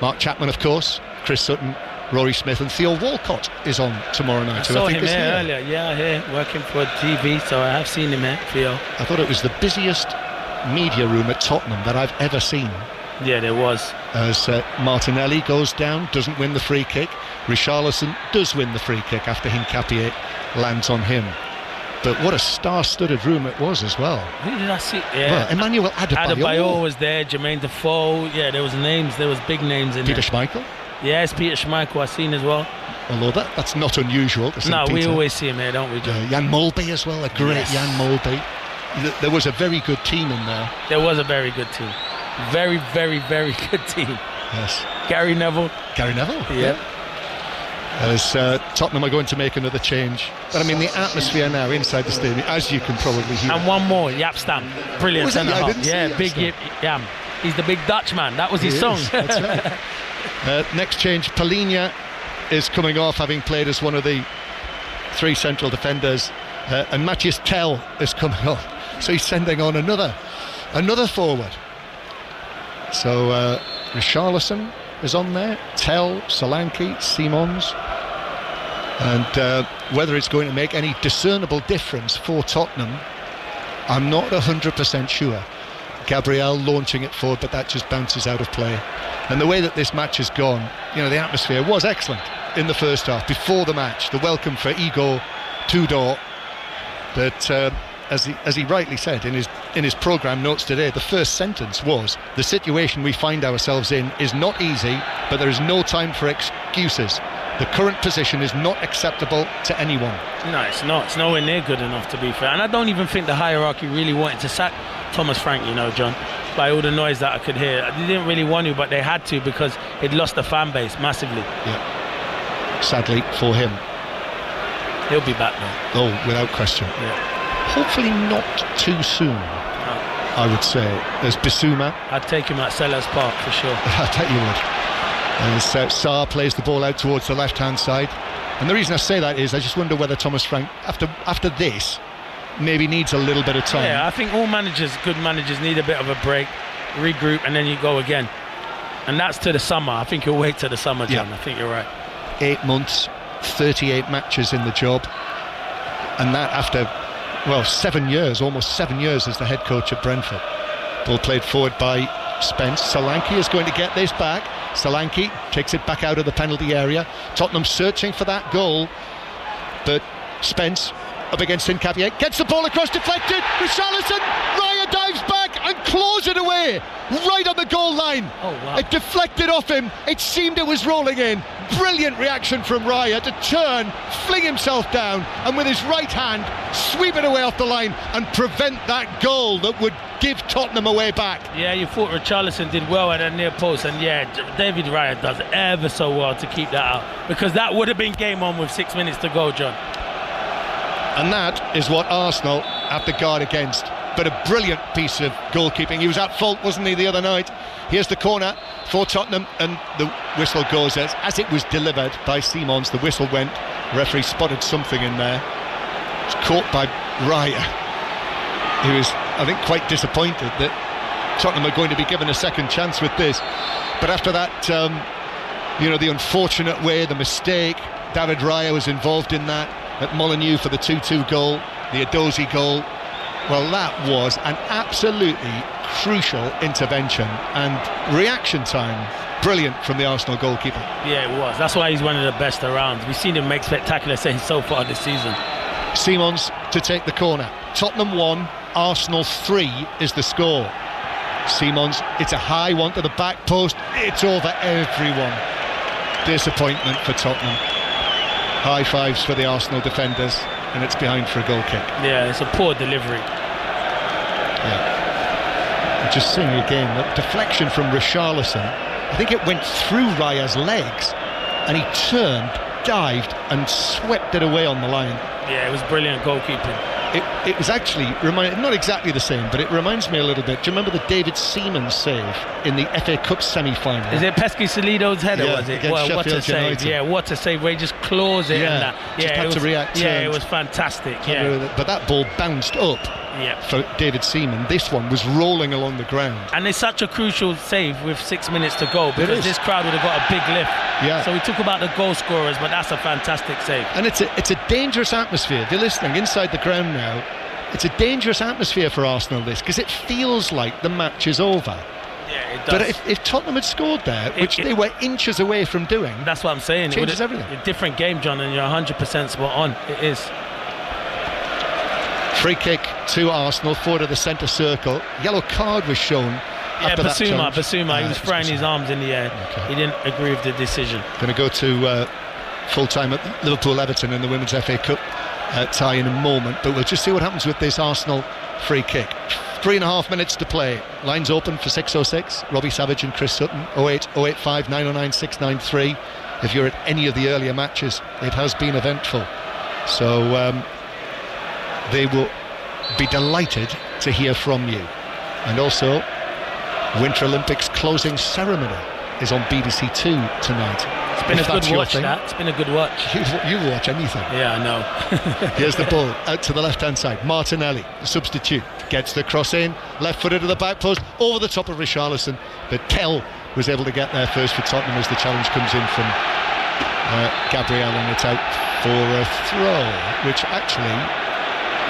Mark Chapman, of course, Chris Sutton, Rory Smith, and Theo Walcott is on tomorrow night. I saw him here earlier, here working for TV, so I have seen him here, Theo. I thought it was the busiest media room at Tottenham that I've ever seen. Yeah, there was. As Martinelli goes down, doesn't win the free kick. Richarlison does win the free kick after Hincapié lands on him. But what a star-studded room it was as well. Who did I see? Yeah. Well, Emmanuel Adebayor was there, Jermaine Defoe. Yeah, there was names, there was big names in Peter there. Schmeichel? Yes, Peter Schmeichel I've seen as well. Although that's not unusual. No, we always see him here, don't we, John? Jan Molby as well, a great Jan Molby. There was a very good team in there. There was a very good team. Very, very, very good team. Yes. Gary Neville. Yeah. As Tottenham are going to make another change. But I mean, the atmosphere now inside the stadium, as you can probably hear. And one more, Yap Stam. Brilliant centre half. Yeah, big Yam. He's the big Dutchman. That was his song. That's right. Next change, Palhinha is coming off, having played as one of the 3 central defenders. And Matthias Tell is coming off. So he's sending on another forward. So Richarlison is on there, Tell, Solanke, Simons, and whether it's going to make any discernible difference for Tottenham, I'm not 100% sure. Gabriel launching it forward, but that just bounces out of play. And the way that this match has gone, the atmosphere was excellent in the first half. Before the match, the welcome for Igor Tudor, but as he rightly said in his programme notes today, the first sentence was, the situation we find ourselves in is not easy, but there is no time for excuses. The current position is not acceptable to anyone. No, it's not. It's nowhere near good enough, to be fair. And I don't even think the hierarchy really wanted to sack Thomas Frank, John, by all the noise that I could hear. They didn't really want to, but they had to, because he'd lost the fan base massively. Yeah. Sadly for him. He'll be back now. Oh, without question. Yeah. Hopefully not too soon, I would say. There's Bissouma. I'd take him at Sellers Park for sure. I bet you would. As Sarr plays the ball out towards the left-hand side. And the reason I say that is I just wonder whether Thomas Frank, after this, maybe needs a little bit of time. Yeah, I think all good managers need a bit of a break, regroup, and then you go again. And that's to the summer. I think he'll wait till the summer, John. Yeah. I think you're right. 8 months, 38 matches in the job. And that after... 7 years, almost 7 years as the head coach at Brentford. Ball played forward by Spence. Solanke is going to get this back. Solanke takes it back out of the penalty area. Tottenham searching for that goal, but Spence up against Hincapié, gets the ball across, deflected. Richarlison, Raya dives back and claws it away right on the goal line. Oh, wow. It deflected off him. It seemed it was rolling in. Brilliant reaction from Raya to turn, fling himself down, and with his right hand sweep it away off the line and prevent that goal that would give Tottenham a way back. Yeah, you thought Richarlison did well at that near post, and David Raya does ever so well to keep that out, because that would have been game on with 6 minutes to go, John. And that is what Arsenal have to guard against. But a brilliant piece of goalkeeping. He was at fault, wasn't he, the other night? Here's the corner for Tottenham, and the whistle goes as it was delivered by Simons. The whistle went. The referee spotted something in there. It's caught by Raya. who is, I think, quite disappointed that Tottenham are going to be given a second chance with this. But after that, the unfortunate way, the mistake, David Raya was involved in that, at Molineux for the 2-2 goal, the Edozie goal. Well, that was an absolutely crucial intervention, and reaction time brilliant from the Arsenal goalkeeper. Yeah, it was. That's why he's one of the best around. We've seen him make spectacular saves so far this season. Simons to take the corner. Tottenham 1, Arsenal 3 is the score. Simons, it's a high one to the back post. It's over everyone. Disappointment for Tottenham. High fives for the Arsenal defenders, and it's behind for a goal kick. Yeah, it's a poor delivery. Yeah. And just seeing again, that deflection from Richarlison, I think it went through Raya's legs, and he turned, dived, and swept it away on the line. Yeah, it was brilliant goalkeeping. It was actually, not exactly the same, but it reminds me a little bit. Do you remember the David Seaman save in the FA Cup semi-final? Is it Pesky Salido's header, was it? Well, what a save. United. Yeah, what a save, where he just claws it. Yeah, and that. just had to react. Yeah, it was fantastic. Yeah. But that ball bounced up for David Seaman. This one was rolling along the ground. And it's such a crucial save with 6 minutes to go, because this crowd would have got a big lift. Yeah. So we talk about the goal scorers, but that's a fantastic save. And it's a dangerous atmosphere. If you're listening inside the ground now, it's a dangerous atmosphere for Arsenal, this, because it feels like the match is over. Yeah, it does. But if Tottenham had scored there, which they were inches away from doing, that's what I'm saying. It changes everything. A different game, John, and you're 100% spot on. It is. Free kick to Arsenal, forward of the centre circle. Yellow card was shown. Yeah, Basuma, he was throwing his arms in the air. Okay. He didn't agree with the decision. Going to go to full time at Liverpool-Everton in the Women's FA Cup tie in a moment, but we'll just see what happens with this Arsenal free kick. 3.5 minutes to play. Lines open for 606. Robbie Savage and Chris Sutton. 08 085 909 693. If you're at any of the earlier matches, it has been eventful. So they will be delighted to hear from you. And also, Winter Olympics closing ceremony is on BBC Two tonight. It's been a good watch, that. It's been a good watch. You watch anything. Yeah, I know. Here's the ball out to the left-hand side. Martinelli, the substitute, gets the cross in, left-footed to the back post, over the top of Richarlison. But Kell was able to get there first for Tottenham as the challenge comes in from Gabriel, and it's out for a throw, which actually,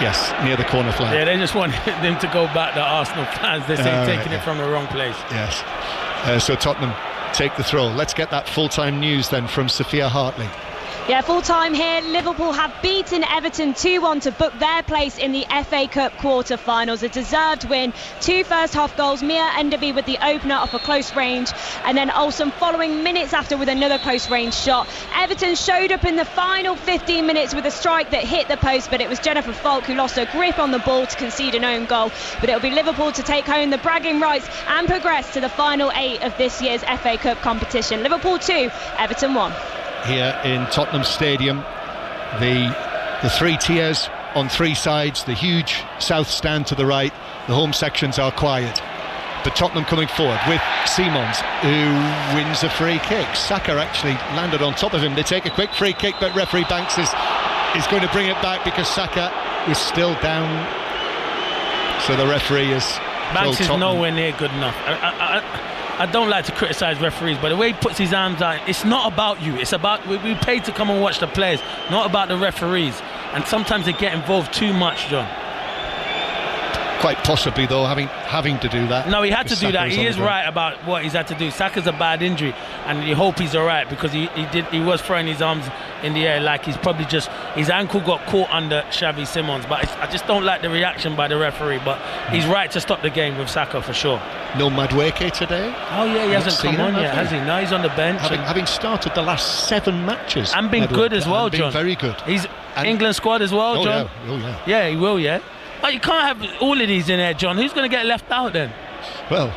yes, near the corner flag. Yeah, they just want them to go back, the Arsenal fans. They say taking it from the wrong place. Yes. So Tottenham take the throw. Let's get that full-time news then from Sophia Hartley. Yeah, full-time here. Liverpool have beaten Everton 2-1 to book their place in the FA Cup quarter-finals. A deserved win. 2 first-half goals. Mia Enderby with the opener off a close range, and then Olsen following minutes after with another close-range shot. Everton showed up in the final 15 minutes with a strike that hit the post, but it was Jennifer Falk who lost her grip on the ball to concede an own goal. But it'll be Liverpool to take home the bragging rights and progress to the final 8 of this year's FA Cup competition. Liverpool 2, Everton 1. Here in Tottenham Stadium, the 3 tiers on 3 sides, the huge south stand to the right, the home sections are quiet, but Tottenham coming forward with Simons, who wins a free kick. Saka actually landed on top of him. They take a quick free kick, but referee Banks is going to bring it back because Saka was still down, so the referee is Banks is nowhere near good enough. I don't like to criticise referees, but the way he puts his arms out, it's not about you. It's about, we paid to come and watch the players, not about the referees. And sometimes they get involved too much, John. Quite possibly, though, having to do that. No, he had to do that. He is right about what he's had to do. Saka's a bad injury, and you hope he's all right, because he was throwing his arms in the air like he's probably just, his ankle got caught under Xavi Simons. But I just don't like the reaction by the referee. But he's right to stop the game with Saka for sure. No Madueke today. Oh yeah, he hasn't come on yet, has he? No, he's on the bench. Having started the last 7 matches. And been good as well, John. Very good. He's England squad as well, John. Yeah. Yeah, he will, yeah. Oh, you can't have all of these in there, John. Who's going to get left out then? Well,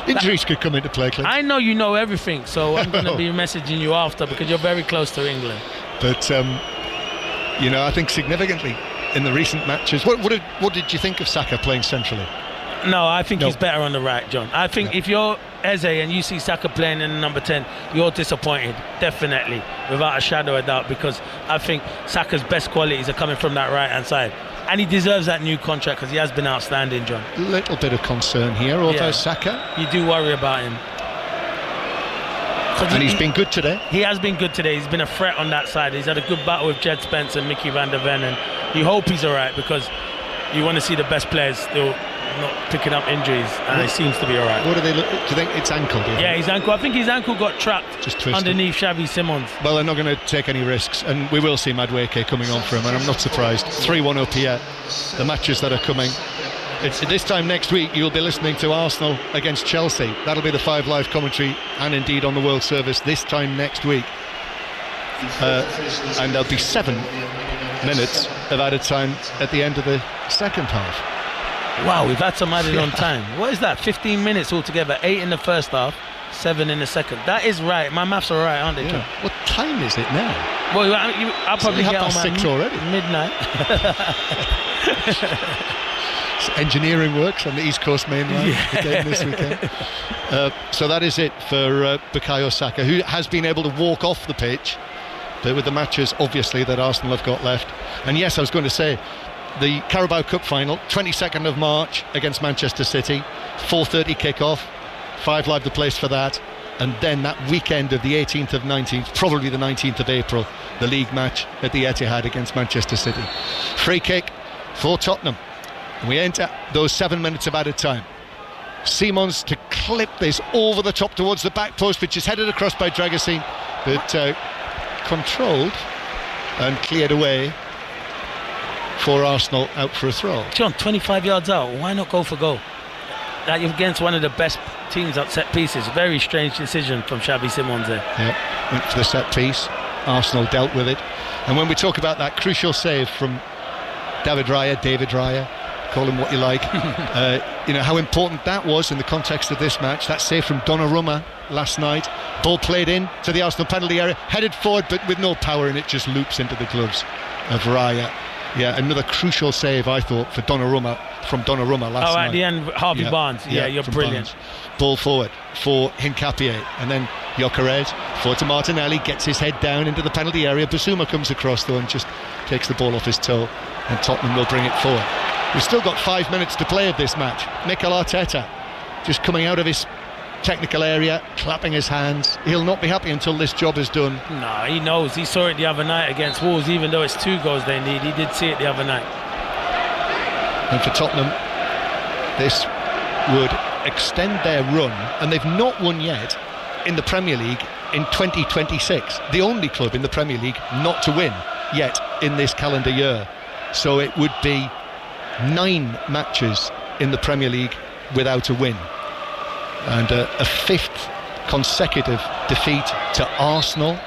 injuries could come into play, Clint. I know you know everything, so I'm going to be messaging you after, because you're very close to England. But, I think significantly in the recent matches, what did you think of Saka playing centrally? No, I think he's better on the right, John. I think if you're Eze and you see Saka playing in the number 10, you're disappointed, definitely, without a shadow of doubt, because I think Saka's best qualities are coming from that right-hand side. And he deserves that new contract because he has been outstanding, John. Little bit of concern here, although Saka. You do worry about him. And he's been good today. He has been good today. He's been a threat on that side. He's had a good battle with Jed Spence and Mickey van der Ven, and you hope he's all right because you want to see the best players still not picking up injuries, and he seems to be all right. What do they look? Do you think it's ankle? His ankle. I think his ankle got trapped just underneath Xavi Simons. Well, they're not going to take any risks, and we will see Madueke coming on for him, and I'm not surprised. 3-1 up here. The matches that are coming. It's this time next week you'll be listening to Arsenal against Chelsea. That'll be the 5 Live commentary, and indeed on the World Service this time next week. And there'll be 7 minutes of added time at the end of the second half. Wow, we've had some added on time. What is that? 15 minutes altogether. 8 in the first half, 7 in the second. That is right. My maths are right, aren't they, John? What time is it now? Well, I'll probably get on 6 already. Midnight. Engineering works on the East Coast main line again this weekend. So that is it for Bukayo Saka, who has been able to walk off the pitch, but with the matches obviously that Arsenal have got left. And yes, I was going to say the Carabao Cup final, 22nd of March against Manchester City, 4:30 kick-off, 5 Live the place for that, and then that weekend of the 18th of 19th, probably the 19th of April, the league match at the Etihad against Manchester City. Free kick for Tottenham. We enter those 7 minutes of added time. Simons to clip this over the top towards the back post, which is headed across by Dragusin, but controlled and cleared away for Arsenal, out for a throw. John, 25 yards out, why not go for goal? Like against one of the best teams at set pieces. Very strange decision from Xavi Simons there. Yeah, went for the set piece. Arsenal dealt with it. And when we talk about that crucial save from David Raya, call him what you like, how important that was in the context of this match. That save from Donnarumma last night. Ball played in to the Arsenal penalty area, headed forward but with no power, and it just loops into the gloves of Raya. Yeah, another crucial save, I thought, for Donnarumma last night. At the end, Harvey Barnes. Yeah, you're brilliant. Barnes. Ball forward for Hincapié, and then Gyökeres forward to Martinelli, gets his head down into the penalty area. Basuma comes across though and just takes the ball off his toe, and Tottenham will bring it forward. We've still got 5 minutes to play of this match. Mikel Arteta just coming out of his technical area, clapping his hands. He'll not be happy until this job is done. No, he knows. He saw it the other night against Wolves, even though it's 2 goals they need. He did see it the other night. And for Tottenham, this would extend their run, and they've not won yet in the Premier League in 2026. The only club in the Premier League not to win yet in this calendar year. So it would be 9 matches in the Premier League without a win, and a 5th consecutive defeat to Arsenal.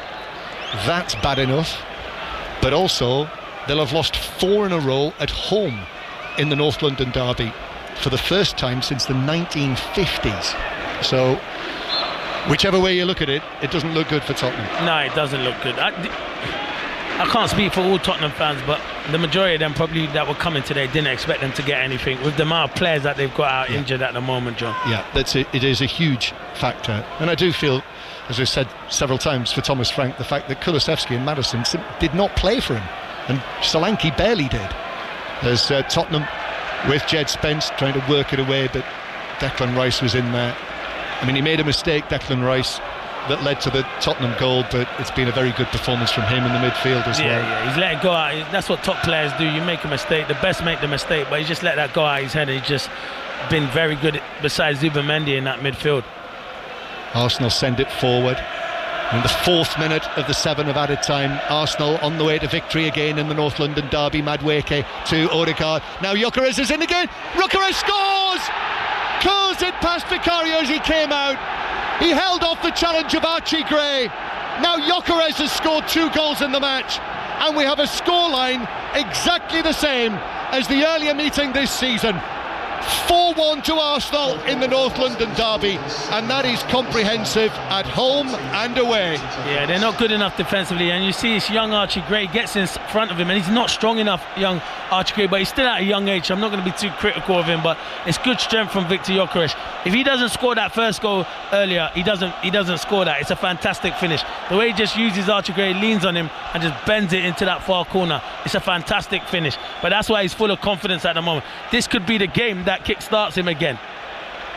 That's bad enough, but also they'll have lost 4 in a row at home in the North London derby for the first time since the 1950s. So whichever way you look at it, it doesn't look good for Tottenham. No, it doesn't look good. I can't speak for all Tottenham fans, but the majority of them probably that were coming today didn't expect them to get anything with the amount of players that they've got out injured at the moment, John. Yeah, that's it. It is a huge factor, and I do feel, as I've said several times for Thomas Frank, the fact that Kulusevski and Maddison did not play for him, and Solanke barely did. There's Tottenham with Jed Spence trying to work it away, but Declan Rice was in there. I mean, he made a mistake, Declan Rice, that led to the Tottenham goal, but it's been a very good performance from him in the midfield as well. Yeah, he's let it go out. That's what top players do. You make a mistake, the best make the mistake, but he's just let that go out his head, and he's just been very good besides Zubimendi in that midfield. Arsenal send it forward. In the 4th minute of the 7 of added time, Arsenal on the way to victory again in the North London derby. Madueke to Odegaard. Now Gyökeres is in again. Gyökeres scores! Curls it past Vicario as he came out. He held off the challenge of Archie Gray. Now Gyökeres has scored 2 goals in the match, and we have a scoreline exactly the same as the earlier meeting this season. 4-1 to Arsenal in the North London derby, and that is comprehensive at home and away. Yeah, they're not good enough defensively, and you see this young Archie Gray gets in front of him, and he's not strong enough, young Archie Gray, but he's still at a young age, so I'm not going to be too critical of him, but it's good strength from Viktor Gyökeres. If he doesn't score that first goal earlier, he doesn't score that. It's a fantastic finish. The way he just uses Archie Gray, leans on him and just bends it into that far corner. It's a fantastic finish, but that's why he's full of confidence at the moment. This could be the game that kick-starts him again.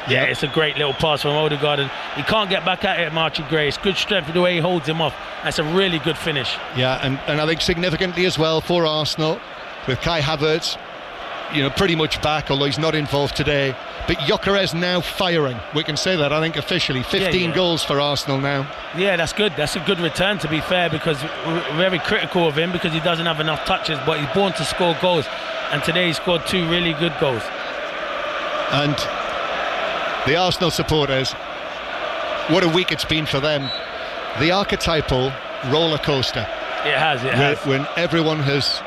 Yeah, it's a great little pass from Odegaard, and he can't get back at it, Archie Gray. It's good strength the way he holds him off. That's a really good finish. Yeah, and I think significantly as well for Arsenal, with Kai Havertz, pretty much back, although he's not involved today. But Gyökeres now firing. We can say that, I think, officially. 15 goals for Arsenal now. Yeah, that's good. That's a good return, to be fair, because we're very critical of him because he doesn't have enough touches, but he's born to score goals. And today he scored 2 really good goals. And the Arsenal supporters, what a week it's been for them. The archetypal roller coaster. It has. When everyone has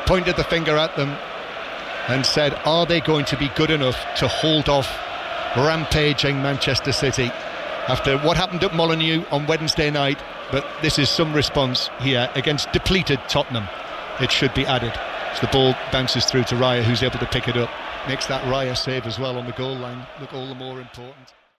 pointed the finger at them and said, are they going to be good enough to hold off rampaging Manchester City after what happened at Molineux on Wednesday night? But this is some response here against depleted Tottenham, it should be added. So the ball bounces through to Raya, who's able to pick it up. Makes that Raya save as well on the goal line look all the more important.